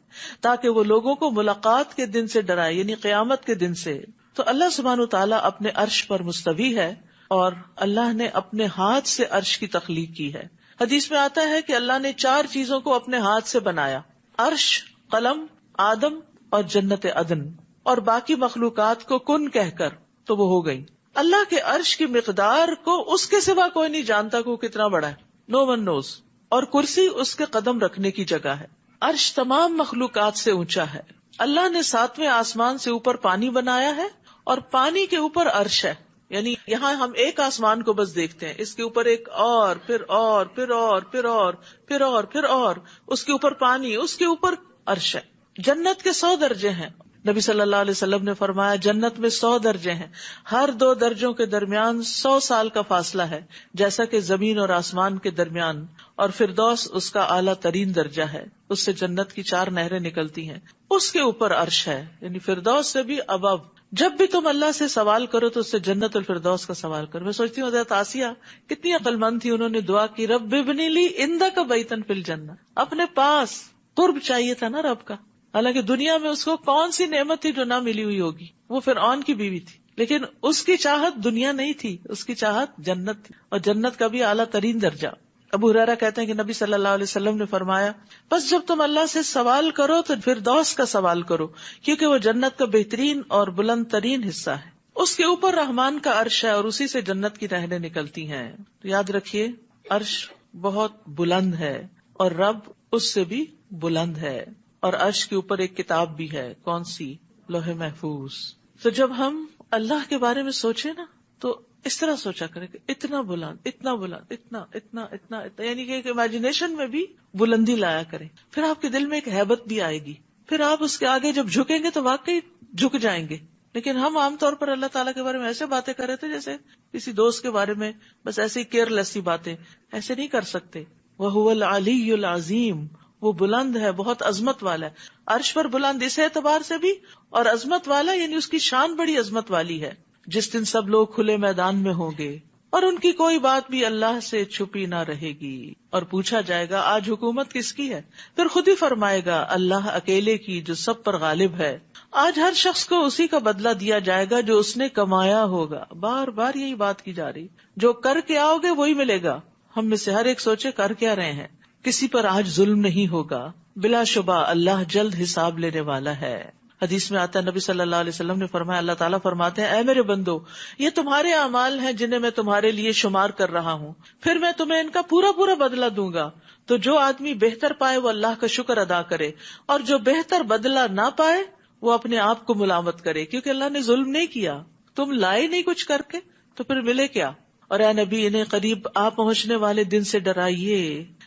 تاکہ وہ لوگوں کو ملاقات کے دن سے ڈرائے، یعنی قیامت کے دن سے۔ تو اللہ سبحانہ وتعالیٰ اپنے عرش پر مستوی ہے، اور اللہ نے اپنے ہاتھ سے عرش کی تخلیق کی ہے۔ حدیث میں آتا ہے کہ اللہ نے 4 چیزوں کو اپنے ہاتھ سے بنایا، عرش، قلم، آدم اور جنت عدن، اور باقی مخلوقات کو کن کہہ کر تو وہ ہو گئی۔ اللہ کے عرش کی مقدار کو اس کے سوا کوئی نہیں جانتا کہ وہ کتنا بڑا ہے، نو ون نوز، اور کرسی اس کے قدم رکھنے کی جگہ ہے۔ عرش تمام مخلوقات سے اونچا ہے۔ اللہ نے 7ویں آسمان سے اوپر پانی بنایا ہے، اور پانی کے اوپر عرش ہے، یعنی یہاں ہم ایک آسمان کو بس دیکھتے ہیں، اس کے اوپر ایک اور پھر اور پھر اور پھر اور پھر اور پھر اور اس کے اوپر پانی، اس کے اوپر عرش ہے۔ جنت کے 100 درجے ہیں، نبی صلی اللہ علیہ وسلم نے فرمایا جنت میں 100 درجے ہیں، ہر 2 درجوں کے درمیان 100 سال کا فاصلہ ہے، جیسا کہ زمین اور آسمان کے درمیان، اور فردوس اس کا اعلیٰ ترین درجہ ہے، اس سے جنت کی 4 نہریں نکلتی ہیں، اس کے اوپر عرش ہے، یعنی فردوس سے بھی ابو۔ جب بھی تم اللہ سے سوال کرو تو اس سے جنت الفردوس کا سوال کرو۔ میں سوچتی ہوں حضرت آسیہ کتنی عقل مند تھی، انہوں نے دعا کی رب ابنی لی عندک بیتن فی الجنہ، اپنے پاس قرب چاہیے تھا نا رب کا، حالانکہ دنیا میں اس کو کون سی نعمت تھی جو نہ ملی ہوئی ہوگی، وہ فرعون کی بیوی تھی، لیکن اس کی چاہت دنیا نہیں تھی، اس کی چاہت جنت تھی، اور جنت کا بھی اعلیٰ ترین درجہ۔ ابو ہریرہ کہتے ہیں کہ نبی صلی اللہ علیہ وسلم نے فرمایا بس جب تم اللہ سے سوال کرو تو فردوس کا سوال کرو، کیونکہ وہ جنت کا بہترین اور بلند ترین حصہ ہے، اس کے اوپر رحمان کا عرش ہے اور اسی سے جنت کی نہریں نکلتی ہیں۔ تو یاد رکھیے عرش بہت بلند ہے اور رب اس سے بھی بلند ہے، اور عرش کے اوپر ایک کتاب بھی ہے. کون سی؟ لوح محفوظ. تو جب ہم اللہ کے بارے میں سوچے نا تو اس طرح سوچا کرے کہ اتنا بلند، اتنا بلند، اتنا اتنا اتنا اتنا، یعنی کہ ایک امیجنیشن میں بھی بلندی لایا کریں. پھر آپ کے دل میں ایک ہیبت بھی آئے گی، پھر آپ اس کے آگے جب جھکیں گے تو واقعی جھک جائیں گے. لیکن ہم عام طور پر اللہ تعالیٰ کے بارے میں ایسے باتیں کر رہے تھے جیسے کسی دوست کے بارے میں، بس ایسی کیئر لیسی باتیں. ایسے نہیں کر سکتے. وَهُوَ الْعَلِيُّ الْعَظِيمُ، وہ بلند ہے، بہت عظمت والا ہے. عرش پر بلند اس اعتبار سے بھی، اور عظمت والا یعنی اس کی شان بڑی عظمت والی ہے. جس دن سب لوگ کھلے میدان میں ہوں گے اور ان کی کوئی بات بھی اللہ سے چھپی نہ رہے گی، اور پوچھا جائے گا آج حکومت کس کی ہے؟ پھر خود ہی فرمائے گا اللہ اکیلے کی جو سب پر غالب ہے. آج ہر شخص کو اسی کا بدلہ دیا جائے گا جو اس نے کمایا ہوگا. بار بار یہی بات کی جا رہی، جو کر کے آؤ گے وہی ملے گا. ہم میں سے ہر ایک سوچے کر کیا رہے ہیں. کسی پر آج ظلم نہیں ہوگا. بلا شبہ اللہ جلد حساب لینے والا ہے. حدیث میں آتا ہے نبی صلی اللہ علیہ وسلم نے فرمایا، اللہ تعالیٰ فرماتے ہیں اے میرے بندو، یہ تمہارے اعمال ہیں جنہیں میں تمہارے لیے شمار کر رہا ہوں، پھر میں تمہیں ان کا پورا پورا بدلہ دوں گا. تو جو آدمی بہتر پائے وہ اللہ کا شکر ادا کرے، اور جو بہتر بدلہ نہ پائے وہ اپنے آپ کو ملامت کرے، کیونکہ اللہ نے ظلم نہیں کیا. تم لائے نہیں کچھ کر کے تو پھر ملے کیا؟ اور اے نبی انہیں قریب آ پہنچنے والے دن سے ڈرائیے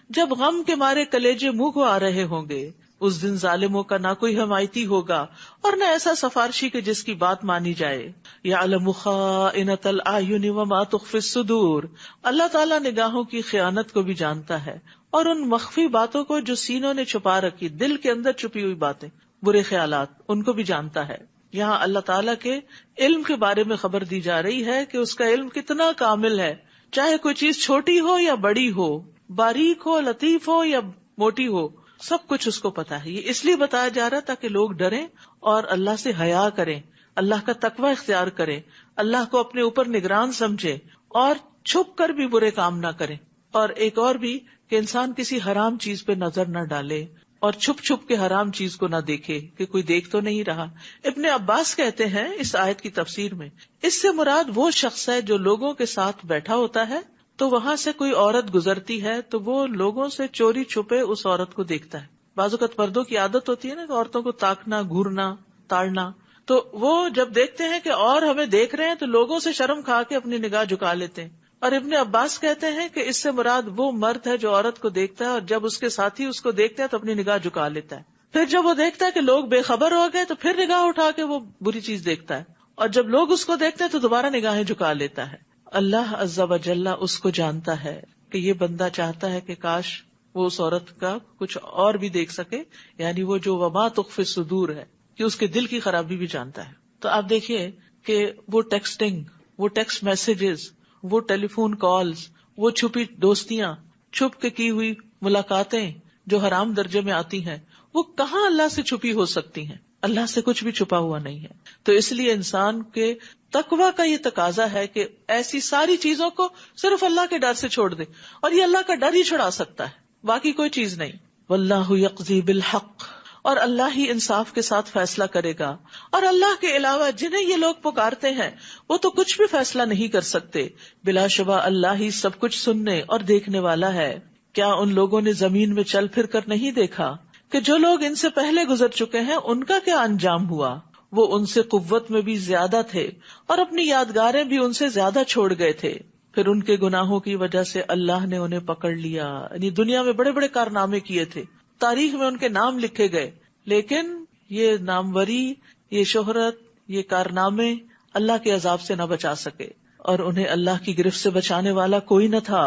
جب غم کے مارے کلیجے منہ کو آ رہے ہوں گے. اس دن ظالموں کا نہ کوئی حمایتی ہوگا اور نہ ایسا سفارشی کہ جس کی بات مانی جائے. یعلم خائنۃ الاعین وما تخفی الصدور، اللہ تعالیٰ نگاہوں کی خیانت کو بھی جانتا ہے اور ان مخفی باتوں کو جو سینوں نے چھپا رکھی، دل کے اندر چھپی ہوئی باتیں، برے خیالات، ان کو بھی جانتا ہے. یہاں اللہ تعالیٰ کے علم کے بارے میں خبر دی جا رہی ہے کہ اس کا علم کتنا کامل ہے. چاہے کوئی چیز چھوٹی ہو یا بڑی ہو، باریک ہو، لطیف ہو یا موٹی ہو، سب کچھ اس کو پتا ہے. یہ اس لیے بتایا جا رہا ہے تاکہ لوگ ڈریں اور اللہ سے حیا کریں، اللہ کا تقوی اختیار کریں، اللہ کو اپنے اوپر نگران سمجھیں اور چھپ کر بھی برے کام نہ کریں. اور ایک اور بھی کہ انسان کسی حرام چیز پہ نظر نہ ڈالے اور چھپ چھپ کے حرام چیز کو نہ دیکھے کہ کوئی دیکھ تو نہیں رہا. ابن عباس کہتے ہیں اس آیت کی تفسیر میں، اس سے مراد وہ شخص ہے جو لوگوں کے ساتھ بیٹھا ہوتا ہے تو وہاں سے کوئی عورت گزرتی ہے تو وہ لوگوں سے چوری چھپے اس عورت کو دیکھتا ہے. بعض اوقات مردوں کی عادت ہوتی ہے نا کہ عورتوں کو تاکنا، گھورنا، تاڑنا، تو وہ جب دیکھتے ہیں کہ اور ہمیں دیکھ رہے ہیں تو لوگوں سے شرم کھا کے اپنی نگاہ جھکا لیتے ہیں. اور ابن عباس کہتے ہیں کہ اس سے مراد وہ مرد ہے جو عورت کو دیکھتا ہے اور جب اس کے ساتھی اس کو دیکھتا ہے تو اپنی نگاہ جھکا لیتا ہے. پھر جب وہ دیکھتا ہے کہ لوگ بے خبر ہو گئے تو پھر نگاہ اٹھا کے وہ بری چیز دیکھتا ہے، اور جب لوگ اس کو دیکھتے ہیں تو دوبارہ نگاہیں جھکا لیتا ہے. اللہ عز و جل اس کو جانتا ہے کہ یہ بندہ چاہتا ہے کہ کاش وہ اس عورت کا کچھ اور بھی دیکھ سکے، یعنی وہ جو وما تخفی الصدور ہے کہ اس کے دل کی خرابی بھی جانتا ہے. تو آپ دیکھیے کہ وہ ٹیکسٹنگ، وہ ٹیکسٹ میسجز، وہ ٹیلی فون کالز، وہ چھپی دوستیاں، چھپ کے کی ہوئی ملاقاتیں جو حرام درجے میں آتی ہیں، وہ کہاں اللہ سے چھپی ہو سکتی ہیں؟ اللہ سے کچھ بھی چھپا ہوا نہیں ہے. تو اس لیے انسان کے تقویٰ کا یہ تقاضا ہے کہ ایسی ساری چیزوں کو صرف اللہ کے ڈر سے چھوڑ دے، اور یہ اللہ کا ڈر ہی چھڑا سکتا ہے، باقی کوئی چیز نہیں. واللہ یقضی بالحق، اور اللہ ہی انصاف کے ساتھ فیصلہ کرے گا، اور اللہ کے علاوہ جنہیں یہ لوگ پکارتے ہیں وہ تو کچھ بھی فیصلہ نہیں کر سکتے. بلا شبہ اللہ ہی سب کچھ سننے اور دیکھنے والا ہے. کیا ان لوگوں نے زمین میں چل پھر کر نہیں دیکھا کہ جو لوگ ان سے پہلے گزر چکے ہیں ان کا کیا انجام ہوا؟ وہ ان سے قوت میں بھی زیادہ تھے اور اپنی یادگاریں بھی ان سے زیادہ چھوڑ گئے تھے. پھر ان کے گناہوں کی وجہ سے اللہ نے انہیں پکڑ لیا. یعنی دنیا میں بڑے بڑے کارنامے کیے تھے، تاریخ میں ان کے نام لکھے گئے، لیکن یہ ناموری، یہ شہرت، یہ کارنامے اللہ کے عذاب سے نہ بچا سکے، اور انہیں اللہ کی گرفت سے بچانے والا کوئی نہ تھا.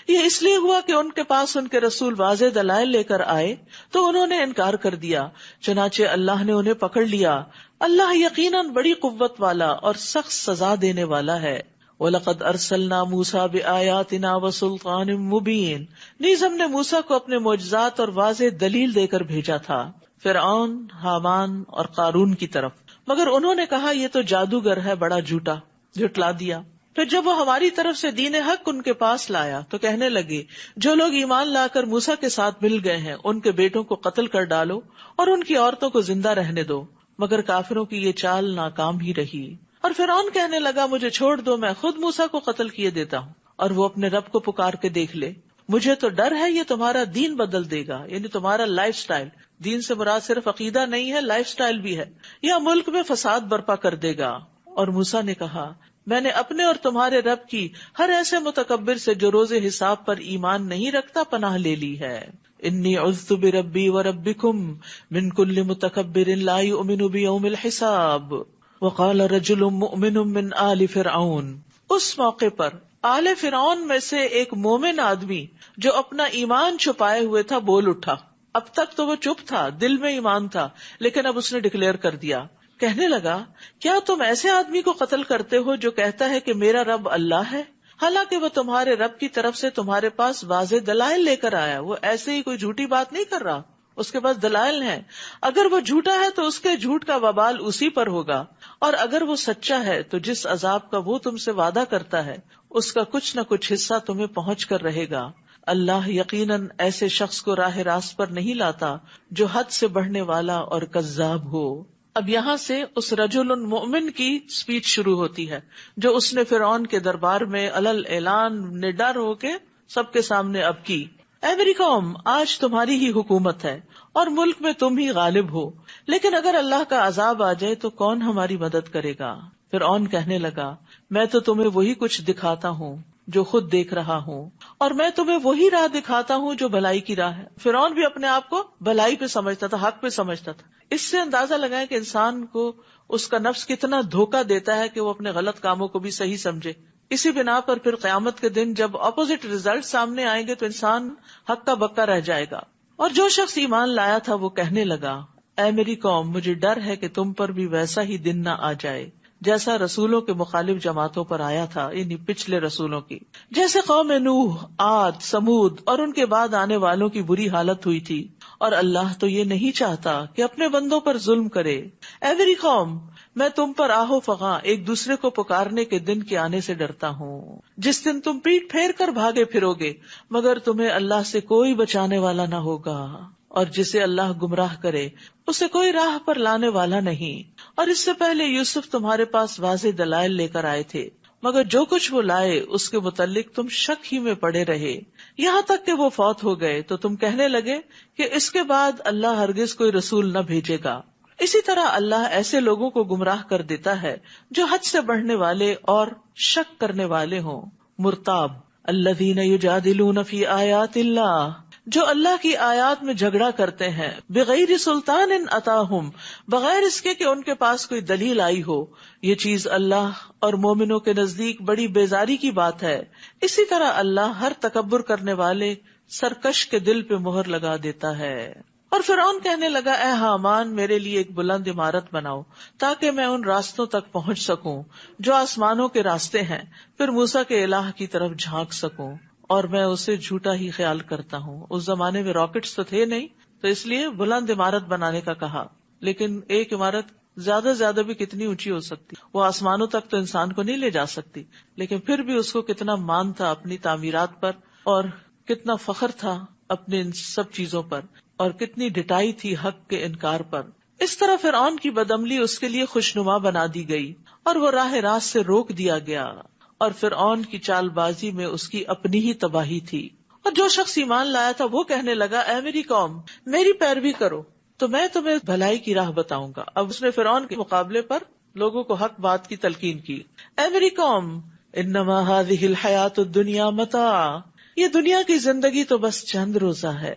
یہ اس لیے ہوا کہ ان کے پاس ان کے رسول واضح دلائل لے کر آئے تو انہوں نے انکار کر دیا، چنانچہ اللہ نے انہیں پکڑ لیا. اللہ یقیناً بڑی قوت والا اور سخت سزا دینے والا ہے. وَلَقَدْ أَرْسَلْنَا مُوسَىٰ بِآيَاتِنَا وَسُلْطَانٍ مُّبِينٍ، نیز ہم نے موسیٰ کو اپنے معجزات اور واضح دلیل دے کر بھیجا تھا فرعون، حامان اور قارون کی طرف، مگر انہوں نے کہا یہ تو جادوگر ہے، بڑا جھوٹا، جھٹلا دیا. پھر جب وہ ہماری طرف سے دین حق ان کے پاس لایا تو کہنے لگے جو لوگ ایمان لا کر موسیٰ کے ساتھ مل گئے ہیں ان کے بیٹوں کو قتل کر ڈالو اور ان کی عورتوں کو زندہ رہنے دو. مگر کافروں کی یہ چال ناکام ہی رہی. اور فرعون کہنے لگا مجھے چھوڑ دو، میں خود موسیٰ کو قتل کیے دیتا ہوں، اور وہ اپنے رب کو پکار کے دیکھ لے. مجھے تو ڈر ہے یہ تمہارا دین بدل دے گا، یعنی تمہارا لائف سٹائل، دین سے مراد صرف عقیدہ نہیں ہے، لائف سٹائل بھی ہے، یا ملک میں فساد برپا کر دے گا۔ اور موسیٰ نے کہا میں نے اپنے اور تمہارے رب کی ہر ایسے متکبر سے جو روز حساب پر ایمان نہیں رکھتا پناہ لے لی ہے۔ انی عذت بربی وربکم من کل متکبر لا یؤمن بیوم الحساب۔ وقال رجل مؤمن من آل فرعون، اس موقع پر آل فرعون میں سے ایک مومن آدمی جو اپنا ایمان چھپائے ہوئے تھا بول اٹھا۔ اب تک تو وہ چپ تھا، دل میں ایمان تھا، لیکن اب اس نے ڈکلیئر کر دیا۔ کہنے لگا کیا تم ایسے آدمی کو قتل کرتے ہو جو کہتا ہے کہ میرا رب اللہ ہے، حالانکہ وہ تمہارے رب کی طرف سے تمہارے پاس واضح دلائل لے کر آیا، وہ ایسے ہی کوئی جھوٹی بات نہیں کر رہا، اس کے پاس دلائل ہیں۔ اگر وہ جھوٹا ہے تو اس کے جھوٹ کا وبال اسی پر ہوگا، اور اگر وہ سچا ہے تو جس عذاب کا وہ تم سے وعدہ کرتا ہے اس کا کچھ نہ کچھ حصہ تمہیں پہنچ کر رہے گا۔ اللہ یقیناً ایسے شخص کو راہ راست پر نہیں لاتا جو حد سے بڑھنے والا اور کذاب ہو۔ اب یہاں سے اس رجل مؤمن کی سپیچ شروع ہوتی ہے جو اس نے فرعون کے دربار میں علل اعلان نڈر ہو کے سب کے سامنے اب کی۔ اے میری قوم، آج تمہاری ہی حکومت ہے اور ملک میں تم ہی غالب ہو، لیکن اگر اللہ کا عذاب آ جائے تو کون ہماری مدد کرے گا؟ فرعون کہنے لگا میں تو تمہیں وہی کچھ دکھاتا ہوں جو خود دیکھ رہا ہوں، اور میں تمہیں وہی راہ دکھاتا ہوں جو بھلائی کی راہ ہے۔ فرعون بھی اپنے آپ کو بھلائی پہ سمجھتا تھا، حق پہ سمجھتا تھا۔ اس سے اندازہ لگائیں کہ انسان کو اس کا نفس کتنا دھوکہ دیتا ہے کہ وہ اپنے غلط کاموں کو بھی صحیح سمجھے۔ اسی بنا پر پھر قیامت کے دن جب اپوزٹ ریزلٹ سامنے آئیں گے تو انسان حق کا بکا رہ جائے گا۔ اور جو شخص ایمان لایا تھا وہ کہنے لگا اے میری قوم، مجھے ڈر ہے کہ تم پر بھی ویسا ہی دن نہ آ جائے جیسا رسولوں کے مخالف جماعتوں پر آیا تھا، یعنی پچھلے رسولوں کی، جیسے قوم نوح، عاد، سمود اور ان کے بعد آنے والوں کی بری حالت ہوئی تھی۔ اور اللہ تو یہ نہیں چاہتا کہ اپنے بندوں پر ظلم کرے۔ اے میری قوم، میں تم پر آہو فغاں ایک دوسرے کو پکارنے کے دن کے آنے سے ڈرتا ہوں، جس دن تم پیٹ پھیر کر بھاگے پھرو گے مگر تمہیں اللہ سے کوئی بچانے والا نہ ہوگا، اور جسے اللہ گمراہ کرے اسے کوئی راہ پر لانے والا نہیں۔ اور اس سے پہلے یوسف تمہارے پاس واضح دلائل لے کر آئے تھے، مگر جو کچھ وہ لائے اس کے متعلق تم شک ہی میں پڑے رہے، یہاں تک کہ وہ فوت ہو گئے تو تم کہنے لگے کہ اس کے بعد اللہ ہرگز کوئی رسول نہ بھیجے گا۔ اسی طرح اللہ ایسے لوگوں کو گمراہ کر دیتا ہے جو حد سے بڑھنے والے اور شک کرنے والے ہوں۔ مرتاب الذین یجادلون فی آیات اللہ، جو اللہ کی آیات میں جھگڑا کرتے ہیں، بغیر سلطان اتاہم، بغیر اس کے کہ ان کے پاس کوئی دلیل آئی ہو۔ یہ چیز اللہ اور مومنوں کے نزدیک بڑی بیزاری کی بات ہے۔ اسی طرح اللہ ہر تکبر کرنے والے سرکش کے دل پہ مہر لگا دیتا ہے۔ اور فرعون کہنے لگا اے حامان، میرے لیے ایک بلند عمارت بناؤ تاکہ میں ان راستوں تک پہنچ سکوں جو آسمانوں کے راستے ہیں، پھر موسیٰ کے الہ کی طرف جھانک سکوں، اور میں اسے جھوٹا ہی خیال کرتا ہوں۔ اس زمانے میں راکٹس تو تھے نہیں، تو اس لیے بلند عمارت بنانے کا کہا، لیکن ایک عمارت زیادہ بھی کتنی اونچی ہو سکتی، وہ آسمانوں تک تو انسان کو نہیں لے جا سکتی، لیکن پھر بھی اس کو کتنا مان تھا اپنی تعمیرات پر، اور کتنا فخر تھا اپنے ان سب چیزوں پر، اور کتنی ڈٹائی تھی حق کے انکار پر۔ اس طرح فرعون کی بدعملی اس کے لیے خوشنما بنا دی گئی اور وہ راہ راست سے روک دیا گیا، اور فرعون کی چال بازی میں اس کی اپنی ہی تباہی تھی۔ اور جو شخص ایمان لایا تھا وہ کہنے لگا اے میری قوم، میری پیروی کرو تو میں تمہیں بھلائی کی راہ بتاؤں گا۔ اب اس نے فرعون کے مقابلے پر لوگوں کو حق بات کی تلقین کی۔ اے میری قوم، انما هذه الحیات الدنیا متاع، یہ دنیا کی زندگی تو بس چند روزہ ہے،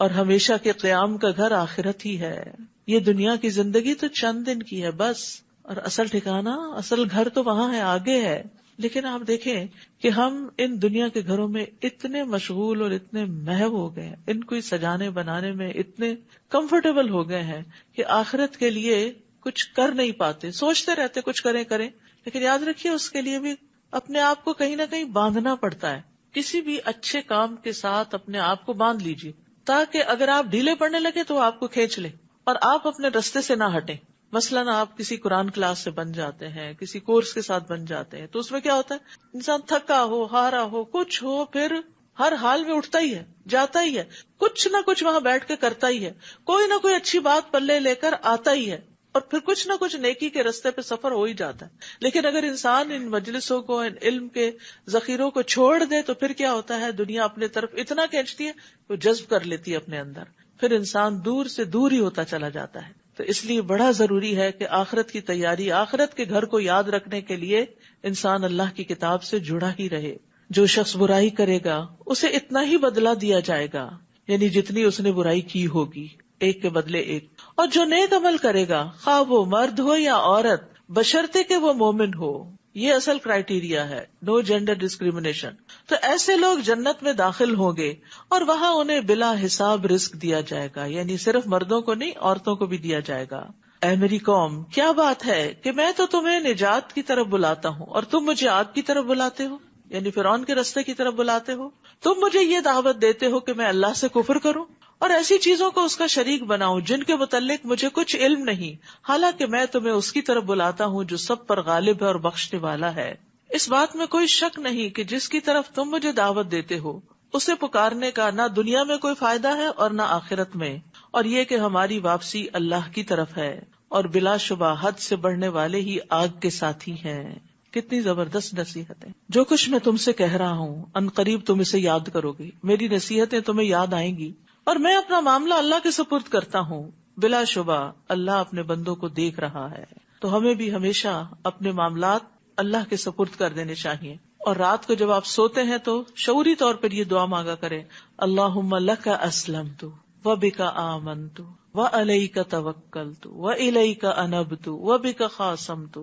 اور ہمیشہ کے قیام کا گھر آخرت ہی ہے۔ یہ دنیا کی زندگی تو چند دن کی ہے بس، اور اصل ٹھکانہ، اصل گھر تو وہاں ہے، آگے ہے۔ لیکن آپ دیکھیں کہ ہم ان دنیا کے گھروں میں اتنے مشغول اور اتنے محو ہو گئے ہیں، ان کو سجانے بنانے میں اتنے کمفرٹیبل ہو گئے ہیں کہ آخرت کے لیے کچھ کر نہیں پاتے، سوچتے رہتے کچھ کریں، لیکن یاد رکھیے اس کے لیے بھی اپنے آپ کو کہیں نہ کہیں باندھنا پڑتا ہے۔ کسی بھی اچھے کام کے ساتھ اپنے آپ کو باندھ لیجیے تاکہ اگر آپ ڈھیلے پڑنے لگے تو آپ کو کھینچ لے اور آپ اپنے رستے سے نہ ہٹیں۔ مثلاً آپ کسی قرآن کلاس سے بن جاتے ہیں، کسی کورس کے ساتھ بن جاتے ہیں، تو اس میں کیا ہوتا ہے، انسان تھکا ہو، ہارا ہو، کچھ ہو، پھر ہر حال میں اٹھتا ہی ہے، جاتا ہی ہے، کچھ نہ کچھ وہاں بیٹھ کے کرتا ہی ہے، کوئی نہ کوئی اچھی بات پلے لے کر آتا ہی ہے، اور پھر کچھ نہ کچھ نیکی کے رستے پہ سفر ہو ہی جاتا ہے. لیکن اگر انسان ان مجلسوں کو، ان علم کے ذخیروں کو چھوڑ دے تو پھر کیا ہوتا ہے، دنیا اپنے طرف اتنا کھینچتی ہے وہ جذب کر لیتی ہے اپنے اندر، پھر انسان دور سے دور ہی ہوتا چلا جاتا ہے. تو اس لیے بڑا ضروری ہے کہ آخرت کی تیاری، آخرت کے گھر کو یاد رکھنے کے لیے انسان اللہ کی کتاب سے جڑا ہی رہے. جو شخص برائی کرے گا اسے اتنا ہی بدلہ دیا جائے گا، یعنی جتنی اس نے برائی کی ہوگی، ایک کے بدلے ایک. اور جو نیک عمل کرے گا، خواہ وہ مرد ہو یا عورت، بشرطے کہ وہ مومن ہو، یہ اصل کرائیٹیریا ہے، نو جینڈر ڈسکریمنیشن. تو ایسے لوگ جنت میں داخل ہوں گے اور وہاں انہیں بلا حساب رزق دیا جائے گا، یعنی صرف مردوں کو نہیں، عورتوں کو بھی دیا جائے گا. اے میری قوم، کیا بات ہے کہ میں تو تمہیں نجات کی طرف بلاتا ہوں اور تم مجھے آگ کی طرف بلاتے ہو، یعنی فرعون کے رستے کی طرف بلاتے ہو. تم مجھے یہ دعوت دیتے ہو کہ میں اللہ سے کفر کروں اور ایسی چیزوں کو اس کا شریک بناؤں جن کے متعلق مجھے کچھ علم نہیں، حالانکہ میں تمہیں اس کی طرف بلاتا ہوں جو سب پر غالب ہے اور بخشنے والا ہے. اس بات میں کوئی شک نہیں کہ جس کی طرف تم مجھے دعوت دیتے ہو اسے پکارنے کا نہ دنیا میں کوئی فائدہ ہے اور نہ آخرت میں، اور یہ کہ ہماری واپسی اللہ کی طرف ہے اور بلا شبہ حد سے بڑھنے والے ہی آگ کے ساتھی ہیں. کتنی زبردست نصیحت ہے. جو کچھ میں تم سے کہہ رہا ہوں ان قریب تم اسے یاد کرو گے، میری نصیحتیں تمہیں یاد آئیں گی اور میں اپنا معاملہ اللہ کے سپرد کرتا ہوں. بلا شبہ اللہ اپنے بندوں کو دیکھ رہا ہے. تو ہمیں بھی ہمیشہ اپنے معاملات اللہ کے سپرد کر دینے چاہیے. اور رات کو جب آپ سوتے ہیں تو شعوری طور پر یہ دعا مانگا کریں، اللہم لک اسلمت وبک آمنت وعلیک توکلت والیک انبت وبک خاصمت.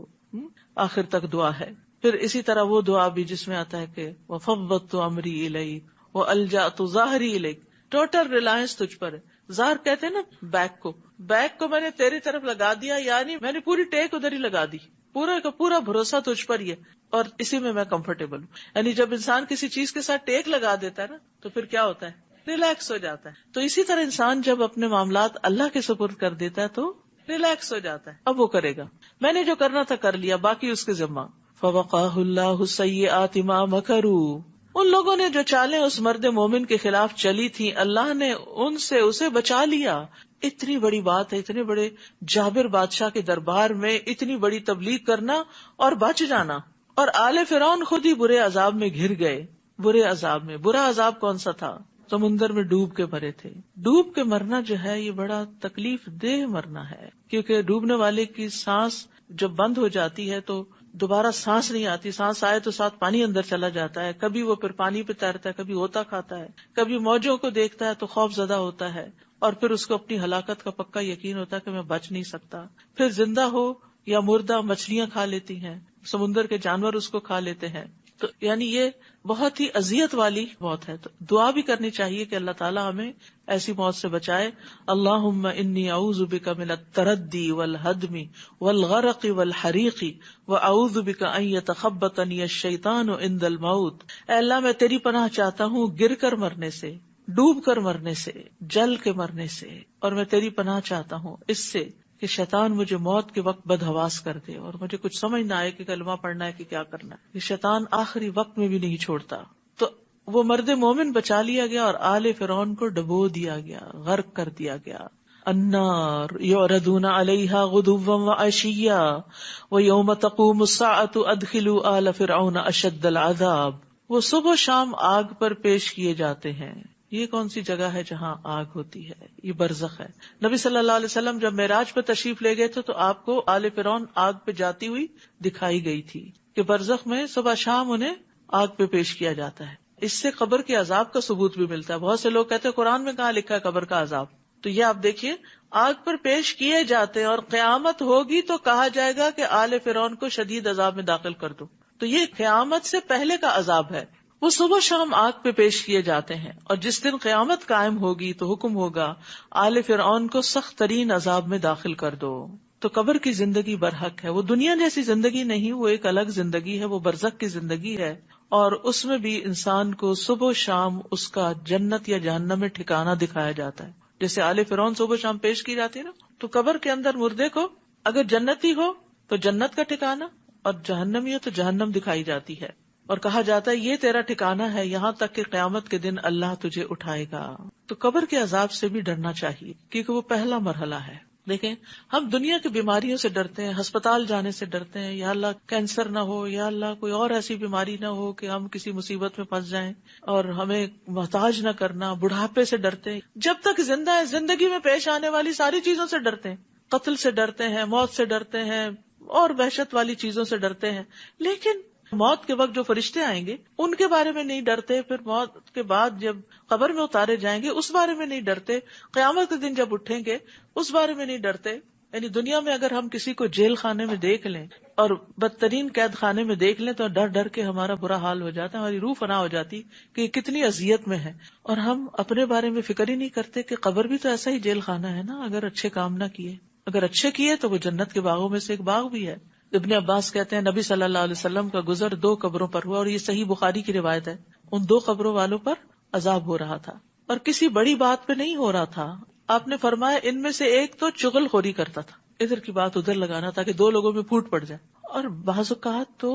آخر تک دعا ہے. پھر اسی طرح وہ دعا بھی جس میں آتا ہے کہ وفوضت امری الیک والجأت ظہری الیک، ٹوٹل ریلائنس تجھ پر ہے. ظاہر کہتے ہیں نا بیک کو میں نے تیری طرف لگا دیا، یعنی میں نے پوری ٹیک ادھر ہی لگا دی، پورا کا پورا بھروسہ تجھ پر ہی ہے اور اسی میں کمفرٹیبل ہوں. یعنی جب انسان کسی چیز کے ساتھ ٹیک لگا دیتا ہے نا تو پھر کیا ہوتا ہے، ریلیکس ہو جاتا ہے. تو اسی طرح انسان جب اپنے معاملات اللہ کے سپرد کر دیتا ہے تو ریلیکس ہو جاتا ہے. اب وہ کرے گا، میں نے جو کرنا تھا کر لیا، باقی اس کے ذمہ. فوقاہ اللہ سیئات ما مکروا، ان لوگوں نے جو چالیں اس مرد مومن کے خلاف چلی تھیں اللہ نے ان سے اسے بچا لیا. اتنی بڑی بات ہے، اتنے بڑے جابر بادشاہ کے دربار میں اتنی بڑی تبلیغ کرنا اور بچ جانا. اور آل فرعون خود ہی برے عذاب میں گھر گئے. برے عذاب میں، برا عذاب کون سا تھا؟ سمندر میں ڈوب کے مرے تھے. ڈوب کے مرنا جو ہے یہ بڑا تکلیف دہ مرنا ہے، کیونکہ ڈوبنے والے کی سانس جب بند ہو جاتی ہے تو دوبارہ سانس نہیں آتی، سانس آئے تو ساتھ پانی اندر چلا جاتا ہے. کبھی وہ پھر پانی پہ تیرتا ہے، کبھی ہوتا کھاتا ہے، کبھی موجوں کو دیکھتا ہے تو خوف زدہ ہوتا ہے اور پھر اس کو اپنی ہلاکت کا پکا یقین ہوتا ہے کہ میں بچ نہیں سکتا. پھر زندہ ہو یا مردہ مچھلیاں کھا لیتی ہیں، سمندر کے جانور اس کو کھا لیتے ہیں. تو یعنی یہ بہت ہی اذیت والی موت ہے. تو دعا بھی کرنی چاہیے کہ اللہ تعالیٰ ہمیں ایسی موت سے بچائے. اللہم انی اعوذ بک من التردی والہدم والغرق والحریق واعوذ بک ان یتخبطنی الشیطان عند الموت. اے اللہ میں تیری پناہ چاہتا ہوں گر کر مرنے سے، ڈوب کر مرنے سے، جل کے مرنے سے، اور میں تیری پناہ چاہتا ہوں اس سے کہ شیطان مجھے موت کے وقت بدحواس کر دے اور مجھے کچھ سمجھ نہ آئے کہ کلمہ پڑھنا ہے کہ کیا کرنا ہے. یہ شیطان آخری وقت میں بھی نہیں چھوڑتا. تو وہ مرد مومن بچا لیا گیا اور آل فرعون کو ڈبو دیا گیا، غرق کر دیا گیا. النار یعرضون علیہا غدوا وعشیا ویوم تقوم الساعة ادخلوا آل فرعون اشد العذاب. وہ صبح و شام آگ پر پیش کیے جاتے ہیں. یہ کون سی جگہ ہے جہاں آگ ہوتی ہے؟ یہ برزخ ہے. نبی صلی اللہ علیہ وسلم جب معراج پہ تشریف لے گئے تھے تو آپ کو آل فرعون آگ پہ جاتی ہوئی دکھائی گئی تھی کہ برزخ میں صبح شام انہیں آگ پہ پیش کیا جاتا ہے. اس سے قبر کے عذاب کا ثبوت بھی ملتا ہے. بہت سے لوگ کہتے ہیں قرآن میں کہاں لکھا ہے قبر کا عذاب؟ تو یہ آپ دیکھیے آگ پر پیش کیے جاتے ہیں اور قیامت ہوگی تو کہا جائے گا کہ آل فرعون کو شدید عذاب میں داخل کر دو. تو یہ قیامت سے پہلے کا عذاب ہے. وہ صبح شام آگ پہ پیش کیے جاتے ہیں اور جس دن قیامت قائم ہوگی تو حکم ہوگا آل فرعون کو سخت ترین عذاب میں داخل کر دو. تو قبر کی زندگی برحق ہے، وہ دنیا جیسی زندگی نہیں، وہ ایک الگ زندگی ہے، وہ برزخ کی زندگی ہے. اور اس میں بھی انسان کو صبح و شام اس کا جنت یا جہنم میں ٹھکانہ دکھایا جاتا ہے. جیسے آل فرعون صبح شام پیش کی جاتی ہے نا، تو قبر کے اندر مردے کو اگر جنتی ہو تو جنت کا ٹھکانہ اور جہنمی ہو تو جہنم دکھائی جاتی ہے اور کہا جاتا ہے یہ تیرا ٹھکانہ ہے یہاں تک کہ قیامت کے دن اللہ تجھے اٹھائے گا. تو قبر کے عذاب سے بھی ڈرنا چاہیے کیونکہ وہ پہلا مرحلہ ہے. دیکھیں ہم دنیا کی بیماریوں سے ڈرتے ہیں، ہسپتال جانے سے ڈرتے ہیں، یا اللہ کینسر نہ ہو، یا اللہ کوئی اور ایسی بیماری نہ ہو کہ ہم کسی مصیبت میں پھنس جائیں اور ہمیں محتاج نہ کرنا، بڑھاپے سے ڈرتے ہیں، جب تک زندہ ہے زندگی میں پیش آنے والی ساری چیزوں سے ڈرتے ہیں، قتل سے ڈرتے ہیں، موت سے ڈرتے ہیں اور وحشت والی چیزوں سے ڈرتے ہیں، لیکن موت کے وقت جو فرشتے آئیں گے ان کے بارے میں نہیں ڈرتے، پھر موت کے بعد جب قبر میں اتارے جائیں گے اس بارے میں نہیں ڈرتے، قیامت کے دن جب اٹھیں گے اس بارے میں نہیں ڈرتے. یعنی دنیا میں اگر ہم کسی کو جیل خانے میں دیکھ لیں اور بدترین قید خانے میں دیکھ لیں تو ڈر ڈر کے ہمارا برا حال ہو جاتا ہے، ہماری روح فنا ہو جاتی کہ یہ کتنی اذیت میں ہے، اور ہم اپنے بارے میں فکر ہی نہیں کرتے کہ قبر بھی تو ایسا ہی جیل خانہ ہے نا، اگر اچھے کام نہ کیے، اگر اچھے کیے تو وہ جنت کے باغوں میں سے ایک باغ بھی ہے. ابن عباس کہتے ہیں نبی صلی اللہ علیہ وسلم کا گزر 2 قبروں پر ہوا، اور یہ صحیح بخاری کی روایت ہے. ان 2 قبروں والوں پر عذاب ہو رہا تھا اور کسی بڑی بات پہ نہیں ہو رہا تھا. آپ نے فرمایا ان میں سے ایک تو چغل خوری کرتا تھا، ادھر کی بات ادھر لگانا تاکہ 2 لوگوں میں پھوٹ پڑ جائے، اور بعض اوقات تو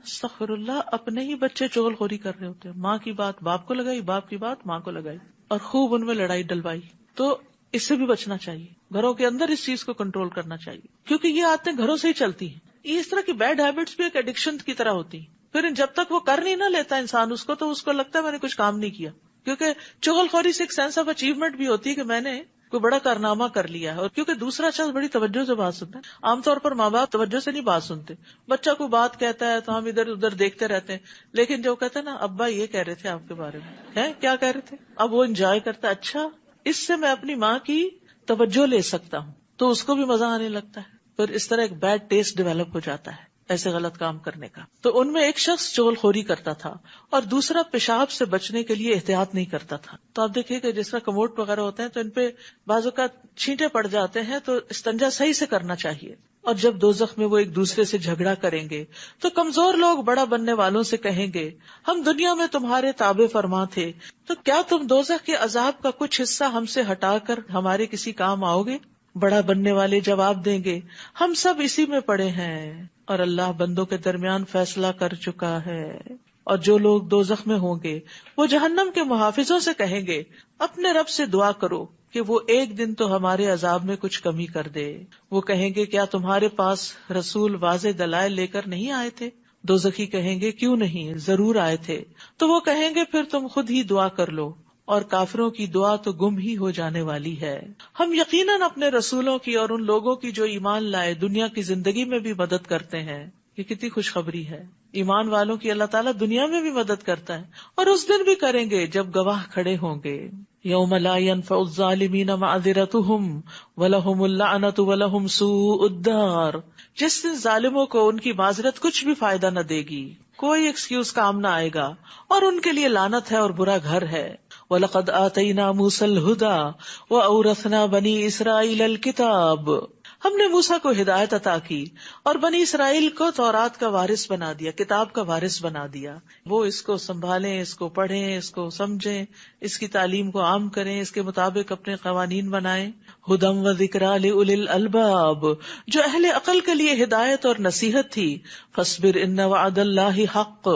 استغفر اللہ اپنے ہی بچے چغل خوری کر رہے ہوتے ہیں، ماں کی بات باپ کو لگائی، باپ کی بات ماں کو لگائی اور خوب ان میں لڑائی ڈلوائی. تو اس سے بھی بچنا چاہیے، گھروں کے اندر اس چیز کو کنٹرول کرنا چاہیے، کیونکہ یہ عادتیں گھروں سے ہی چلتی ہیں. یہ اس طرح کی بیڈ ہیبٹس بھی ایک ایڈکشن کی طرح ہوتی ہیں، پھر جب تک وہ کر نہیں نہ لیتا انسان اس کو تو اس کو لگتا ہے میں نے کچھ کام نہیں کیا، کیونکہ چغل خوری سے ایک سینس آف اچیومنٹ بھی ہوتی ہے کہ میں نے کوئی بڑا کارنامہ کر لیا ہے، اور کیونکہ دوسرا شخص بڑی توجہ سے بات سنتا ہے. عام طور پر ماں باپ توجہ سے نہیں بات سنتے، بچہ کوئی بات کہتا ہے تو ہم ادھر ادھر دیکھتے رہتے ہیں، لیکن جو کہتے ہیں نا ابا یہ کہہ رہے تھے آپ کے بارے میں، ہے کیا کہہ رہے تھے، اب وہ انجوائے کرتا ہے، اچھا اس سے میں اپنی ماں کی توجہ لے سکتا ہوں، تو اس کو بھی مزہ آنے لگتا ہے. پھر اس طرح ایک بیڈ ٹیسٹ ڈیولپ ہو جاتا ہے ایسے غلط کام کرنے کا. تو ان میں ایک شخص چغل خوری کرتا تھا اور دوسرا پیشاب سے بچنے کے لیے احتیاط نہیں کرتا تھا. تو آپ دیکھیے کہ جس طرح کموڈ وغیرہ ہوتے ہیں تو ان پہ بعض اوقات چھینٹے پڑ جاتے ہیں، تو استنجا صحیح سے کرنا چاہیے. اور جب دوزخ میں وہ ایک دوسرے سے جھگڑا کریں گے تو کمزور لوگ بڑا بننے والوں سے کہیں گے ہم دنیا میں تمہارے تابع فرما تھے، تو کیا تم دوزخ کے عذاب کا کچھ حصہ ہم سے ہٹا کر ہمارے کسی کام آؤ گے؟ بڑا بننے والے جواب دیں گے ہم سب اسی میں پڑے ہیں اور اللہ بندوں کے درمیان فیصلہ کر چکا ہے. اور جو لوگ دوزخ میں ہوں گے وہ جہنم کے محافظوں سے کہیں گے اپنے رب سے دعا کرو کہ وہ ایک دن تو ہمارے عذاب میں کچھ کمی کر دے. وہ کہیں گے کیا تمہارے پاس رسول واضح دلائل لے کر نہیں آئے تھے؟ دوزخی کہیں گے کیوں نہیں، ضرور آئے تھے. تو وہ کہیں گے پھر تم خود ہی دعا کر لو، اور کافروں کی دعا تو گم ہی ہو جانے والی ہے. ہم یقیناً اپنے رسولوں کی اور ان لوگوں کی جو ایمان لائے دنیا کی زندگی میں بھی مدد کرتے ہیں. یہ کتنی خوشخبری ہے، ایمان والوں کی اللہ تعالیٰ دنیا میں بھی مدد کرتا ہے اور اس دن بھی کریں گے جب گواہ کھڑے ہوں گے. یوم لا ينفع الظالمین معذرتهم ولہم اللعنۃ ولہم سوء الدار. جس دن ظالموں کو ان کی معذرت کچھ بھی فائدہ نہ دے گی، کوئی ایکسکیوز کام نہ آئے گا، اور ان کے لیے لعنت ہے اور برا گھر ہے. وَلَقَدْ آتَيْنَا مُوسَى الْهُدَى وَأَوْرَثْنَا بَنِي إِسْرَائِيلَ الْكِتَابَ. ہم نے موسیٰ کو ہدایت عطا کی اور بنی اسرائیل کو تورات کا وارث بنا دیا، کتاب کا وارث بنا دیا. وہ اس کو سنبھالیں، اس کو پڑھیں، اس کو سمجھیں، اس کی تعلیم کو عام کریں، اس کے مطابق اپنے قوانین بنائیں. ہدی وذکریٰ لأولی الالباب، جو اہل عقل کے لیے ہدایت اور نصیحت تھی. فاصبر ان وعد اللہ حق،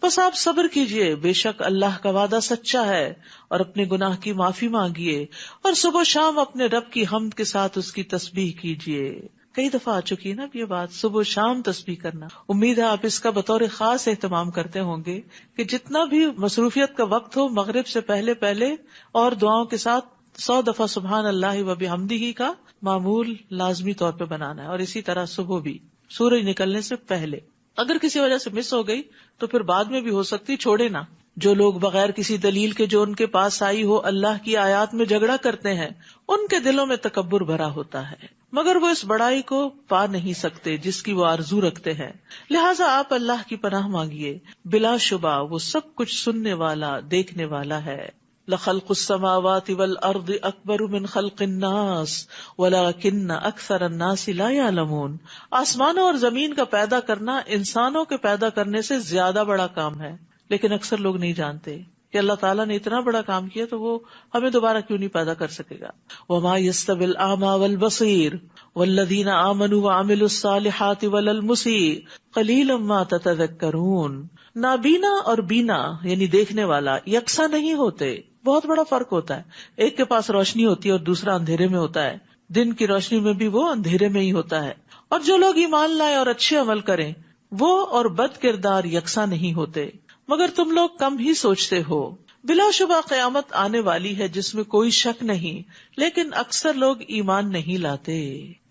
بس آپ صبر کیجئے، بے شک اللہ کا وعدہ سچا ہے. اور اپنے گناہ کی معافی مانگیے اور صبح و شام اپنے رب کی حمد کے ساتھ اس کی تسبیح کیجئے. کئی دفعہ آ چکی ہے نا یہ بات، صبح و شام تسبیح کرنا. امید ہے آپ اس کا بطور خاص اہتمام کرتے ہوں گے کہ جتنا بھی مصروفیت کا وقت ہو مغرب سے پہلے اور دعاؤں کے ساتھ 100 دفعہ سبحان اللہ و بحمدہ کا معمول لازمی طور پہ بنانا ہے. اور اسی طرح صبح بھی سورج نکلنے سے پہلے. اگر کسی وجہ سے مس ہو گئی تو پھر بعد میں بھی ہو سکتی، چھوڑے نہ. جو لوگ بغیر کسی دلیل کے جو ان کے پاس آئی ہو اللہ کی آیات میں جھگڑا کرتے ہیں ان کے دلوں میں تکبر بھرا ہوتا ہے، مگر وہ اس بڑائی کو پا نہیں سکتے جس کی وہ آرزو رکھتے ہیں. لہٰذا آپ اللہ کی پناہ مانگیے، بلا شبہ وہ سب کچھ سننے والا دیکھنے والا ہے. لخلق السماوات والارض اکبر من خلق الناس ولکن اکثر الناس لا یعلمون. آسمانوں اور زمین کا پیدا کرنا انسانوں کے پیدا کرنے سے زیادہ بڑا کام ہے، لیکن اکثر لوگ نہیں جانتے کہ اللہ تعالیٰ نے اتنا بڑا کام کیا تو وہ ہمیں دوبارہ کیوں نہیں پیدا کر سکے گا. وما يستوي الأعمى والبصير والذين آمنوا وعملوا الصالحات ولا المسيء قليلا ما تتذكرون. نابینا اور بینا یعنی دیکھنے والا یکساں نہیں ہوتے، بہت بڑا فرق ہوتا ہے. ایک کے پاس روشنی ہوتی ہے اور دوسرا اندھیرے میں ہوتا ہے. دن کی روشنی میں بھی وہ اندھیرے میں ہی ہوتا ہے. اور جو لوگ ایمان لائے اور اچھے عمل کریں وہ اور بد کردار یکساں نہیں ہوتے، مگر تم لوگ کم ہی سوچتے ہو. بلا شبہ قیامت آنے والی ہے جس میں کوئی شک نہیں، لیکن اکثر لوگ ایمان نہیں لاتے.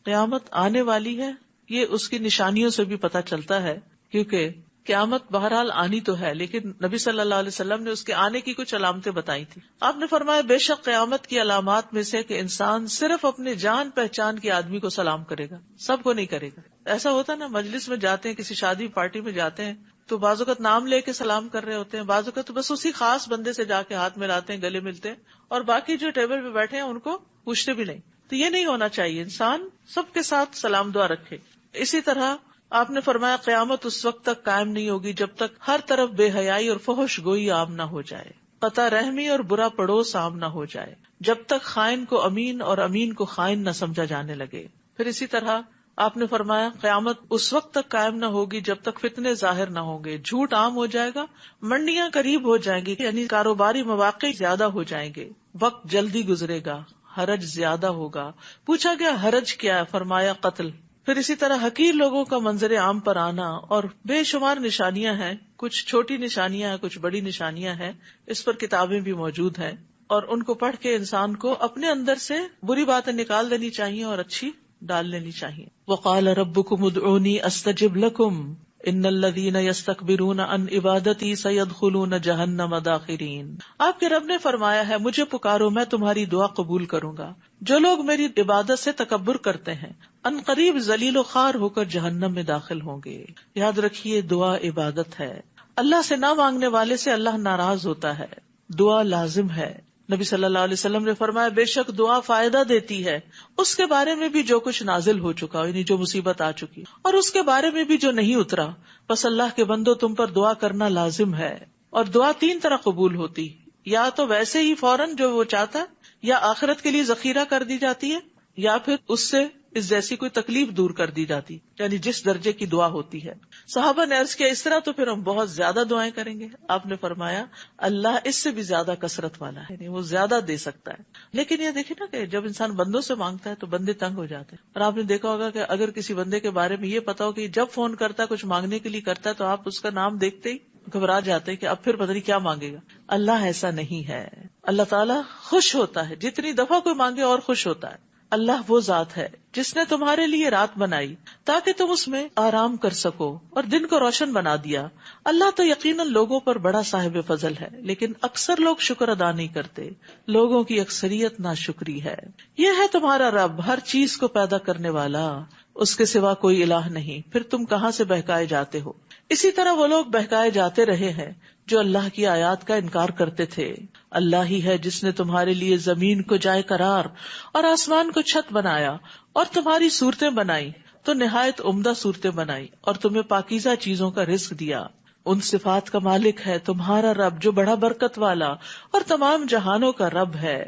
قیامت آنے والی ہے یہ اس کی نشانیوں سے بھی پتہ چلتا ہے، کیونکہ قیامت بہرحال آنی تو ہے، لیکن نبی صلی اللہ علیہ وسلم نے اس کے آنے کی کچھ علامتیں بتائی تھی. آپ نے فرمایا بے شک قیامت کی علامات میں سے کہ انسان صرف اپنے جان پہچان کے آدمی کو سلام کرے گا، سب کو نہیں کرے گا. ایسا ہوتا نا، مجلس میں جاتے ہیں، کسی شادی پارٹی میں جاتے ہیں تو بعض اوقات نام لے کے سلام کر رہے ہوتے ہیں، بعض اوقات تو بس اسی خاص بندے سے جا کے ہاتھ ملاتے ہیں، گلے ملتے ہیں، اور باقی جو ٹیبل پہ بیٹھے ہیں ان کو پوچھتے بھی نہیں. تو یہ نہیں ہونا چاہیے، انسان سب کے ساتھ سلام دعا رکھے. اسی طرح آپ نے فرمایا قیامت اس وقت تک قائم نہیں ہوگی جب تک ہر طرف بے حیائی اور فحش گوئی عام نہ ہو جائے، قطع رحمی اور برا پڑوس عام نہ ہو جائے، جب تک خائن کو امین اور امین کو خائن نہ سمجھا جانے لگے. پھر اسی طرح آپ نے فرمایا قیامت اس وقت تک قائم نہ ہوگی جب تک فتنے ظاہر نہ ہوں گے، جھوٹ عام ہو جائے گا، منڈیاں قریب ہو جائیں گی، یعنی کاروباری مواقع زیادہ ہو جائیں گے، وقت جلدی گزرے گا، حرج زیادہ ہوگا. پوچھا گیا حرج کیا ہے؟ فرمایا قتل. پھر اسی طرح حقیر لوگوں کا منظر عام پر آنا، اور بے شمار نشانیاں ہیں، کچھ چھوٹی نشانیاں ہیں، کچھ بڑی نشانیاں ہیں. اس پر کتابیں بھی موجود ہیں اور ان کو پڑھ کے انسان کو اپنے اندر سے بری باتیں نکال دینی چاہیے اور اچھی ڈال لینی چاہیے. وقال ربکم ادعونی استجب لکم ان الذین یستکبرون عن عبادتی سیدخلون جہنم داخرین. آپ کے رب نے فرمایا ہے مجھے پکارو میں تمہاری دعا قبول کروں گا. جو لوگ میری عبادت سے تکبر کرتے ہیں ان قریب ذلیل و خوار ہو کر جہنم میں داخل ہوں گے. یاد رکھیے دعا عبادت ہے. اللہ سے نہ مانگنے والے سے اللہ ناراض ہوتا ہے. دعا لازم ہے. نبی صلی اللہ علیہ وسلم نے فرمایا بے شک دعا فائدہ دیتی ہے اس کے بارے میں بھی جو کچھ نازل ہو چکا، یعنی جو مصیبت آ چکی، اور اس کے بارے میں بھی جو نہیں اترا. بس اللہ کے بندو تم پر دعا کرنا لازم ہے. اور دعا 3 طرح قبول ہوتی، یا تو ویسے ہی فوراً جو وہ چاہتا ہے، یا آخرت کے لیے ذخیرہ کر دی جاتی ہے، یا پھر اس سے اس جیسی کوئی تکلیف دور کر دی جاتی، یعنی جس درجے کی دعا ہوتی ہے. صحابہ نے عرض کیا اس طرح تو پھر ہم بہت زیادہ دعائیں کریں گے. آپ نے فرمایا اللہ اس سے بھی زیادہ کثرت والا ہے، یعنی وہ زیادہ دے سکتا ہے. لیکن یہ دیکھیں نا کہ جب انسان بندوں سے مانگتا ہے تو بندے تنگ ہو جاتے ہیں. اور آپ نے دیکھا ہوگا کہ اگر کسی بندے کے بارے میں یہ پتا ہو کہ جب فون کرتا ہے کچھ مانگنے کے لیے کرتا ہے تو آپ اس کا نام دیکھتے ہی گھبرا جاتے ہیں کہ اب پھر پتہ نہیں کیا مانگے گا. اللہ ایسا نہیں ہے. اللہ تعالیٰ خوش ہوتا ہے، جتنی دفعہ کوئی مانگے اور خوش ہوتا ہے. اللہ وہ ذات ہے جس نے تمہارے لیے رات بنائی تاکہ تم اس میں آرام کر سکو اور دن کو روشن بنا دیا. اللہ تو یقیناً لوگوں پر بڑا صاحب فضل ہے، لیکن اکثر لوگ شکر ادا نہیں کرتے. لوگوں کی اکثریت ناشکری ہے. یہ ہے تمہارا رب ہر چیز کو پیدا کرنے والا، اس کے سوا کوئی الہ نہیں. پھر تم کہاں سے بہکائے جاتے ہو؟ اسی طرح وہ لوگ بہکائے جاتے رہے ہیں جو اللہ کی آیات کا انکار کرتے تھے. اللہ ہی ہے جس نے تمہارے لیے زمین کو جائے قرار اور آسمان کو چھت بنایا اور تمہاری صورتیں بنائی تو نہایت عمدہ صورتیں بنائی اور تمہیں پاکیزہ چیزوں کا رزق دیا. ان صفات کا مالک ہے تمہارا رب جو بڑا برکت والا اور تمام جہانوں کا رب ہے.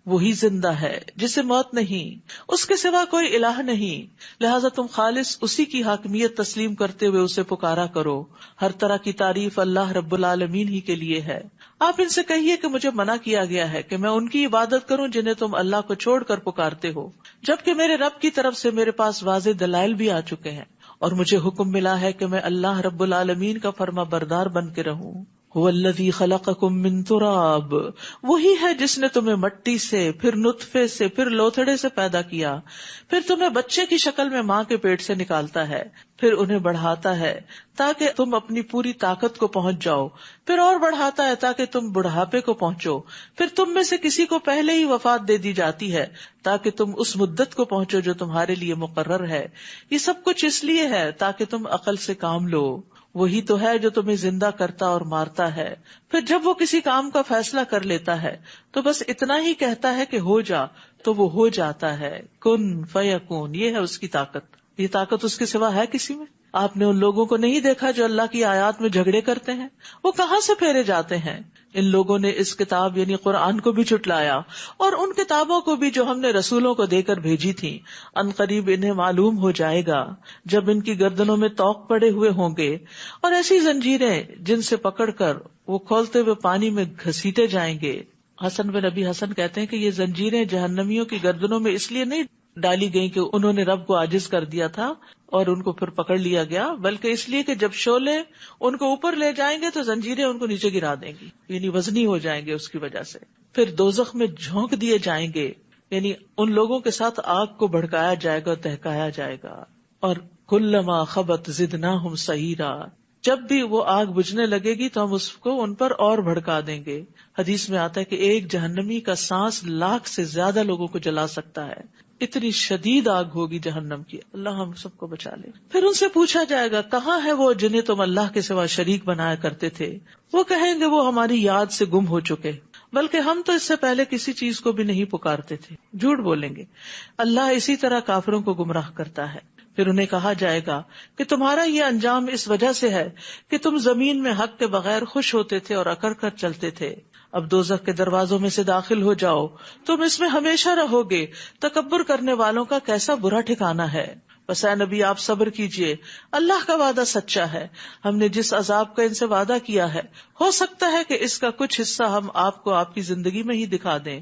وہی زندہ ہے جسے موت نہیں، اس کے سوا کوئی الہ نہیں، لہذا تم خالص اسی کی حاکمیت تسلیم کرتے ہوئے اسے پکارا کرو. ہر طرح کی تعریف اللہ رب العالمین ہی کے لیے ہے. آپ ان سے کہیے کہ مجھے منع کیا گیا ہے کہ میں ان کی عبادت کروں جنہیں تم اللہ کو چھوڑ کر پکارتے ہو، جبکہ میرے رب کی طرف سے میرے پاس واضح دلائل بھی آ چکے ہیں، اور مجھے حکم ملا ہے کہ میں اللہ رب العالمین کا فرما بردار بن کے رہوں. هو الذی خلقکم من تراب، وہی ہے جس نے تمہیں مٹی سے، پھر نطفے سے، پھر لوتھڑے سے پیدا کیا، پھر تمہیں بچے کی شکل میں ماں کے پیٹ سے نکالتا ہے، پھر انہیں بڑھاتا ہے تاکہ تم اپنی پوری طاقت کو پہنچ جاؤ، پھر اور بڑھاتا ہے تاکہ تم بڑھاپے کو پہنچو، پھر تم میں سے کسی کو پہلے ہی وفات دے دی جاتی ہے تاکہ تم اس مدت کو پہنچو جو تمہارے لیے مقرر ہے. یہ سب کچھ اس لیے ہے تاکہ تم عقل سے کام لو. وہی تو ہے جو تمہیں زندہ کرتا اور مارتا ہے، پھر جب وہ کسی کام کا فیصلہ کر لیتا ہے تو بس اتنا ہی کہتا ہے کہ ہو جا تو وہ ہو جاتا ہے. کن فیکون، یہ ہے اس کی طاقت. یہ طاقت اس کے سوا ہے کسی میں؟ آپ نے ان لوگوں کو نہیں دیکھا جو اللہ کی آیات میں جھگڑے کرتے ہیں؟ وہ کہاں سے پھیرے جاتے ہیں؟ ان لوگوں نے اس کتاب یعنی قرآن کو بھی جھٹلایا اور ان کتابوں کو بھی جو ہم نے رسولوں کو دے کر بھیجی تھی. ان قریب انہیں معلوم ہو جائے گا جب ان کی گردنوں میں توق پڑے ہوئے ہوں گے اور ایسی زنجیریں جن سے پکڑ کر وہ کھولتے ہوئے پانی میں گھسیٹے جائیں گے. حسن بن نبی حسن کہتے ہیں کہ یہ زنجیریں جہنمیوں کی گردنوں میں اس لیے نہیں ڈالی گئی کہ انہوں نے رب کو عاجز کر دیا تھا اور ان کو پھر پکڑ لیا گیا، بلکہ اس لیے کہ جب شعلے ان کو اوپر لے جائیں گے تو زنجیریں ان کو نیچے گرا دیں گی، یعنی وزنی ہو جائیں گے اس کی وجہ سے. پھر دوزخ میں جھونک دیے جائیں گے، یعنی ان لوگوں کے ساتھ آگ کو بھڑکایا جائے گا، تہکایا جائے گا. اور کلما خبت زدناہم سعیرا، جب بھی وہ آگ بجھنے لگے گی تو ہم اس کو ان پر اور بھڑکا دیں گے. حدیث میں آتا ہے کہ ایک جہنمی کا سانس 1,00,000 سے زیادہ لوگوں کو جلا سکتا ہے، اتنی شدید آگ ہوگی جہنم کی. اللہ ہم سب کو بچا لے. پھر ان سے پوچھا جائے گا کہاں ہے وہ جنہیں تم اللہ کے سوا شریک بنایا کرتے تھے؟ وہ کہیں گے وہ ہماری یاد سے گم ہو چکے، بلکہ ہم تو اس سے پہلے کسی چیز کو بھی نہیں پکارتے تھے. جھوٹ بولیں گے. اللہ اسی طرح کافروں کو گمراہ کرتا ہے. پھر انہیں کہا جائے گا کہ تمہارا یہ انجام اس وجہ سے ہے کہ تم زمین میں حق کے بغیر خوش ہوتے تھے اور اکڑ کر چلتے تھے. اب دوزخ کے دروازوں میں سے داخل ہو جاؤ، تم اس میں ہمیشہ رہو گے. تکبر کرنے والوں کا کیسا برا ٹھکانہ ہے. بس اے نبی آپ صبر کیجئے، اللہ کا وعدہ سچا ہے. ہم نے جس عذاب کا ان سے وعدہ کیا ہے ہو سکتا ہے کہ اس کا کچھ حصہ ہم آپ کو آپ کی زندگی میں ہی دکھا دیں،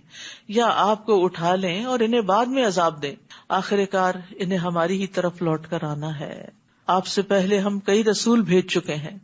یا آپ کو اٹھا لیں اور انہیں بعد میں عذاب دیں. آخر کار انہیں ہماری ہی طرف لوٹ کر آنا ہے. آپ سے پہلے ہم کئی رسول بھیج چکے ہیں،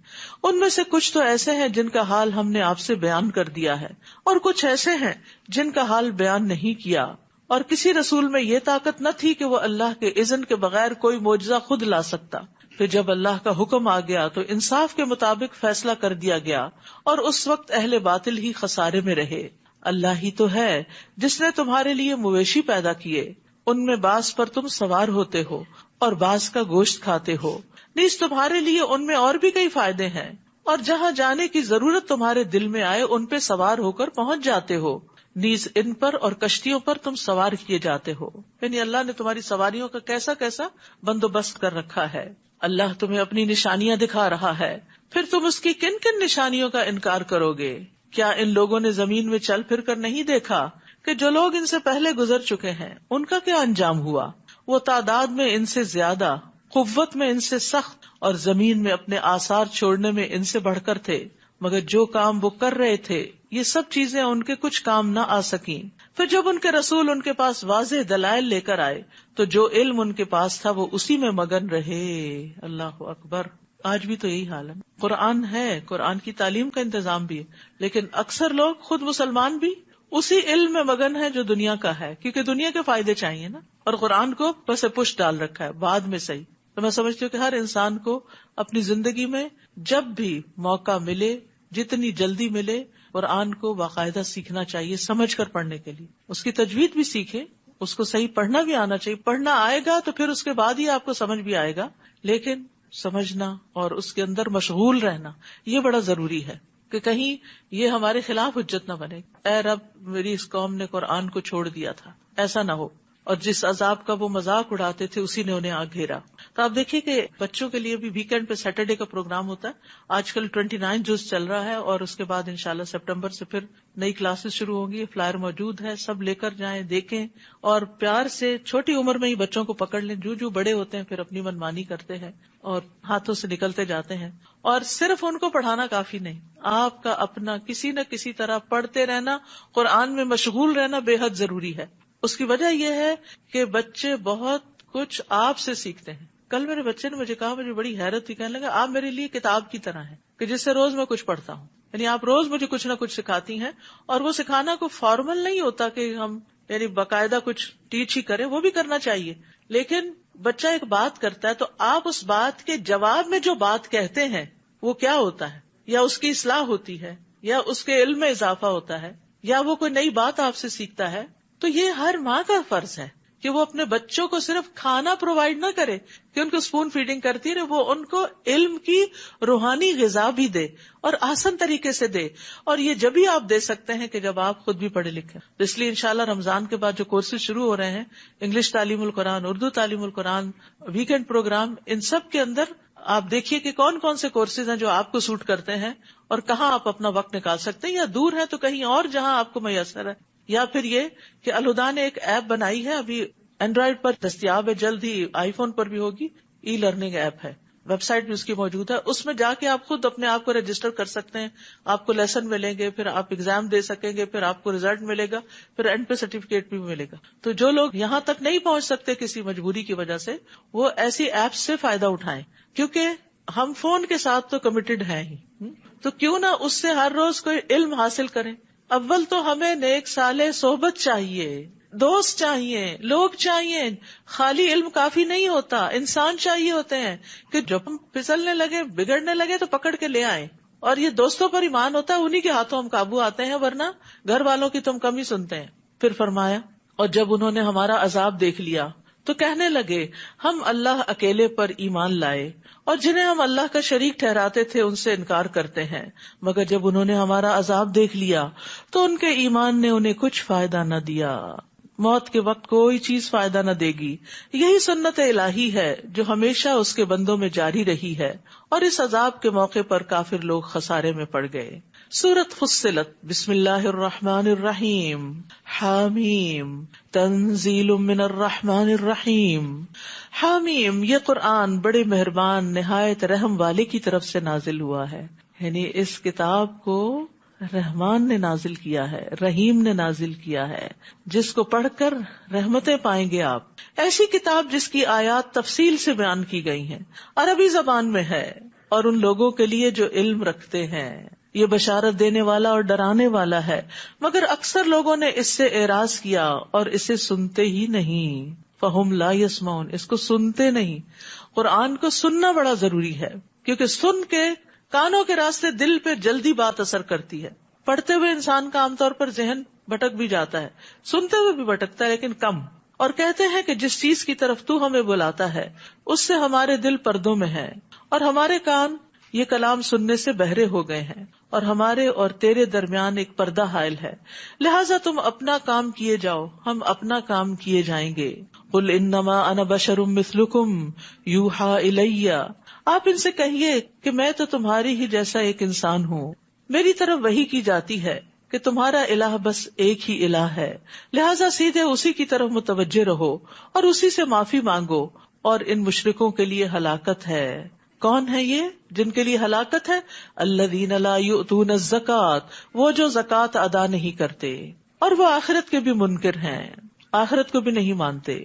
ان میں سے کچھ تو ایسے ہیں جن کا حال ہم نے آپ سے بیان کر دیا ہے، اور کچھ ایسے ہیں جن کا حال بیان نہیں کیا. اور کسی رسول میں یہ طاقت نہ تھی کہ وہ اللہ کے اذن کے بغیر کوئی معجزہ خود لا سکتا. پھر جب اللہ کا حکم آ گیا تو انصاف کے مطابق فیصلہ کر دیا گیا، اور اس وقت اہل باطل ہی خسارے میں رہے. اللہ ہی تو ہے جس نے تمہارے لیے مویشی پیدا کیے، ان میں بعض پر تم سوار ہوتے ہو اور بعض کا گوشت کھاتے ہو. نیز تمہارے لیے ان میں اور بھی کئی فائدے ہیں، اور جہاں جانے کی ضرورت تمہارے دل میں آئے ان پہ سوار ہو کر پہنچ جاتے ہو. نیز ان پر اور کشتیوں پر تم سوار کیے جاتے ہو. یعنی اللہ نے تمہاری سواریوں کا کیسا کیسا بندوبست کر رکھا ہے. اللہ تمہیں اپنی نشانیاں دکھا رہا ہے، پھر تم اس کی کن کن نشانیوں کا انکار کرو گے؟ کیا ان لوگوں نے زمین میں چل پھر کر نہیں دیکھا کہ جو لوگ ان سے پہلے گزر چکے ہیں ان کا کیا انجام ہوا؟ وہ تعداد میں ان سے زیادہ، قوت میں ان سے سخت، اور زمین میں اپنے آثار چھوڑنے میں ان سے بڑھ کر تھے، مگر جو کام وہ کر رہے تھے یہ سب چیزیں ان کے کچھ کام نہ آ سکیں. پھر جب ان کے رسول ان کے پاس واضح دلائل لے کر آئے تو جو علم ان کے پاس تھا وہ اسی میں مگن رہے. اللہ اکبر. آج بھی تو یہی حال ہے. قرآن ہے، قرآن کی تعلیم کا انتظام بھی ہے، لیکن اکثر لوگ خود مسلمان بھی اسی علم میں مگن ہے جو دنیا کا ہے، کیونکہ دنیا کے فائدے چاہیے نا، اور قرآن کو بس پش ڈال رکھا ہے بعد میں. صحیح تو میں سمجھتی ہوں کہ ہر انسان کو اپنی زندگی میں جب بھی موقع ملے، جتنی جلدی ملے، قرآن کو باقاعدہ سیکھنا چاہیے، سمجھ کر پڑھنے کے لیے. اس کی تجوید بھی سیکھے، اس کو صحیح پڑھنا بھی آنا چاہیے. پڑھنا آئے گا تو پھر اس کے بعد ہی آپ کو سمجھ بھی آئے گا، لیکن سمجھنا اور اس کے اندر مشغول رہنا یہ بڑا ضروری ہے کہ کہیں یہ ہمارے خلاف حجت نہ بنے. اے رب میری اس قوم نے قرآن کو چھوڑ دیا تھا، ایسا نہ ہو. اور جس عذاب کا وہ مذاق اڑاتے تھے اسی نے انہیں آ گھیرا. تو آپ دیکھیے کہ بچوں کے لیے بھی ویکینڈ پہ سیٹرڈے کا پروگرام ہوتا ہے. آج کل 29 جوز چل رہا ہے، اور اس کے بعد انشاءاللہ سپٹمبر سے پھر نئی کلاسز شروع ہوں گی. فلائر موجود ہے، سب لے کر جائیں، دیکھیں، اور پیار سے چھوٹی عمر میں ہی بچوں کو پکڑ لیں. جو بڑے ہوتے ہیں پھر اپنی منمانی کرتے ہیں اور ہاتھوں سے نکلتے جاتے ہیں. اور صرف ان کو پڑھانا کافی نہیں، آپ کا اپنا کسی نہ کسی طرح پڑھتے رہنا، قرآن میں مشغول رہنا بے حد ضروری ہے. اس کی وجہ یہ ہے کہ بچے بہت کچھ آپ سے سیکھتے ہیں. کل میرے بچے نے مجھے کہا، مجھے بڑی حیرت تھی، کہنے لگا آپ میرے لیے کتاب کی طرح ہیں کہ جس سے روز میں کچھ پڑھتا ہوں. یعنی آپ روز مجھے کچھ نہ کچھ سکھاتی ہیں، اور وہ سکھانا کوئی فارمل نہیں ہوتا کہ ہم یعنی باقاعدہ کچھ ٹیچ ہی کریں، وہ بھی کرنا چاہیے. لیکن بچہ ایک بات کرتا ہے تو آپ اس بات کے جواب میں جو بات کہتے ہیں وہ کیا ہوتا ہے، یا اس کی اصلاح ہوتی ہے، یا اس کے علم میں اضافہ ہوتا ہے، یا وہ کوئی نئی بات آپ سے سیکھتا ہے. تو یہ ہر ماں کا فرض ہے کہ وہ اپنے بچوں کو صرف کھانا پرووائڈ نہ کرے کہ ان کو اسپون فیڈنگ کرتی رہے، وہ ان کو علم کی روحانی غذا بھی دے اور آسان طریقے سے دے. اور یہ جب ہی آپ دے سکتے ہیں کہ جب آپ خود بھی پڑھے لکھیں. اس لیے انشاءاللہ رمضان کے بعد جو کورسز شروع ہو رہے ہیں، انگلش تعلیم القرآن، اردو تعلیم القرآن، ویکینڈ پروگرام، ان سب کے اندر آپ دیکھیے کہ کون کون سے کورسز ہیں جو آپ کو سوٹ کرتے ہیں اور کہاں آپ اپنا وقت نکال سکتے ہیں، یا دور ہے تو کہیں اور جہاں آپ کو میسر ہے. یا پھر یہ کہ الہدا نے ایک ایپ بنائی ہے، ابھی اینڈرائیڈ پر دستیاب ہے، جلد ہی آئی فون پر بھی ہوگی. ای لرننگ ایپ ہے، ویب سائٹ بھی اس کی موجود ہے. اس میں جا کے آپ خود اپنے آپ کو رجسٹر کر سکتے ہیں. آپ کو لیسن ملیں گے, پھر آپ ایگزام دے سکیں گے, پھر آپ کو ریزلٹ ملے گا, پھر اینڈ پہ سرٹیفکیٹ بھی ملے گا. تو جو لوگ یہاں تک نہیں پہنچ سکتے کسی مجبوری کی وجہ سے, وہ ایسی ایپس سے فائدہ اٹھائیں, کیونکہ ہم فون کے ساتھ تو کمیٹڈ ہیں ہی. تو کیوں نہ اس سے ہر روز کوئی علم حاصل کریں. اول تو ہمیں نیک صالح صحبت چاہیے, دوست چاہیے, لوگ چاہیے. خالی علم کافی نہیں ہوتا, انسان چاہیے ہوتے ہیں کہ جب ہم پھسلنے لگے, بگڑنے لگے تو پکڑ کے لے آئیں. اور یہ دوستوں پر ایمان ہوتا ہے, انہی کے ہاتھوں ہم قابو آتے ہیں, ورنہ گھر والوں کی تم کم ہی سنتے ہیں. پھر فرمایا, اور جب انہوں نے ہمارا عذاب دیکھ لیا تو کہنے لگے ہم اللہ اکیلے پر ایمان لائے, اور جنہیں ہم اللہ کا شریک ٹھہراتے تھے ان سے انکار کرتے ہیں. مگر جب انہوں نے ہمارا عذاب دیکھ لیا تو ان کے ایمان نے انہیں کچھ فائدہ نہ دیا. موت کے وقت کوئی چیز فائدہ نہ دے گی. یہی سنت الہی ہے جو ہمیشہ اس کے بندوں میں جاری رہی ہے, اور اس عذاب کے موقع پر کافر لوگ خسارے میں پڑ گئے. سورۃ فصلت. بسم اللہ الرحمن الرحیم. حامیم تنزیل من الرحمن الرحیم. حامیم, یہ قرآن بڑے مہربان نہایت رحم والے کی طرف سے نازل ہوا ہے. یعنی اس کتاب کو رحمان نے نازل کیا ہے, رحیم نے نازل کیا ہے, جس کو پڑھ کر رحمتیں پائیں گے آپ. ایسی کتاب جس کی آیات تفصیل سے بیان کی گئی ہیں, عربی زبان میں ہے, اور ان لوگوں کے لیے جو علم رکھتے ہیں. یہ بشارت دینے والا اور ڈرانے والا ہے, مگر اکثر لوگوں نے اس سے اعراض کیا اور اسے سنتے ہی نہیں. فہم لا یسمعون, اس کو سنتے نہیں. قرآن کو سننا بڑا ضروری ہے, کیونکہ سن کے کانوں کے راستے دل پہ جلدی بات اثر کرتی ہے. پڑھتے ہوئے انسان کا عام طور پر ذہن بھٹک بھی جاتا ہے, سنتے ہوئے بھی بھٹکتا ہے لیکن کم. اور کہتے ہیں کہ جس چیز کی طرف تو ہمیں بلاتا ہے اس سے ہمارے دل پردوں میں ہے, اور ہمارے کان یہ کلام سننے سے بہرے ہو گئے ہیں, اور ہمارے اور تیرے درمیان ایک پردہ حائل ہے. لہٰذا تم اپنا کام کیے جاؤ, ہم اپنا کام کیے جائیں گے. قل انما انا بشر مثلکم یوحی الی. آپ ان سے کہیے کہ میں تو تمہاری ہی جیسا ایک انسان ہوں, میری طرف وحی کی جاتی ہے کہ تمہارا الہ بس ایک ہی الہ ہے, لہٰذا سیدھے اسی کی طرف متوجہ رہو اور اسی سے معافی مانگو. اور ان مشرکوں کے لیے ہلاکت ہے. کون ہے یہ جن کے لیے ہلاکت ہے؟ الذین لا یؤتون الزکاۃ, وہ جو زکوٰۃ ادا نہیں کرتے, اور وہ آخرت کے بھی منکر ہیں, آخرت کو بھی نہیں مانتے.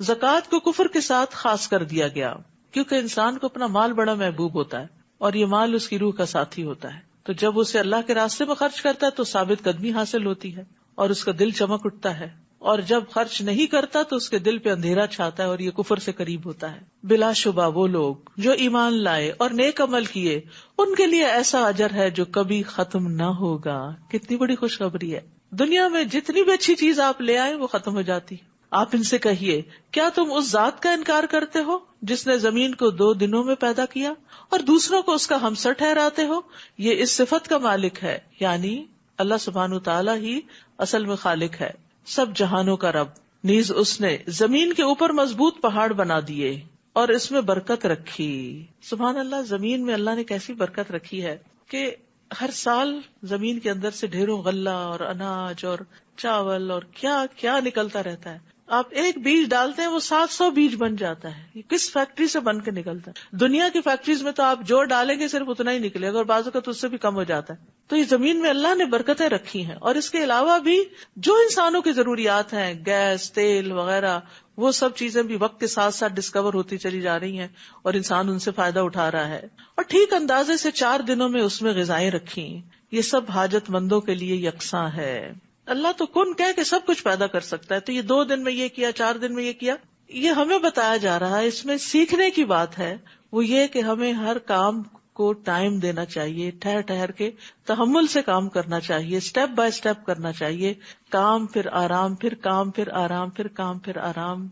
زکوٰۃ کو کفر کے ساتھ خاص کر دیا گیا, کیونکہ انسان کو اپنا مال بڑا محبوب ہوتا ہے, اور یہ مال اس کی روح کا ساتھی ہوتا ہے. تو جب اسے اللہ کے راستے میں خرچ کرتا ہے تو ثابت قدمی حاصل ہوتی ہے, اور اس کا دل چمک اٹھتا ہے. اور جب خرچ نہیں کرتا تو اس کے دل پہ اندھیرا چھاتا ہے, اور یہ کفر سے قریب ہوتا ہے. بلا شبہ وہ لوگ جو ایمان لائے اور نیک عمل کیے, ان کے لیے ایسا اجر ہے جو کبھی ختم نہ ہوگا. کتنی بڑی خوشخبری ہے. دنیا میں جتنی بھی اچھی چیز آپ لے آئے وہ ختم ہو جاتی. آپ ان سے کہیے, کیا تم اس ذات کا انکار کرتے ہو جس نے زمین کو 2 دنوں میں پیدا کیا اور دوسروں کو اس کا ہمسر ٹھہراتے ہو؟ یہ اس صفت کا مالک ہے, یعنی اللہ سبحانہ تعالیٰ ہی اصل میں خالق ہے, سب جہانوں کا رب. نیز اس نے زمین کے اوپر مضبوط پہاڑ بنا دیے اور اس میں برکت رکھی. سبحان اللہ, زمین میں اللہ نے کیسی برکت رکھی ہے کہ ہر سال زمین کے اندر سے ڈھیروں غلہ اور اناج اور چاول اور کیا کیا نکلتا رہتا ہے. آپ ایک بیج ڈالتے ہیں وہ 700 بیج بن جاتا ہے. یہ کس فیکٹری سے بن کے نکلتا ہے؟ دنیا کی فیکٹریز میں تو آپ جو ڈالیں گے صرف اتنا ہی نکلے گا, اور بعض اوقات اس سے بھی کم ہو جاتا ہے. تو یہ زمین میں اللہ نے برکتیں رکھی ہیں, اور اس کے علاوہ بھی جو انسانوں کی ضروریات ہیں, گیس, تیل وغیرہ, وہ سب چیزیں بھی وقت کے ساتھ ساتھ ڈسکور ہوتی چلی جا رہی ہیں, اور انسان ان سے فائدہ اٹھا رہا ہے. اور ٹھیک اندازے سے 4 دنوں میں اس میں غذائیں رکھی. یہ سب حاجت مندوں کے لیے یکساں ہے. اللہ تو کن کہہ کے سب کچھ پیدا کر سکتا ہے. تو یہ 2 دن میں یہ کیا, 4 دن میں یہ کیا, یہ ہمیں بتایا جا رہا ہے. اس میں سیکھنے کی بات ہے, وہ یہ کہ ہمیں ہر کام کو ٹائم دینا چاہیے, ٹھہر ٹھہر کے تحمل سے کام کرنا چاہیے, سٹیپ بائی سٹیپ کرنا چاہیے. کام پھر آرام, پھر کام پھر آرام, پھر کام پھر آرام.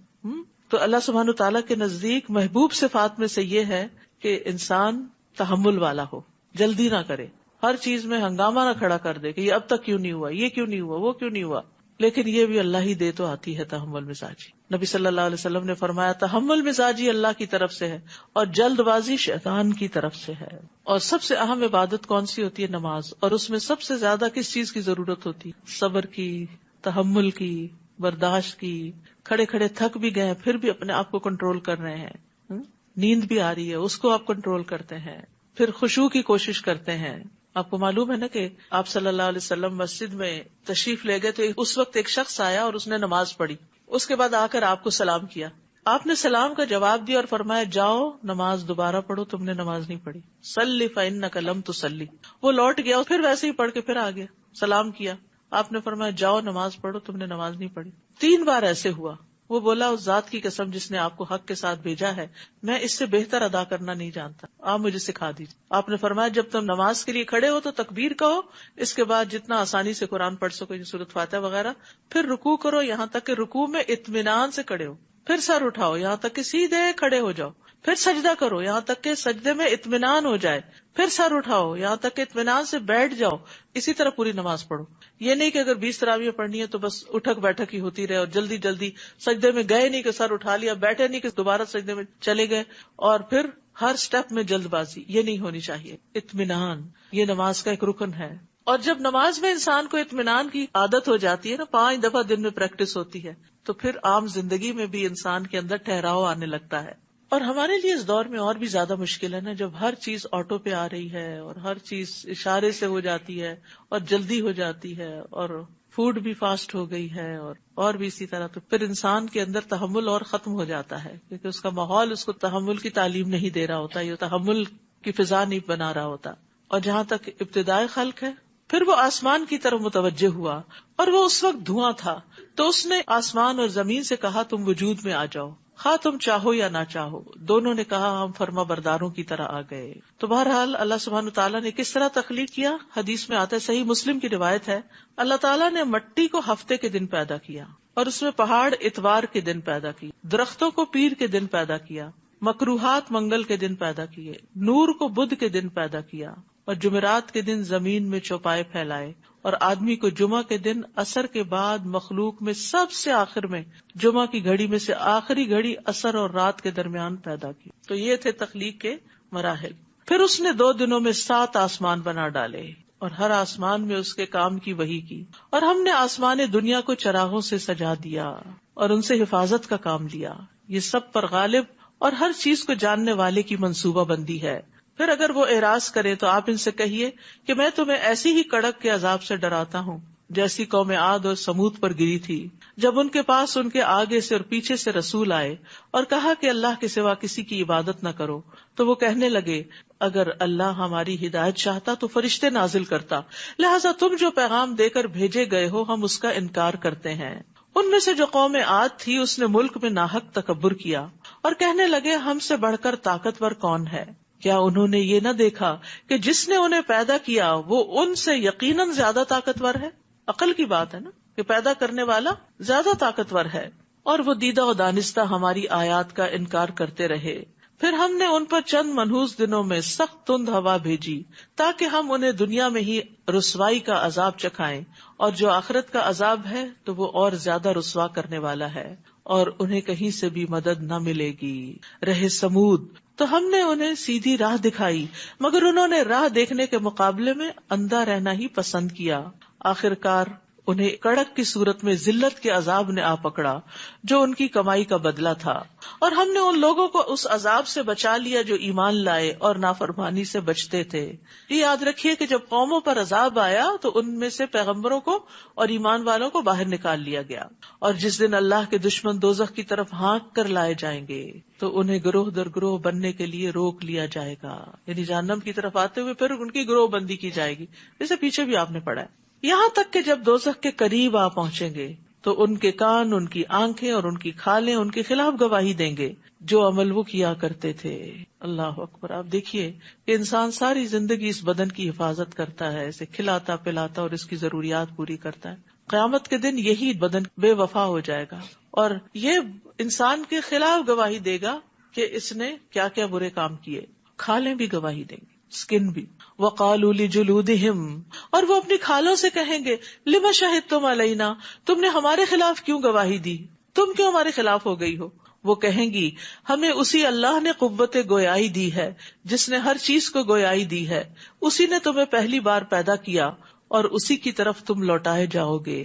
تو اللہ سبحانہ تعالیٰ کے نزدیک محبوب صفات میں سے یہ ہے کہ انسان تحمل والا ہو, جلدی نہ کرے, ہر چیز میں ہنگامہ نہ کھڑا کر دے کہ یہ اب تک کیوں نہیں ہوا, یہ کیوں نہیں ہوا, وہ کیوں نہیں ہوا. لیکن یہ بھی اللہ ہی دے تو آتی ہے تحمل مزاجی. نبی صلی اللہ علیہ وسلم نے فرمایا تحمل مزاجی اللہ کی طرف سے ہے اور جلد بازی شیطان کی طرف سے ہے. اور سب سے اہم عبادت کون سی ہوتی ہے؟ نماز. اور اس میں سب سے زیادہ کس چیز کی ضرورت ہوتی ہے؟ صبر کی, تحمل کی, برداشت کی. کھڑے کھڑے تھک بھی گئے پھر بھی اپنے آپ کو کنٹرول کر رہے ہیں. نیند بھی آ رہی ہے اس کو آپ کنٹرول کرتے ہیں، پھر خشوع کی کوشش کرتے ہیں. آپ کو معلوم ہے نا کہ آپ صلی اللہ علیہ وسلم مسجد میں تشریف لے گئے تو اس وقت ایک شخص آیا اور اس نے نماز پڑھی. اس کے بعد آ کر آپ کو سلام کیا. آپ نے سلام کا جواب دیا اور فرمایا جاؤ نماز دوبارہ پڑھو، تم نے نماز نہیں پڑھی. صلی فإنک لم تصلی. وہ لوٹ گیا پھر ویسے ہی پڑھ کے پھر آ گیا، سلام کیا. آپ نے فرمایا جاؤ نماز پڑھو، تم نے نماز نہیں پڑھی. 3 بار ایسے ہوا. وہ بولا اس ذات کی قسم جس نے آپ کو حق کے ساتھ بھیجا ہے، میں اس سے بہتر ادا کرنا نہیں جانتا، آپ مجھے سکھا دیجیے. آپ نے فرمایا جب تم نماز کے لیے کھڑے ہو تو تکبیر کہو، اس کے بعد جتنا آسانی سے قرآن پڑھ سکو، سورۃ فاتحہ وغیرہ، پھر رکوع کرو یہاں تک کہ رکوع میں اطمینان سے کھڑے ہو، پھر سر اٹھاؤ یہاں تک کہ سیدھے کھڑے ہو جاؤ، پھر سجدہ کرو یہاں تک کہ سجدے میں اطمینان ہو جائے، پھر سر اٹھاؤ یہاں تک کہ اطمینان سے بیٹھ جاؤ. اسی طرح پوری نماز پڑھو. یہ نہیں کہ اگر 20 تراویح پڑھنی ہے تو بس اٹھک بیٹھک ہی ہوتی رہے اور جلدی جلدی سجدے میں گئے نہیں کہ سر اٹھا لیا، بیٹھے نہیں کہ دوبارہ سجدے میں چلے گئے اور پھر ہر سٹیپ میں جلد بازی. یہ نہیں ہونی چاہیے. اطمینان یہ نماز کا ایک رکن ہے. اور جب نماز میں انسان کو اطمینان کی عادت ہو جاتی ہے نا، 5 دفعہ دن میں پریکٹس ہوتی ہے، تو پھر عام زندگی میں بھی انسان کے اندر ٹھہراؤ آنے لگتا ہے. اور ہمارے لیے اس دور میں اور بھی زیادہ مشکل ہے نا، جب ہر چیز آٹو پہ آ رہی ہے اور ہر چیز اشارے سے ہو جاتی ہے اور جلدی ہو جاتی ہے اور فوڈ بھی فاسٹ ہو گئی ہے اور بھی اسی طرح. تو پھر انسان کے اندر تحمل اور ختم ہو جاتا ہے، کیونکہ اس کا ماحول اس کو تحمل کی تعلیم نہیں دے رہا ہوتا، یہ تحمل کی فضا نہیں بنا رہا ہوتا. اور جہاں تک ابتدائے خلق ہے، پھر وہ آسمان کی طرف متوجہ ہوا اور وہ اس وقت دھواں تھا، تو اس نے آسمان اور زمین سے کہا تم وجود میں آ جاؤ، خواہ تم چاہو یا نہ چاہو. دونوں نے کہا ہم فرما برداروں کی طرح آ گئے. تو بہرحال اللہ سبحانہ تعالیٰ نے کس طرح تخلیق کیا، حدیث میں آتا ہے، صحیح مسلم کی روایت ہے، اللہ تعالیٰ نے مٹی کو ہفتے کے دن پیدا کیا اور اس میں پہاڑ اتوار کے دن پیدا کی، درختوں کو پیر کے دن پیدا کیا، مکروہات منگل کے دن پیدا کیے، نور کو بدھ کے دن پیدا کیا اور جمعرات کے دن زمین میں چوپائے پھیلائے، اور آدمی کو جمعہ کے دن عصر کے بعد مخلوق میں سب سے آخر میں جمعہ کی گھڑی میں سے آخری گھڑی عصر اور رات کے درمیان پیدا کی. تو یہ تھے تخلیق کے مراحل. پھر اس نے 2 دنوں میں 7 آسمان بنا ڈالے اور ہر آسمان میں اس کے کام کی وحی کی، اور ہم نے آسمان دنیا کو چراغوں سے سجا دیا اور ان سے حفاظت کا کام لیا. یہ سب پر غالب اور ہر چیز کو جاننے والے کی منصوبہ بندی ہے. پھر اگر وہ اعراض کرے تو آپ ان سے کہیے کہ میں تمہیں ایسی ہی کڑک کے عذاب سے ڈراتا ہوں جیسی قوم عاد اور سمود پر گری تھی، جب ان کے پاس ان کے آگے سے اور پیچھے سے رسول آئے اور کہا کہ اللہ کے سوا کسی کی عبادت نہ کرو، تو وہ کہنے لگے اگر اللہ ہماری ہدایت چاہتا تو فرشتے نازل کرتا، لہذا تم جو پیغام دے کر بھیجے گئے ہو ہم اس کا انکار کرتے ہیں. ان میں سے جو قوم عاد تھی اس نے ملک میں ناحق تکبر کیا اور کہنے لگے ہم سے بڑھ کر طاقتور کون ہے. کیا انہوں نے یہ نہ دیکھا کہ جس نے انہیں پیدا کیا وہ ان سے یقیناً زیادہ طاقتور ہے. عقل کی بات ہے نا کہ پیدا کرنے والا زیادہ طاقتور ہے. اور وہ دیدہ و دانستہ ہماری آیات کا انکار کرتے رہے. پھر ہم نے ان پر چند منحوس دنوں میں سخت تند ہوا بھیجی تاکہ ہم انہیں دنیا میں ہی رسوائی کا عذاب چکھائیں، اور جو آخرت کا عذاب ہے تو وہ اور زیادہ رسوا کرنے والا ہے، اور انہیں کہیں سے بھی مدد نہ ملے گی. رہے سمود تو ہم نے انہیں سیدھی راہ دکھائی مگر انہوں نے راہ دیکھنے کے مقابلے میں اندھا رہنا ہی پسند کیا. آخرکار انہیں کڑک کی صورت میں ذلت کے عذاب نے آ پکڑا جو ان کی کمائی کا بدلہ تھا، اور ہم نے ان لوگوں کو اس عذاب سے بچا لیا جو ایمان لائے اور نافرمانی سے بچتے تھے. یہ یاد رکھیے کہ جب قوموں پر عذاب آیا تو ان میں سے پیغمبروں کو اور ایمان والوں کو باہر نکال لیا گیا، اور جس دن اللہ کے دشمن دوزخ کی طرف ہانک کر لائے جائیں گے تو انہیں گروہ در گروہ بننے کے لیے روک لیا جائے گا، یعنی جہنم کی طرف آتے ہوئے پھر ان کی گروہ بندی کی جائے گی، جیسے پیچھے بھی آپ نے پڑھا ہے. یہاں تک کہ جب دوزخ کے قریب آ پہنچیں گے تو ان کے کان، ان کی آنکھیں اور ان کی کھالیں ان کے خلاف گواہی دیں گے جو عمل وہ کیا کرتے تھے. اللہ اکبر. آپ دیکھیے کہ انسان ساری زندگی اس بدن کی حفاظت کرتا ہے، اسے کھلاتا پلاتا اور اس کی ضروریات پوری کرتا ہے. قیامت کے دن یہی بدن بے وفا ہو جائے گا اور یہ انسان کے خلاف گواہی دے گا کہ اس نے کیا کیا برے کام کیے. کھالیں بھی گواہی دیں گے، اسکن بھی. وَقَالُوا لِجُلُودِهِمْ، اور وہ اپنی کھالوں سے کہیں گے لِمَ شَهِدتُمْ عَلَيْنَا، تم نے ہمارے خلاف کیوں گواہی دی، تم کیوں ہمارے خلاف ہو گئی ہو. وہ کہیں گی ہمیں اسی اللہ نے قوت گویائی دی ہے جس نے ہر چیز کو گویائی دی ہے، اسی نے تمہیں پہلی بار پیدا کیا اور اسی کی طرف تم لوٹائے جاؤ گے.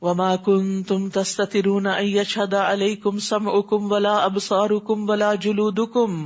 وما کنتم تستترون ان یشہد علیکم سمعکم ولا ابصارکم ولا جلودکم،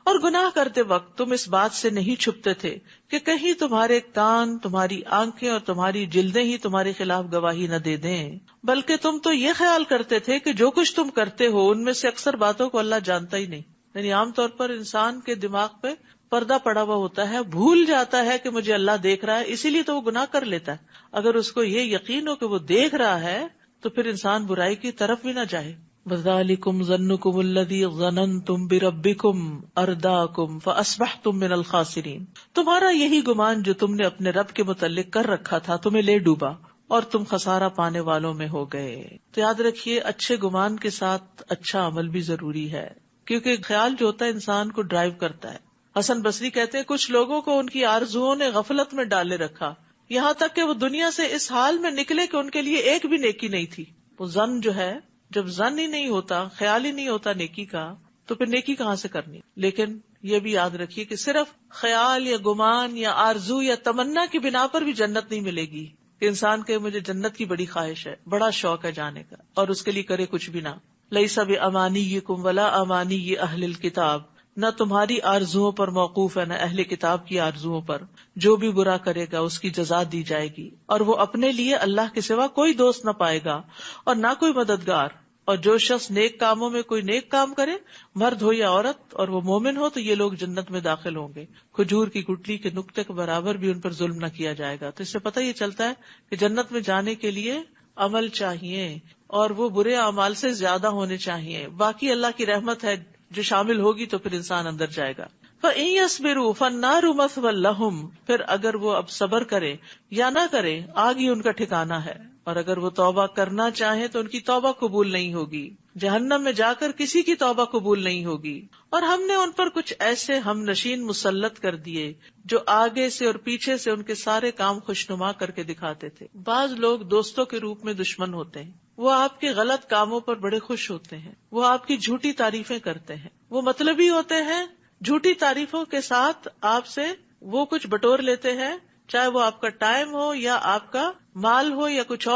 اور گناہ کرتے وقت تم اس بات سے نہیں چھپتے تھے کہ کہیں تمہارے کان، تمہاری آنکھیں اور تمہاری جلدیں ہی تمہارے خلاف گواہی نہ دے دیں، بلکہ تم تو یہ خیال کرتے تھے کہ جو کچھ تم کرتے ہو ان میں سے اکثر باتوں کو اللہ جانتا ہی نہیں. یعنی عام طور پر انسان کے دماغ پہ پردہ پڑا ہوا ہوتا ہے، بھول جاتا ہے کہ مجھے اللہ دیکھ رہا ہے، اسی لیے تو وہ گناہ کر لیتا ہے. اگر اس کو یہ یقین ہو کہ وہ دیکھ رہا ہے تو پھر انسان برائی کی طرف بھی نہ جائے. وَذَلِكُمْ ظَنُّكُمُ الَّذِي ظَنَنْتُمْ بِرَبِّكُمْ أَرْدَاكُمْ فَأَصْبَحْتُمْ مِنَ الْخَاسِرِينَ، تمہارا یہی گمان جو تم نے اپنے رب کے متعلق کر رکھا تھا تمہیں لے ڈوبا اور تم خسارہ پانے والوں میں ہو گئے. تو یاد رکھیے اچھے گمان کے ساتھ اچھا عمل بھی ضروری ہے، کیونکہ خیال جو ہوتا ہے انسان کو ڈرائیو کرتا ہے. حسن بصری کہتے ہیں کچھ لوگوں کو ان کی آرزوؤں نے غفلت میں ڈالے رکھا، یہاں تک کہ وہ دنیا سے اس حال میں نکلے کہ ان کے لیے ایک بھی نیکی نہیں تھی. وہ ظن جو ہے، جب ظن ہی نہیں ہوتا، خیال ہی نہیں ہوتا نیکی کا، تو پھر نیکی کہاں سے کرنی. لیکن یہ بھی یاد رکھیے کہ صرف خیال یا گمان یا آرزو یا تمنا کی بنا پر بھی جنت نہیں ملے گی. کہ انسان کے مجھے جنت کی بڑی خواہش ہے، بڑا شوق ہے جانے کا، اور اس کے لیے کرے کچھ بھی نہ. لیس بامانیکم ولا امانی اہل الکتاب، نہ تمہاری آرزوؤں پر موقوف ہے نہ اہل کتاب کی آرزوؤں پر. جو بھی برا کرے گا اس کی جزا دی جائے گی، اور وہ اپنے لیے اللہ کے سوا کوئی دوست نہ پائے گا اور نہ کوئی مددگار. اور جو شخص نیک کاموں میں کوئی نیک کام کرے، مرد ہو یا عورت، اور وہ مومن ہو، تو یہ لوگ جنت میں داخل ہوں گے. کھجور کی گٹلی کے نقطے کے برابر بھی ان پر ظلم نہ کیا جائے گا. تو اس سے پتہ یہ چلتا ہے کہ جنت میں جانے کے لیے عمل چاہیے، اور وہ برے اعمال سے زیادہ ہونے چاہیے. باقی اللہ کی رحمت ہے جو شامل ہوگی تو پھر انسان اندر جائے گا. فَإِن يَصْبِرُوا فَالنَّارُ مَثْوًى لَهُمْ، پھر اگر وہ اب صبر کرے یا نہ کرے، آگ ہی ان کا ٹھکانہ ہے. اور اگر وہ توبہ کرنا چاہیں تو ان کی توبہ قبول نہیں ہوگی. جہنم میں جا کر کسی کی توبہ قبول نہیں ہوگی. اور ہم نے ان پر کچھ ایسے ہم نشین مسلط کر دیے جو آگے سے اور پیچھے سے ان کے سارے کام خوشنما کر کے دکھاتے تھے. بعض لوگ دوستوں کے روپ میں دشمن ہوتے ہیں، وہ آپ کے غلط کاموں پر بڑے خوش ہوتے ہیں، وہ آپ کی جھوٹی تعریفیں کرتے ہیں، وہ مطلبی ہوتے ہیں، جھوٹی تعریفوں کے ساتھ آپ سے وہ کچھ بٹور لیتے ہیں، چاہے وہ آپ کا ٹائم ہو یا آپ کا مال ہو یا کچھ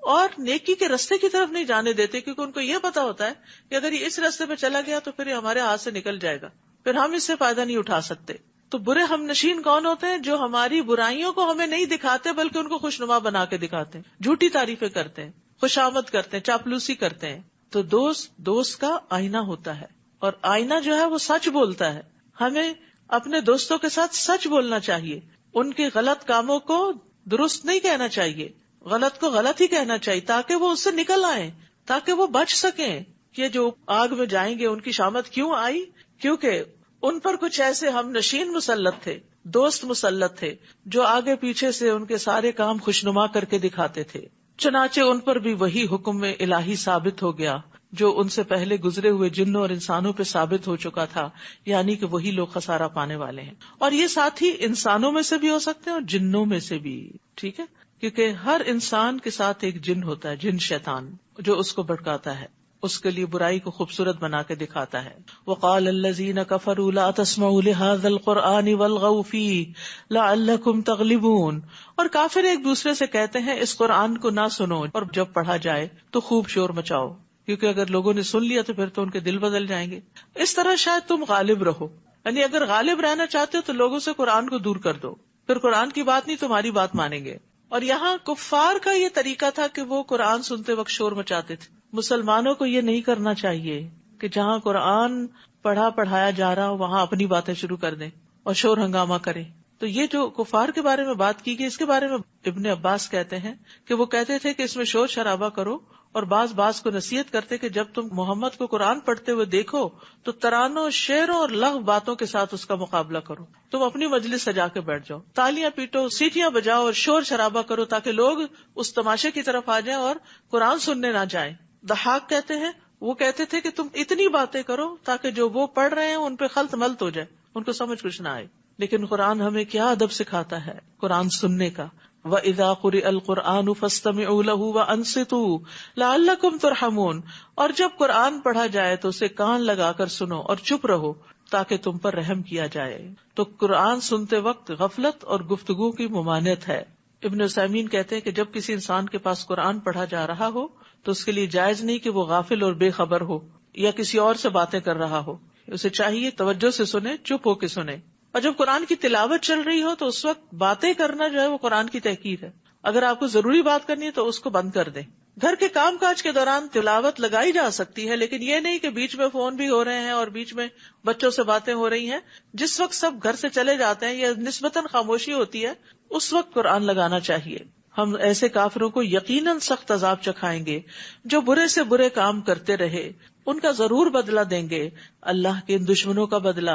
اور نیکی کے رستے کی طرف نہیں جانے دیتے، کیونکہ ان کو یہ پتا ہوتا ہے کہ اگر یہ اس رستے پہ چلا گیا تو پھر یہ ہمارے ہاتھ سے نکل جائے گا، پھر ہم اس سے فائدہ نہیں اٹھا سکتے. تو برے ہم نشین کون ہوتے ہیں؟ جو ہماری برائیوں کو ہمیں نہیں دکھاتے بلکہ ان کو خوشنما بنا کے دکھاتے ہیں، جھوٹی تعریفیں کرتے ہیں، خوشامد کرتے ہیں، چاپلوسی کرتے ہیں. تو دوست کا آئینہ ہوتا ہے، اور آئینہ جو ہے وہ سچ بولتا ہے. ہمیں اپنے دوستوں کے ساتھ سچ بولنا چاہیے، ان کے غلط کاموں کو درست نہیں کہنا چاہیے، غلط کو غلط ہی کہنا چاہیے، تاکہ وہ اس سے نکل آئیں، تاکہ وہ بچ سکیں. کہ جو آگ میں جائیں گے ان کی شامت کیوں آئی؟ کیونکہ ان پر کچھ ایسے ہم نشین مسلط تھے، دوست مسلط تھے، جو آگے پیچھے سے ان کے سارے کام خوشنما کر کے دکھاتے تھے. چنانچہ ان پر بھی وہی حکم الہی ثابت ہو گیا جو ان سے پہلے گزرے ہوئے جنوں اور انسانوں پہ ثابت ہو چکا تھا، یعنی کہ وہی لوگ خسارہ پانے والے ہیں. اور یہ ساتھ ہی انسانوں میں سے بھی ہو سکتے ہیں اور جنوں میں سے بھی. ٹھیک ہے، کیونکہ ہر انسان کے ساتھ ایک جن ہوتا ہے، جن شیطان، جو اس کو بھٹکاتا ہے، اس کے لیے برائی کو خوبصورت بنا کے دکھاتا ہے. وقال الذین کفروا لا تسمعوا لهذا القرآن والغوا فیہ لعلکم تغلبون، اور کافر ایک دوسرے سے کہتے ہیں اس قرآن کو نہ سنو اور جب پڑھا جائے تو خوب شور مچاؤ، کیونکہ اگر لوگوں نے سن لیا تو پھر تو ان کے دل بدل جائیں گے. اس طرح شاید تم غالب رہو. یعنی اگر غالب رہنا چاہتے ہو تو لوگوں سے قرآن کو دور کر دو، پھر قرآن کی بات نہیں تمہاری بات مانیں گے. اور یہاں کفار کا یہ طریقہ تھا کہ وہ قرآن سنتے وقت شور مچاتے تھے. مسلمانوں کو یہ نہیں کرنا چاہیے کہ جہاں قرآن پڑھایا جا رہا ہو وہاں اپنی باتیں شروع کر دیں اور شور ہنگامہ کریں. تو یہ جو کفار کے بارے میں بات کی گئی، اس کے بارے میں ابن عباس کہتے ہیں کہ وہ کہتے تھے کہ اس میں شور شرابہ کرو، اور بعض کو نصیحت کرتے کہ جب تم محمد کو قرآن پڑھتے ہوئے دیکھو تو ترانوں، شعروں اور لغو باتوں کے ساتھ اس کا مقابلہ کرو. تم اپنی مجلس سجا کے بیٹھ جاؤ، تالیاں پیٹو، سیٹیاں بجاؤ اور شور شرابہ کرو تاکہ لوگ اس تماشے کی طرف آ جائیں اور قرآن سننے نہ جائیں. ضحاک کہتے ہیں وہ کہتے تھے کہ تم اتنی باتیں کرو تاکہ جو وہ پڑھ رہے ہیں ان پہ خلط ملط ہو جائے، ان کو سمجھ کچھ نہ آئے. لیکن قرآن ہمیں کیا ادب سکھاتا ہے قرآن سننے کا. وَإِذَا قُرِئَ الْقُرْآنُ فَاسْتَمِعُوا لَهُ وَأَنصِتُوا لَعَلَّكُمْ تُرْحَمُونَ، اور جب قرآن پڑھا جائے تو اسے کان لگا کر سنو اور چپ رہو تاکہ تم پر رحم کیا جائے. تو قرآن سنتے وقت غفلت اور گفتگو کی ممانعت ہے. ابن عثیمین کہتے ہیں کہ جب کسی انسان کے پاس قرآن پڑھا جا رہا ہو تو اس کے لیے جائز نہیں کہ وہ غافل اور بے خبر ہو یا کسی اور سے باتیں کر رہا ہو. اسے چاہیے توجہ سے سنے، چپ ہو کے سنے. اور جب قرآن کی تلاوت چل رہی ہو تو اس وقت باتیں کرنا جو ہے وہ قرآن کی تحقیر ہے. اگر آپ کو ضروری بات کرنی ہے تو اس کو بند کر دیں. گھر کے کام کاج کے دوران تلاوت لگائی جا سکتی ہے، لیکن یہ نہیں کہ بیچ میں فون بھی ہو رہے ہیں اور بیچ میں بچوں سے باتیں ہو رہی ہیں. جس وقت سب گھر سے چلے جاتے ہیں یا نسبتاً خاموشی ہوتی ہے اس وقت قرآن لگانا چاہیے. ہم ایسے کافروں کو یقیناً سخت عذاب چکھائیں گے جو برے سے برے کام کرتے رہے. ان کا ضرور بدلہ دیں گے. اللہ کے ان دشمنوں کا بدلہ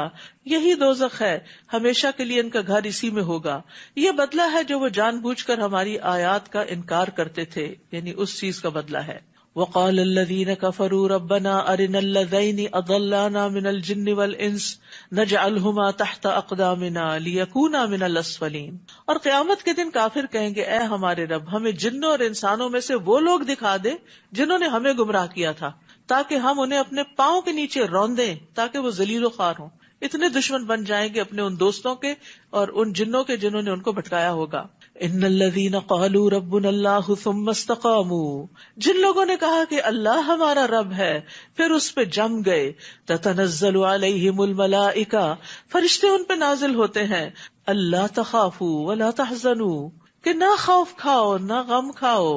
یہی دوزخ ہے، ہمیشہ کے لیے ان کا گھر اسی میں ہوگا. یہ بدلہ ہے جو وہ جان بوجھ کر ہماری آیات کا انکار کرتے تھے، یعنی اس چیز کا بدلہ ہے. وقال الذين كفروا ربنا أرنا الذين أضلانا من الجن والإنس نجعلهما تحت أقدامنا ليكونا من الأسفلين. اور قیامت کے دن کافر کہیں گے اے ہمارے رب ہمیں جنوں اور انسانوں میں سے وہ لوگ دکھا دے جنہوں نے ہمیں گمراہ کیا تھا تاکہ ہم انہیں اپنے پاؤں کے نیچے روندیں تاکہ وہ ذلیل و خوار ہوں. اتنے دشمن بن جائیں گے اپنے ان دوستوں کے اور ان جنوں کے جنہوں نے ان کو بھٹکایا ہوگا. ان الذین قالوا ربنا اللہ ثم استقاموا، جن لوگوں نے کہا کہ اللہ ہمارا رب ہے پھر اس پہ جم گئے. تتنزل علیہم الملائکہ، فرشتے ان پہ نازل ہوتے ہیں. اللہ تخافوا ولا تحزنوا، کہ نہ خوف کھاؤ نہ غم کھاؤ.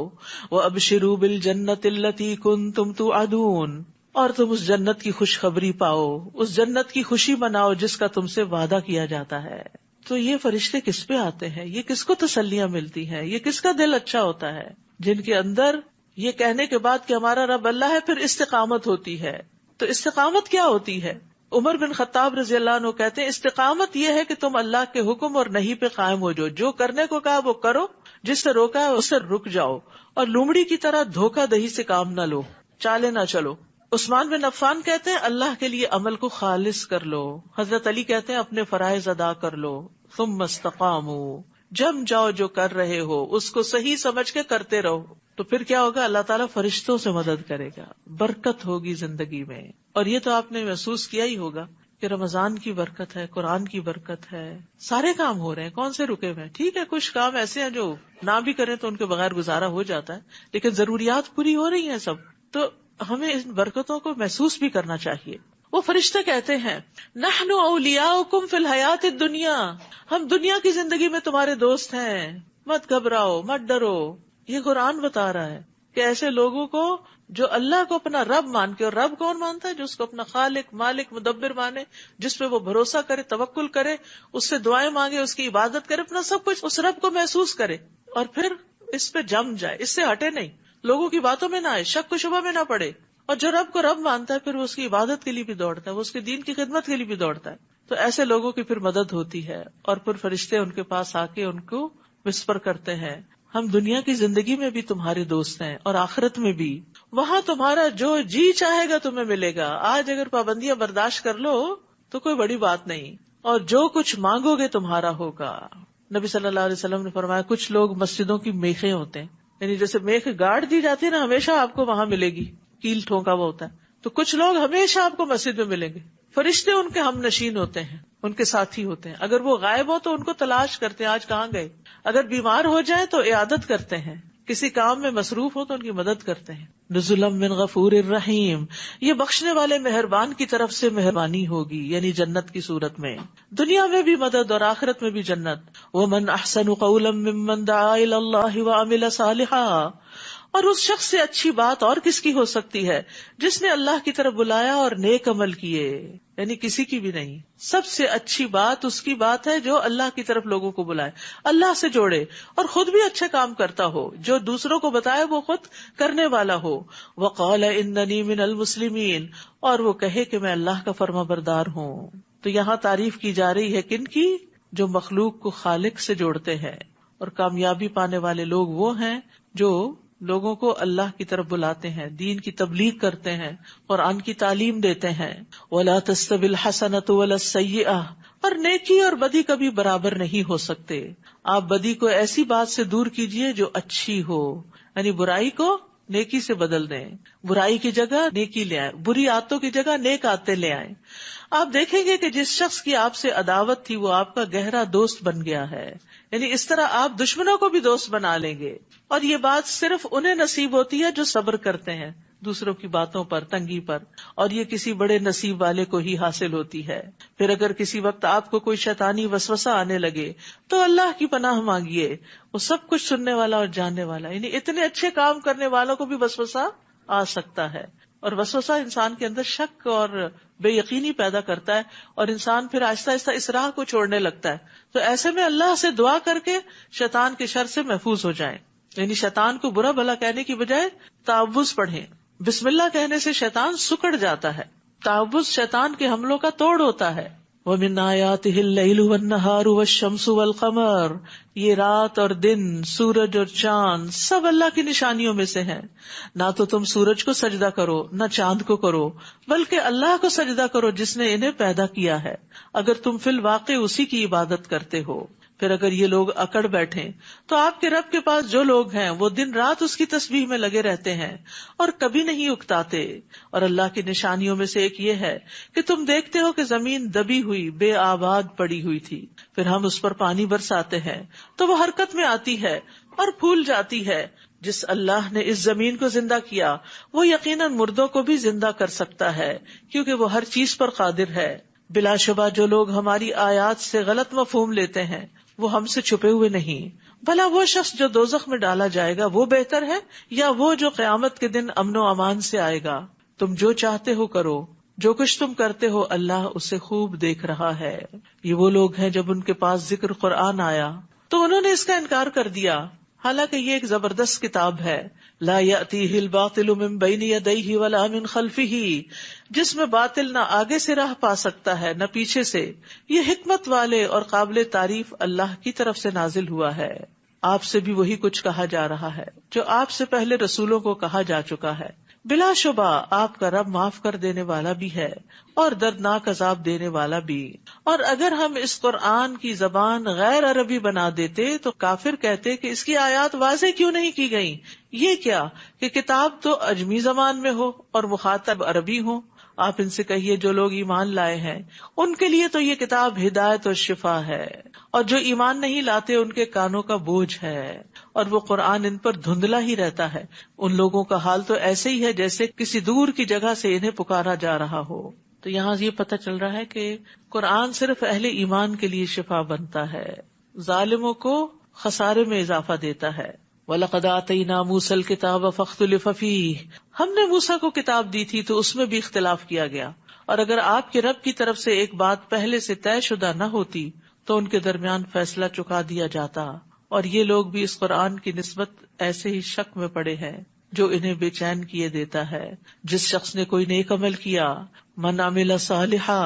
وابشروا بالجنۃ التی کنتم توعدون، اور تم اس جنت کی خوشخبری پاؤ، اس جنت کی خوشی مناؤ جس کا تم سے وعدہ کیا جاتا ہے. تو یہ فرشتے کس پہ آتے ہیں؟ یہ کس کو تسلیاں ملتی ہیں؟ یہ کس کا دل اچھا ہوتا ہے؟ جن کے اندر یہ کہنے کے بعد کہ ہمارا رب اللہ ہے پھر استقامت ہوتی ہے. تو استقامت کیا ہوتی ہے؟ عمر بن خطاب رضی اللہ عنہ کہتے ہیں استقامت یہ ہے کہ تم اللہ کے حکم اور نہیں پہ قائم ہو جاؤ. جو کرنے کو کہا وہ کرو، جس سے روکا ہے اس سے رک جاؤ، اور لومڑی کی طرح دھوکہ دہی سے کام نہ لو، چالے نہ چلو. عثمان بن عفان کہتے ہیں اللہ کے لیے عمل کو خالص کر لو. حضرت علی کہتے ہیں اپنے فرائض ادا کر لو. ثم استقاموا، جم جاؤ جو کر رہے ہو اس کو صحیح سمجھ کے کرتے رہو. تو پھر کیا ہوگا؟ اللہ تعالیٰ فرشتوں سے مدد کرے گا، برکت ہوگی زندگی میں. اور یہ تو آپ نے محسوس کیا ہی ہوگا کہ رمضان کی برکت ہے، قرآن کی برکت ہے، سارے کام ہو رہے ہیں. کون سے رکے ہوئے ہیں؟ ٹھیک ہے کچھ کام ایسے ہیں جو نہ بھی کریں تو ان کے بغیر گزارا ہو جاتا ہے، لیکن ضروریات پوری ہو رہی ہیں سب. تو ہمیں ان برکتوں کو محسوس بھی کرنا چاہیے. وہ فرشتے کہتے ہیں نحن اولیاؤکم فی الحیات الدنیا، ہم دنیا کی زندگی میں تمہارے دوست ہیں، مت گھبراؤ مت ڈرو. یہ قرآن بتا رہا ہے کہ ایسے لوگوں کو جو اللہ کو اپنا رب مان کے، اور رب کون مانتا ہے؟ جو اس کو اپنا خالق مالک مدبر مانے، جس پہ وہ بھروسہ کرے، توکل کرے، اس سے دعائیں مانگے، اس کی عبادت کرے، اپنا سب کچھ اس رب کو محسوس کرے اور پھر اس پہ جم جائے، اس سے ہٹے نہیں، لوگوں کی باتوں میں نہ آئے، شک و شبہ میں نہ پڑے. اور جو رب کو رب مانتا ہے پھر وہ اس کی عبادت کے لیے بھی دوڑتا ہے، وہ اس کے دین کی خدمت کے لیے بھی دوڑتا ہے. تو ایسے لوگوں کی پھر مدد ہوتی ہے، اور پھر فرشتے ان کے پاس آ کے ان کو وسپر کرتے ہیں ہم دنیا کی زندگی میں بھی تمہارے دوست ہیں اور آخرت میں بھی. وہاں تمہارا جو جی چاہے گا تمہیں ملے گا. آج اگر پابندیاں برداشت کر لو تو کوئی بڑی بات نہیں، اور جو کچھ مانگو گے تمہارا ہوگا. نبی صلی اللہ علیہ وسلم نے فرمایا کچھ لوگ مسجدوں کی میخیں ہوتے ہیں، یعنی جیسے میخ گاڑ دی جاتی ہے نا، ہمیشہ آپ کو وہاں ملے گی، کیل ٹھونکا وہ ہوتا ہے. تو کچھ لوگ ہمیشہ آپ کو مسجد میں ملیں گے. فرشتے ان کے ہم نشین ہوتے ہیں، ان کے ساتھی ہوتے ہیں. اگر وہ غائب ہو تو ان کو تلاش کرتے ہیں آج کہاں گئے. اگر بیمار ہو جائیں تو عیادت کرتے ہیں، کسی کام میں مصروف ہو تو ان کی مدد کرتے ہیں. نزلا من غفور الرحیم، یہ بخشنے والے مہربان کی طرف سے مہربانی ہوگی، یعنی جنت کی صورت میں، دنیا میں بھی مدد اور آخرت میں بھی جنت. ومن احسن قولا ممن دعا الی اللہ وعمل صالحا، اور اس شخص سے اچھی بات اور کس کی ہو سکتی ہے جس نے اللہ کی طرف بلایا اور نیک عمل کیے. یعنی کسی کی بھی نہیں، سب سے اچھی بات اس کی بات ہے جو اللہ کی طرف لوگوں کو بلائے، اللہ سے جوڑے اور خود بھی اچھے کام کرتا ہو، جو دوسروں کو بتائے وہ خود کرنے والا ہو. وقال اننی من المسلمین، اور وہ کہے کہ میں اللہ کا فرما بردار ہوں. تو یہاں تعریف کی جا رہی ہے کن کی؟ جو مخلوق کو خالق سے جوڑتے ہیں. اور کامیابی پانے والے لوگ وہ ہیں جو لوگوں کو اللہ کی طرف بلاتے ہیں، دین کی تبلیغ کرتے ہیں، قرآن کی تعلیم دیتے ہیں. وَلَا تَسْتَوِي الْحَسَنَةُ وَلَا السَّيِّئَةُ، اور نیکی اور بدی کبھی برابر نہیں ہو سکتے. آپ بدی کو ایسی بات سے دور کیجئے جو اچھی ہو، یعنی برائی کو نیکی سے بدل دیں، برائی کی جگہ نیکی لے آئیں، بری عادتوں کی جگہ نیک عادتیں لے آئیں. آپ دیکھیں گے کہ جس شخص کی آپ سے عداوت تھی وہ آپ کا گہرا دوست بن گیا ہے. یعنی اس طرح آپ دشمنوں کو بھی دوست بنا لیں گے. اور یہ بات صرف انہیں نصیب ہوتی ہے جو صبر کرتے ہیں دوسروں کی باتوں پر، تنگی پر، اور یہ کسی بڑے نصیب والے کو ہی حاصل ہوتی ہے. پھر اگر کسی وقت آپ کو کوئی شیطانی وسوسہ آنے لگے تو اللہ کی پناہ مانگیے، وہ سب کچھ سننے والا اور جاننے والا. یعنی اتنے اچھے کام کرنے والوں کو بھی وسوسہ آ سکتا ہے، اور وسوسہ انسان کے اندر شک اور بے یقینی پیدا کرتا ہے، اور انسان پھر آہستہ آہستہ اس راہ کو چھوڑنے لگتا ہے. تو ایسے میں اللہ سے دعا کر کے شیطان کے شر سے محفوظ ہو جائیں. یعنی شیطان کو برا بھلا کہنے کی بجائے تعوذ پڑھیں. بسم اللہ کہنے سے شیطان سکڑ جاتا ہے. تعوذ شیطان کے حملوں کا توڑ ہوتا ہے. وَمِنْ آيَاتِهِ اللَّيْلُ وَالنَّهَارُ وَالشَّمْسُ وَالْقَمَرُ، یہ رات اور دن، سورج اور چاند سب اللہ کی نشانیوں میں سے ہیں. نہ تو تم سورج کو سجدہ کرو نہ چاند کو کرو، بلکہ اللہ کو سجدہ کرو جس نے انہیں پیدا کیا ہے، اگر تم فی الواقع اسی کی عبادت کرتے ہو. پھر اگر یہ لوگ اکڑ بیٹھیں تو آپ کے رب کے پاس جو لوگ ہیں وہ دن رات اس کی تسبیح میں لگے رہتے ہیں اور کبھی نہیں اکتاتے. اور اللہ کی نشانیوں میں سے ایک یہ ہے کہ تم دیکھتے ہو کہ زمین دبی ہوئی بے آباد پڑی ہوئی تھی، پھر ہم اس پر پانی برساتے ہیں تو وہ حرکت میں آتی ہے اور پھول جاتی ہے. جس اللہ نے اس زمین کو زندہ کیا وہ یقیناً مردوں کو بھی زندہ کر سکتا ہے، کیونکہ وہ ہر چیز پر قادر ہے. بلا شبہ جو لوگ ہماری آیات سے غلط مفہوم لیتے ہیں وہ ہم سے چھپے ہوئے نہیں. بھلا وہ شخص جو دوزخ میں ڈالا جائے گا وہ بہتر ہے یا وہ جو قیامت کے دن امن و امان سے آئے گا؟ تم جو چاہتے ہو کرو، جو کچھ تم کرتے ہو اللہ اسے خوب دیکھ رہا ہے. یہ وہ لوگ ہیں جب ان کے پاس ذکر قرآن آیا تو انہوں نے اس کا انکار کر دیا، حالانکہ یہ ایک زبردست کتاب ہے. لا یأتیہ الباطل من بین یدیہ ولا من خلفہ، جس میں باطل نہ آگے سے راہ پا سکتا ہے نہ پیچھے سے. یہ حکمت والے اور قابل تعریف اللہ کی طرف سے نازل ہوا ہے. آپ سے بھی وہی کچھ کہا جا رہا ہے جو آپ سے پہلے رسولوں کو کہا جا چکا ہے. بلا شبہ آپ کا رب معاف کر دینے والا بھی ہے اور دردناک عذاب دینے والا بھی. اور اگر ہم اس قرآن کی زبان غیر عربی بنا دیتے تو کافر کہتے کہ اس کی آیات واضح کیوں نہیں کی گئیں. یہ کیا کہ کتاب تو اجمی زبان میں ہو اور مخاطب عربی ہوں. آپ ان سے کہیے جو لوگ ایمان لائے ہیں ان کے لیے تو یہ کتاب ہدایت اور شفا ہے، اور جو ایمان نہیں لاتے ان کے کانوں کا بوجھ ہے اور وہ قرآن ان پر دھندلا ہی رہتا ہے. ان لوگوں کا حال تو ایسے ہی ہے جیسے کسی دور کی جگہ سے انہیں پکارا جا رہا ہو. تو یہاں یہ پتہ چل رہا ہے کہ قرآن صرف اہل ایمان کے لیے شفا بنتا ہے، ظالموں کو خسارے میں اضافہ دیتا ہے. وَلَقَدْ آتَيْنَا مُوسَى الْكِتَابَ فَاخْتُلِفَ فِيهِ، ہم نے موسیٰ کو کتاب دی تھی تو اس میں بھی اختلاف کیا گیا. اور اگر آپ کے رب کی طرف سے ایک بات پہلے سے طے شدہ نہ ہوتی تو ان کے درمیان فیصلہ چکا دیا جاتا. اور یہ لوگ بھی اس قرآن کی نسبت ایسے ہی شک میں پڑے ہیں جو انہیں بے چین کیے دیتا ہے. جس شخص نے کوئی نیک عمل کیا، من عمل صالحا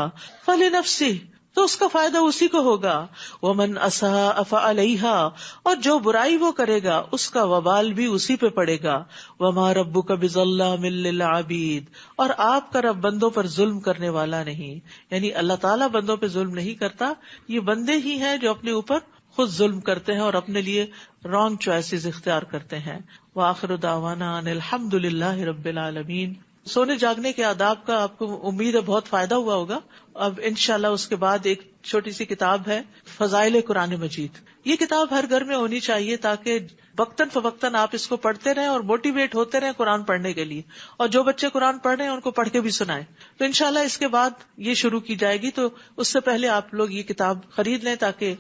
فلنفسہ، تو اس کا فائدہ اسی کو ہوگا. ومن اساء فعلیہا، اور جو برائی وہ کرے گا اس کا وبال بھی اسی پہ پڑے گا. وما ربک بظلام للعبید، اور آپ کا رب بندوں پر ظلم کرنے والا نہیں. یعنی اللہ تعالیٰ بندوں پہ ظلم نہیں کرتا، یہ بندے ہی ہیں جو اپنے اوپر خود ظلم کرتے ہیں اور اپنے لیے رانگ چوائسز اختیار کرتے ہیں. وآخر دعوانا ان الحمد للہ رب العالمین. سونے جاگنے کے آداب کا آپ کو امید ہے بہت فائدہ ہوا ہوگا. اب انشاءاللہ اس کے بعد ایک چھوٹی سی کتاب ہے فضائل قرآن مجید. یہ کتاب ہر گھر میں ہونی چاہیے تاکہ وقتاً فوقتاً آپ اس کو پڑھتے رہیں اور موٹیویٹ ہوتے رہیں قرآن پڑھنے کے لیے. اور جو بچے قرآن پڑھ رہے ہیں ان کو پڑھ کے بھی سنائیں. تو انشاءاللہ اس کے بعد یہ شروع کی جائے گی، تو اس سے پہلے آپ لوگ یہ کتاب خرید لیں تاکہ